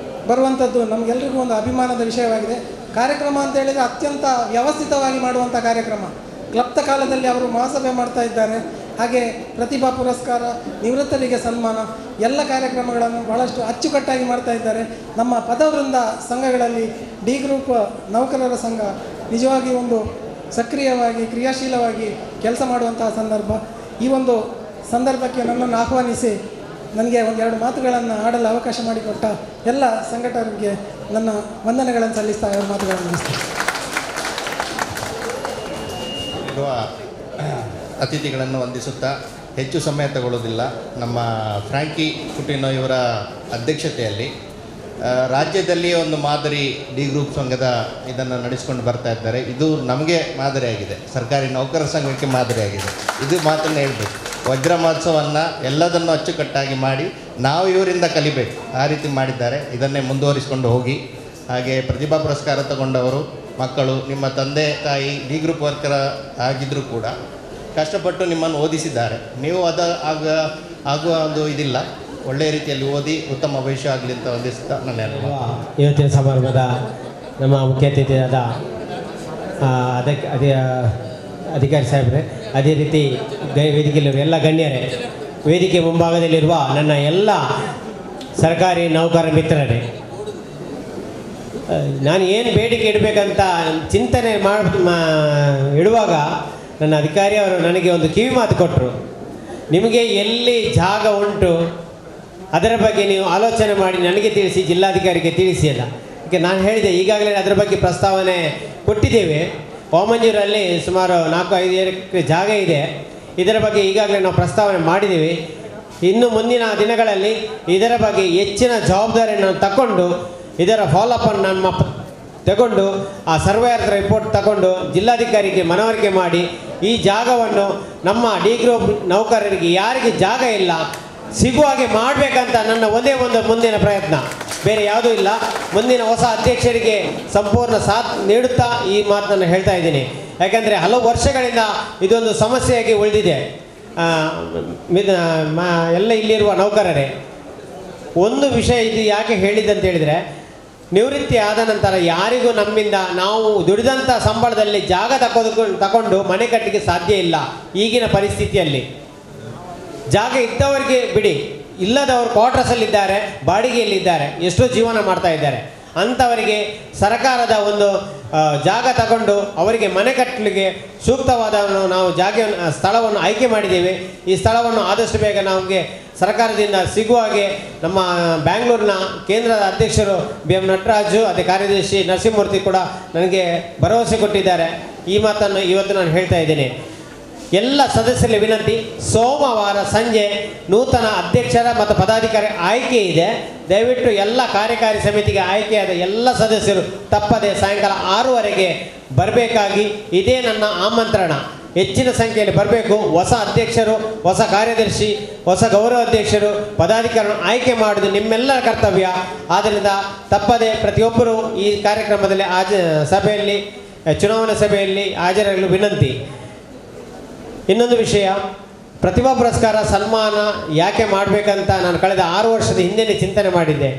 ಬರುವಂಥದ್ದು ನಮಗೆಲ್ಲರಿಗೂ ಒಂದು ಅಭಿಮಾನದ ವಿಷಯವಾಗಿದೆ. ಕಾರ್ಯಕ್ರಮ ಅಂತ ಹೇಳಿದರೆ ಅತ್ಯಂತ ವ್ಯವಸ್ಥಿತವಾಗಿ ಮಾಡುವಂಥ ಕಾರ್ಯಕ್ರಮ. ಕ್ಲಪ್ತ ಕಾಲದಲ್ಲಿ ಅವರು ಮಹಾಸಭೆ ಮಾಡ್ತಾ ಇದ್ದಾರೆ. ಹಾಗೆ ಪ್ರತಿಭಾ ಪುರಸ್ಕಾರ, ನಿವೃತ್ತರಿಗೆ ಸನ್ಮಾನ, ಎಲ್ಲ ಕಾರ್ಯಕ್ರಮಗಳನ್ನು ಭಾಳಷ್ಟು ಅಚ್ಚುಕಟ್ಟಾಗಿ ಮಾಡ್ತಾ ಇದ್ದಾರೆ. ನಮ್ಮ ಪದವೃಂದ ಸಂಘಗಳಲ್ಲಿ ಡಿ ಗ್ರೂಪ್ ನೌಕರರ ಸಂಘ ನಿಜವಾಗಿ ಒಂದು ಸಕ್ರಿಯವಾಗಿ ಕ್ರಿಯಾಶೀಲವಾಗಿ ಕೆಲಸ ಮಾಡುವಂತಹ ಸಂದರ್ಭ. ಈ ಒಂದು ಸಂದರ್ಭಕ್ಕೆ ನನ್ನನ್ನು ಆಹ್ವಾನಿಸಿ ನನಗೆ ಒಂದೆರಡು ಮಾತುಗಳನ್ನು ಆಡಲು ಅವಕಾಶ ಮಾಡಿಕೊಟ್ಟ ಎಲ್ಲ ಸಂಘಟಕರಿಗೆ ನನ್ನ ವಂದನೆಗಳನ್ನು ಸಲ್ಲಿಸ್ತಾ ಎರಡು ಮಾತುಗಳನ್ನು ಮುಗಿಸ್ತೀನಿ. ಅತಿಥಿಗಳನ್ನು ವಂದಿಸುತ್ತಾ ಹೆಚ್ಚು ಸಮಯ ತಗೊಳ್ಳೋದಿಲ್ಲ. ನಮ್ಮ ಫ್ರ್ಯಾಂಕಿ ಕುಟಿನೋ ಇವರ ಅಧ್ಯಕ್ಷತೆಯಲ್ಲಿ ರಾಜ್ಯದಲ್ಲಿ ಒಂದು ಮಾದರಿ ಡಿ ಗ್ರೂಪ್ ಸಂಘದ ಇದನ್ನು ನಡೆಸಿಕೊಂಡು ಬರ್ತಾ ಇದ್ದಾರೆ. ಇದು ನಮಗೆ ಮಾದರಿಯಾಗಿದೆ, ಸರ್ಕಾರಿ ನೌಕರರ ಸಂಘಕ್ಕೆ ಮಾದರಿಯಾಗಿದೆ. ಇದು ಮಾತನ್ನು ಹೇಳಬೇಕು. ವಜ್ರ ಮಹೋತ್ಸವವನ್ನು ಎಲ್ಲದನ್ನು ಅಚ್ಚುಕಟ್ಟಾಗಿ ಮಾಡಿ ನಾವು ಇವರಿಂದ ಕಲಿಬೇಕು, ಆ ರೀತಿ ಮಾಡಿದ್ದಾರೆ. ಇದನ್ನೇ ಮುಂದುವರಿಸಿಕೊಂಡು ಹೋಗಿ. ಹಾಗೆ ಪ್ರತಿಭಾ ಪುರಸ್ಕಾರ ತಗೊಂಡವರು ಮಕ್ಕಳು, ನಿಮ್ಮ ತಂದೆ ತಾಯಿ ಡಿ ಗ್ರೂಪ್ ವರ್ಕರ್ ಆಗಿದ್ದರೂ ಕೂಡ ಕಷ್ಟಪಟ್ಟು ನಿಮ್ಮನ್ನು ಓದಿಸಿದ್ದಾರೆ. ನೀವು ಆಗುವ ಒಂದು ಇದಿಲ್ಲ, ಒಳ್ಳೆಯ ರೀತಿಯಲ್ಲಿ ಓದಿ ಉತ್ತಮ ಭವಿಷ್ಯ ಆಗಲಿ ಅಂತ ವಂದಿಸ್ತಾ ನನ್ನ ಇವತ್ತಿನ ಸಮಾರಂಭದ ನಮ್ಮ ಮುಖ್ಯ ಅತಿಥಿಯಾದ ಅದೇ ಅಧಿಕಾರಿ ಸಾಹೇಬ್ರೆ, ಅದೇ ರೀತಿ ವೇದಿಕೆಯಲ್ಲಿರುವ ಎಲ್ಲ ಗಣ್ಯರೇ, ವೇದಿಕೆ ಮುಂಭಾಗದಲ್ಲಿರುವ ನನ್ನ ಎಲ್ಲ ಸರ್ಕಾರಿ ನೌಕರ ಮಿತ್ರರೇ, ನಾನು ಏನು ಬೇಡಿಕೆ ಇಡಬೇಕಂತ ಚಿಂತನೆ ಇಡುವಾಗ ನನ್ನ ಅಧಿಕಾರಿಯವರು ನನಗೆ ಒಂದು ಕಿವಿ ಮಾತು ಕೊಟ್ಟರು. ನಿಮಗೆ ಎಲ್ಲಿ ಜಾಗ ಉಂಟು ಅದರ ಬಗ್ಗೆ ನೀವು ಆಲೋಚನೆ ಮಾಡಿ ನನಗೆ ತಿಳಿಸಿ, ಜಿಲ್ಲಾಧಿಕಾರಿಗೆ ತಿಳಿಸಿ ಅಲ್ಲ. ಅದಕ್ಕೆ ನಾನು ಹೇಳಿದೆ, ಈಗಾಗಲೇ ಅದರ ಬಗ್ಗೆ ಪ್ರಸ್ತಾವನೆ ಕೊಟ್ಟಿದ್ದೇವೆ. ವಾಮಂಜೂರಲ್ಲಿ ಸುಮಾರು 4-5 ಎಕರೆ ಜಾಗ ಇದೆ. ಇದರ ಬಗ್ಗೆ ಈಗಾಗಲೇ ನಾವು ಪ್ರಸ್ತಾವನೆ ಮಾಡಿದ್ದೀವಿ. ಇನ್ನು ಮುಂದಿನ ದಿನಗಳಲ್ಲಿ ಇದರ ಬಗ್ಗೆ ಹೆಚ್ಚಿನ ಜವಾಬ್ದಾರಿಯನ್ನು ತಗೊಂಡು ಇದರ ಫಾಲೋಅಪನ್ನು ನಮ್ಮ ತಗೊಂಡು ಆ ಸರ್ವೇಯರ್ ರಿಪೋರ್ಟ್ ತಗೊಂಡು ಜಿಲ್ಲಾಧಿಕಾರಿಗೆ ಮನವರಿಕೆ ಮಾಡಿ ಈ ಜಾಗವನ್ನು ನಮ್ಮ ಡಿ ಗ್ರೂಪ್ ನೌಕರರಿಗೆ ಯಾರಿಗೆ ಜಾಗ ಇಲ್ಲ ಸಿಗುವ ಹಾಗೆ ಮಾಡಬೇಕಂತ ನನ್ನ ಒಂದೇ ಒಂದು ಮುಂದಿನ ಪ್ರಯತ್ನ, ಬೇರೆ ಯಾವುದೂ ಇಲ್ಲ. ಮುಂದಿನ ಹೊಸ ಅಧ್ಯಕ್ಷರಿಗೆ ಸಂಪೂರ್ಣ ಸಾಥ್ ನೀಡುತ್ತಾ ಈ ಮಾತನ್ನು ಹೇಳ್ತಾ ಇದ್ದೀನಿ. ಯಾಕೆಂದರೆ ಹಲವು ವರ್ಷಗಳಿಂದ ಇದೊಂದು ಸಮಸ್ಯೆಯಾಗಿ ಉಳಿದಿದೆ. ಎಲ್ಲ ಇಲ್ಲಿರುವ ನೌಕರರೇ, ಒಂದು ವಿಷಯ ಇದು ಯಾಕೆ ಹೇಳಿದ್ದಂತ ಹೇಳಿದರೆ, ನಿವೃತ್ತಿ ಆದ ನಂತರ ಯಾರಿಗೂ ನಮ್ಮಿಂದ ನಾವು ದುಡಿದಂಥ ಸಂಬಳದಲ್ಲಿ ಜಾಗ ತಗೊಂಡು ಮನೆ ಕಟ್ಟಲಿಕ್ಕೆ ಸಾಧ್ಯ ಇಲ್ಲ. ಈಗಿನ ಪರಿಸ್ಥಿತಿಯಲ್ಲಿ ಜಾಗ ಇದ್ದವರಿಗೆ ಬಿಡಿ, ಇಲ್ಲದವರು ಕ್ವಾರ್ಟರ್ಸಲ್ಲಿದ್ದಾರೆ, ಬಾಡಿಗೆಯಲ್ಲಿದ್ದಾರೆ, ಎಷ್ಟೋ ಜೀವನ ಮಾಡ್ತಾ ಇದ್ದಾರೆ. ಅಂಥವರಿಗೆ ಸರ್ಕಾರದ ಒಂದು ಜಾಗ ತಗೊಂಡು ಅವರಿಗೆ ಮನೆ ಕಟ್ಟಲಿಕ್ಕೆ ಸೂಕ್ತವಾದವನ್ನು ನಾವು ಸ್ಥಳವನ್ನು ಆಯ್ಕೆ ಮಾಡಿದ್ದೇವೆ. ಈ ಸ್ಥಳವನ್ನು ಆದಷ್ಟು ಬೇಗ ನಮಗೆ ಸರ್ಕಾರದಿಂದ ಸಿಗುವ ಹಾಗೆ ನಮ್ಮ ಬ್ಯಾಂಗ್ಳೂರಿನ ಕೇಂದ್ರದ ಅಧ್ಯಕ್ಷರು BM ನಟರಾಜು, ಅದೇ ಕಾರ್ಯದರ್ಶಿ ನರಸಿಂಹಮೂರ್ತಿ ಕೂಡ ನನಗೆ ಭರವಸೆ ಕೊಟ್ಟಿದ್ದಾರೆ. ಈ ಮಾತನ್ನು ಇವತ್ತು ನಾನು ಹೇಳ್ತಾ ಇದ್ದೀನಿ. ಎಲ್ಲ ಸದಸ್ಯರಿಗೆ ವಿನಂತಿ, ಸೋಮವಾರ ಸಂಜೆ ನೂತನ ಅಧ್ಯಕ್ಷರ ಮತ್ತು ಪದಾಧಿಕಾರಿ ಆಯ್ಕೆ ಇದೆ. ದಯವಿಟ್ಟು ಎಲ್ಲ ಕಾರ್ಯಕಾರಿ ಸಮಿತಿಗೆ ಆಯ್ಕೆಯಾದ ಎಲ್ಲ ಸದಸ್ಯರು ತಪ್ಪದೆ ಸಾಯಂಕಾಲ 6:00 ಬರಬೇಕಾಗಿ ಇದೇ ನನ್ನ ಆಮಂತ್ರಣ. ಹೆಚ್ಚಿನ ಸಂಖ್ಯೆಯಲ್ಲಿ ಬರಬೇಕು. ಹೊಸ ಅಧ್ಯಕ್ಷರು, ಹೊಸ ಕಾರ್ಯದರ್ಶಿ, ಹೊಸ ಗೌರವ ಅಧ್ಯಕ್ಷರು, ಪದಾಧಿಕಾರಿಗಳನ್ನು ಆಯ್ಕೆ ಮಾಡೋದು ನಿಮ್ಮೆಲ್ಲರ ಕರ್ತವ್ಯ. ಆದ್ದರಿಂದ ತಪ್ಪದೆ ಪ್ರತಿಯೊಬ್ಬರು ಈ ಕಾರ್ಯಕ್ರಮದಲ್ಲಿ ಸಭೆಯಲ್ಲಿ, ಚುನಾವಣಾ ಸಭೆಯಲ್ಲಿ ಹಾಜರಾಗಲು ವಿನಂತಿ. ಇನ್ನೊಂದು ವಿಷಯ, ಪ್ರತಿಭಾ ಪುರಸ್ಕಾರ ಸನ್ಮಾನ ಯಾಕೆ ಮಾಡಬೇಕಂತ ನಾನು ಕಳೆದ 6 ವರ್ಷದ ಹಿಂದೆ ಚಿಂತನೆ ಮಾಡಿದ್ದೆ.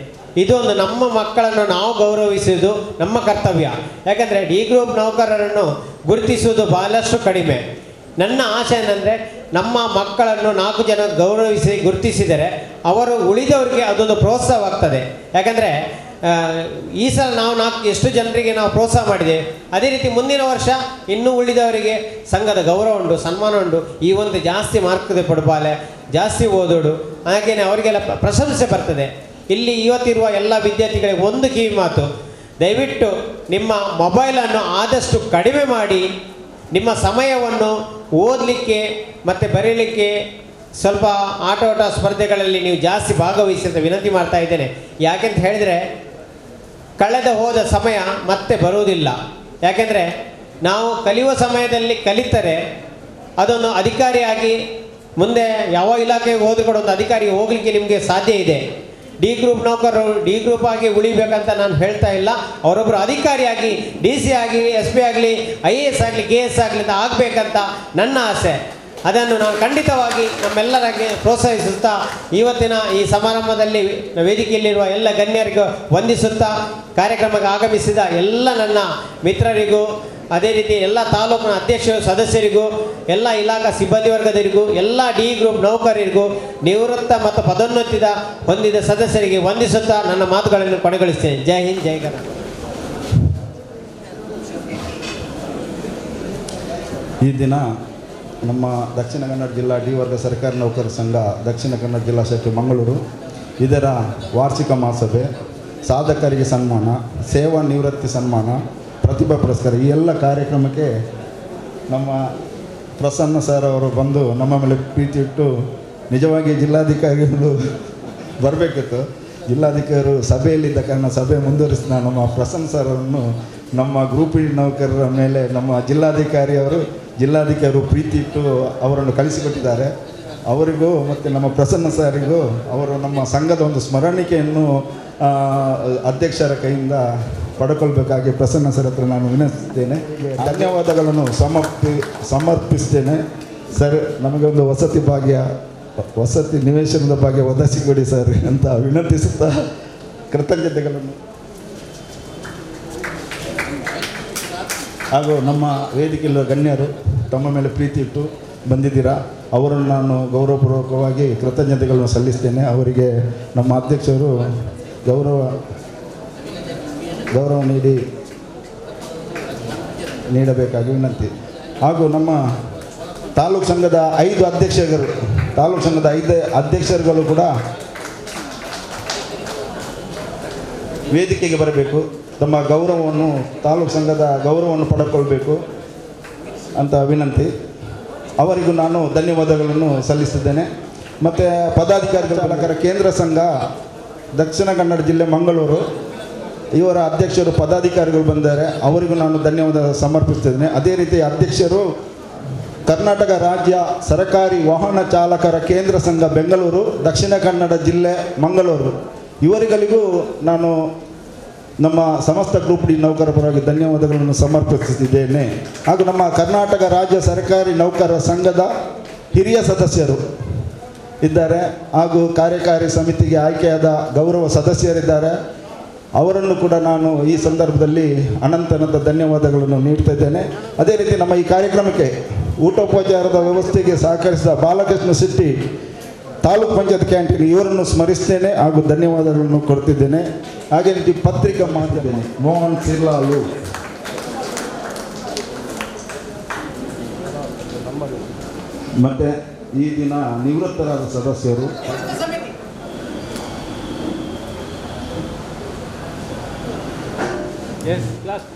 ಇದೊಂದು ನಮ್ಮ ಮಕ್ಕಳನ್ನು ನಾವು ಗೌರವಿಸುವುದು ನಮ್ಮ ಕರ್ತವ್ಯ. ಯಾಕಂದರೆ ಡಿ ಗ್ರೂಪ್ ನೌಕರರನ್ನು ಗುರುತಿಸುವುದು ಬಹಳಷ್ಟು ಕಡಿಮೆ. ನನ್ನ ಆಸೆ ಏನಂದರೆ, ನಮ್ಮ ಮಕ್ಕಳನ್ನು 4 ಜನ ಗುರುತಿಸಿದರೆ ಅವರು ಉಳಿದವರಿಗೆ ಅದೊಂದು ಪ್ರೋತ್ಸಾಹವಾಗ್ತದೆ. ಯಾಕಂದರೆ ಈ ಸಲ ನಾವು ಎಷ್ಟು ಜನರಿಗೆ ನಾವು ಪ್ರೋತ್ಸಾಹ ಮಾಡಿದ್ದೇವೆ, ಅದೇ ರೀತಿ ಮುಂದಿನ ವರ್ಷ ಇನ್ನೂ ಉಳಿದವರಿಗೆ ಸಂಘದ ಗೌರವ ಉಂಟು, ಸನ್ಮಾನ ಉಂಟು. ಈ ಒಂದು ಜಾಸ್ತಿ ಮಾರ್ಕ್ ಪಡ್ಬಾಲೆ, ಜಾಸ್ತಿ ಓದೋಡು, ಹಾಗೆಯೇ ಅವರಿಗೆಲ್ಲ ಪ್ರಶಂಸೆ ಬರ್ತದೆ. ಇಲ್ಲಿ ಇವತ್ತಿರುವ ಎಲ್ಲ ವಿದ್ಯಾರ್ಥಿಗಳಿಗೆ ಒಂದು ಕಿವಿ ಮಾತು, ದಯವಿಟ್ಟು ನಿಮ್ಮ ಮೊಬೈಲನ್ನು ಆದಷ್ಟು ಕಡಿಮೆ ಮಾಡಿ ನಿಮ್ಮ ಸಮಯವನ್ನು ಓದಲಿಕ್ಕೆ ಮತ್ತು ಬರೀಲಿಕ್ಕೆ, ಸ್ವಲ್ಪ ಆಟೋಟ ಸ್ಪರ್ಧೆಗಳಲ್ಲಿ ನೀವು ಜಾಸ್ತಿ ಭಾಗವಹಿಸಿ ಅಂತ ವಿನಂತಿ ಮಾಡ್ತಾ ಇದ್ದೇನೆ. ಯಾಕೆಂತ ಹೇಳಿದರೆ, ಕಳೆದ ಹೋದ ಸಮಯ ಮತ್ತೆ ಬರುವುದಿಲ್ಲ. ಯಾಕೆಂದರೆ ನಾವು ಕಲಿಯುವ ಸಮಯದಲ್ಲಿ ಕಲಿತರೆ ಅದೊಂದು ಅಧಿಕಾರಿಯಾಗಿ ಮುಂದೆ ಯಾವ ಇಲಾಖೆಗೆ ಹೋದರೂ ಕೂಡ ಒಂದು ಅಧಿಕಾರಿಗೆ ಹೋಗಲಿಕ್ಕೆ ನಿಮಗೆ ಸಾಧ್ಯ ಇದೆ. ಡಿ ಗ್ರೂಪ್ ನೌಕರರು ಡಿ ಗ್ರೂಪ್ ಆಗಿ ಉಳಿಬೇಕಂತ ನಾನು ಹೇಳ್ತಾ ಇಲ್ಲ. ಅವರೊಬ್ಬರು ಅಧಿಕಾರಿಯಾಗಿ DC ಆಗಲಿ, SP ಆಗಲಿ, IAS ಆಗಲಿ, KS ಆಗಲಿ ಅಂತ ಆಗಬೇಕಂತ ನನ್ನ ಆಸೆ. ಅದನ್ನು ನಾನು ಖಂಡಿತವಾಗಿ ನಮ್ಮೆಲ್ಲರಿಗೆ ಪ್ರೋತ್ಸಾಹಿಸುತ್ತಾ ಇವತ್ತಿನ ಈ ಸಮಾರಂಭದಲ್ಲಿ ವೇದಿಕೆಯಲ್ಲಿರುವ ಎಲ್ಲ ಗಣ್ಯರಿಗೂ ವಂದಿಸುತ್ತಾ, ಕಾರ್ಯಕ್ರಮಕ್ಕೆ ಆಗಮಿಸಿದ ಎಲ್ಲ ನನ್ನ ಮಿತ್ರರಿಗೂ, ಅದೇ ರೀತಿ ಎಲ್ಲ ತಾಲೂಕಿನ ಅಧ್ಯಕ್ಷ ಸದಸ್ಯರಿಗೂ, ಎಲ್ಲ ಇಲಾಖಾ ಸಿಬ್ಬಂದಿ ವರ್ಗದವರಿಗೂ, ಎಲ್ಲ ಡಿ ಗ್ರೂಪ್ ನೌಕರರಿಗೂ, ನಿವೃತ್ತ ಮತ್ತು ಪದೋನ್ನತಿ ಹೊಂದಿದ ಸದಸ್ಯರಿಗೆ ವಂದಿಸುತ್ತಾ ನನ್ನ ಮಾತುಗಳನ್ನು ಕೊನೆಗೊಳಿಸ್ತೇನೆ. ಜೈ ಹಿಂದ್, ಜೈ ಕರ್ನಾಟಕ. ಈ ದಿನ ನಮ್ಮ ದಕ್ಷಿಣ ಕನ್ನಡ ಜಿಲ್ಲಾ ಡಿ ವರ್ಗ ಸರ್ಕಾರಿ ನೌಕರರ ಸಂಘ ದಕ್ಷಿಣ ಕನ್ನಡ ಜಿಲ್ಲಾ ಶಾಖೆ ಮಂಗಳೂರು ಇದರ ವಾರ್ಷಿಕ ಮಹಾಸಭೆ, ಸಾಧಕರಿಗೆ ಸನ್ಮಾನ, ಸೇವಾ ನಿವೃತ್ತಿ ಸನ್ಮಾನ, ಪ್ರತಿಭಾ ಪುರಸ್ಕಾರ, ಈ ಎಲ್ಲ ಕಾರ್ಯಕ್ರಮಕ್ಕೆ ನಮ್ಮ ಪ್ರಸನ್ನ ಸರ್ ಅವರು ಬಂದು ನಮ್ಮ ಮೇಲೆ ಪ್ರೀತಿ ಇಟ್ಟು, ನಿಜವಾಗಿ ಜಿಲ್ಲಾಧಿಕಾರಿಗಳು ಬರಬೇಕಿತ್ತು. ಜಿಲ್ಲಾಧಿಕಾರಿಗಳು ಸಭೆಯಲ್ಲಿದ್ದ ಕಾರಣ ಸಭೆ ಮುಂದುವರಿಸಿದ ನಮ್ಮ ಪ್ರಸನ್ನ ಸರ್ ಅವರನ್ನು ನಮ್ಮ ಗ್ರೂಪ್ ನೌಕರರ ಮೇಲೆ ನಮ್ಮ ಜಿಲ್ಲಾಧಿಕಾರಿಯವರು ಪ್ರೀತಿ ಇಟ್ಟು ಅವರನ್ನು ಕಳಿಸಿಕೊಟ್ಟಿದ್ದಾರೆ. ಅವರಿಗೂ ಮತ್ತು ನಮ್ಮ ಪ್ರಸನ್ನ ಸರಿಗೂ ಅವರು ನಮ್ಮ ಸಂಘದ ಒಂದು ಸ್ಮರಣಿಕೆಯನ್ನು ಅಧ್ಯಕ್ಷರ ಕೈಯಿಂದ ಪಡ್ಕೊಳ್ಬೇಕಾಗಿ ಪ್ರಸನ್ನ ಸರ್ ಹತ್ರ ನಾನು ವಿನಂತಿಸ್ತೇನೆ. ಧನ್ಯವಾದಗಳನ್ನು ಸಮರ್ಪಿಸ್ತೇನೆ. ಸರ್, ನಮಗೆ ಒಂದು ವಸತಿ ನಿವೇಶನದ ಭಾಗ್ಯ ಒದಗಿಸಿಕೊಡಿ ಸರ್ ಅಂತ ವಿನಂತಿಸುತ್ತಾ ಕೃತಜ್ಞತೆಗಳನ್ನು. ಹಾಗೂ ನಮ್ಮ ವೇದಿಕೆಯಲ್ಲಿರುವ ಗಣ್ಯರು ತಮ್ಮ ಮೇಲೆ ಪ್ರೀತಿ ಇಟ್ಟು ಬಂದಿದ್ದೀರಾ. ಅವರನ್ನು ನಾನು ಗೌರವಪೂರ್ವಕವಾಗಿ ಕೃತಜ್ಞತೆಗಳನ್ನು ಸಲ್ಲಿಸ್ತೇನೆ. ಅವರಿಗೆ ನಮ್ಮ ಅಧ್ಯಕ್ಷರು ಗೌರವ ನೀಡಬೇಕಾಗಿ ವಿನಂತಿ. ಹಾಗೂ ನಮ್ಮ ತಾಲೂಕು ಸಂಘದ 5 ಅಧ್ಯಕ್ಷರುಗಳು ಕೂಡ ವೇದಿಕೆಗೆ ಬರಬೇಕು. ತಮ್ಮ ಗೌರವವನ್ನು ತಾಲೂಕು ಸಂಘದ ಗೌರವವನ್ನು ಪಡೆದುಕೊಳ್ಬೇಕು ಅಂತ ವಿನಂತಿ. ಅವರಿಗೂ ನಾನು ಧನ್ಯವಾದಗಳನ್ನು ಸಲ್ಲಿಸಿದ್ದೇನೆ. ಮತ್ತು ಪದಾಧಿಕಾರಿಗಳ ಪ್ರಕಾರ ಕೇಂದ್ರ ಸಂಘ ದಕ್ಷಿಣ ಕನ್ನಡ ಜಿಲ್ಲೆ ಮಂಗಳೂರು ಇವರ ಅಧ್ಯಕ್ಷರು ಪದಾಧಿಕಾರಿಗಳು ಬಂದಿದ್ದಾರೆ, ಅವರಿಗೂ ನಾನು ಧನ್ಯವಾದ ಸಮರ್ಪಿಸ್ತಿದ್ದೇನೆ. ಅದೇ ರೀತಿ ಅಧ್ಯಕ್ಷರು ಕರ್ನಾಟಕ ರಾಜ್ಯ ಸರಕಾರಿ ವಾಹನ ಚಾಲಕರ ಕೇಂದ್ರ ಸಂಘ ಬೆಂಗಳೂರು ದಕ್ಷಿಣ ಕನ್ನಡ ಜಿಲ್ಲೆ ಮಂಗಳೂರು ಇವರಿಗಳಿಗೂ ನಾನು ನಮ್ಮ ಸಮಸ್ತ ಗ್ರೂಪ್ ಡಿ ನೌಕರರ ಪರವಾಗಿ ಧನ್ಯವಾದಗಳನ್ನು ಸಮರ್ಪಿಸುತ್ತಿದ್ದೇನೆ. ಹಾಗೂ ನಮ್ಮ ಕರ್ನಾಟಕ ರಾಜ್ಯ ಸರ್ಕಾರಿ ನೌಕರರ ಸಂಘದ ಹಿರಿಯ ಸದಸ್ಯರು ಇದ್ದಾರೆ, ಹಾಗೂ ಕಾರ್ಯಕಾರಿ ಸಮಿತಿಗೆ ಆಯ್ಕೆಯಾದ ಗೌರವ ಸದಸ್ಯರಿದ್ದಾರೆ. ಅವರನ್ನು ಕೂಡ ನಾನು ಈ ಸಂದರ್ಭದಲ್ಲಿ ಅನಂತ ಧನ್ಯವಾದಗಳನ್ನು ನೀಡ್ತಾ ಇದ್ದೇನೆ. ಅದೇ ರೀತಿ ನಮ್ಮ ಈ ಕಾರ್ಯಕ್ರಮಕ್ಕೆ ಊಟೋಪಚಾರದ ವ್ಯವಸ್ಥೆಗೆ ಸಹಕರಿಸಿದ ಬಾಲಕೃಷ್ಣ ಶೆಟ್ಟಿ ತಾಲೂಕು ಪಂಚಾಯತ್ ಕ್ಯಾಂಟೀನ್ ಇವರನ್ನು ಸ್ಮರಿಸ್ತೇನೆ ಹಾಗೂ ಧನ್ಯವಾದಗಳನ್ನು ಕೊಡ್ತಿದ್ದೇನೆ. ಹಾಗೆ ರೀತಿ ಪತ್ರಿಕಾ ಮಾಧ್ಯಮ ಮೋಹನ್ ಸಿರ್ಲಾಲು, ಮತ್ತು ಈ ದಿನ ನಿವೃತ್ತರಾದ ಸದಸ್ಯರು Yes, last.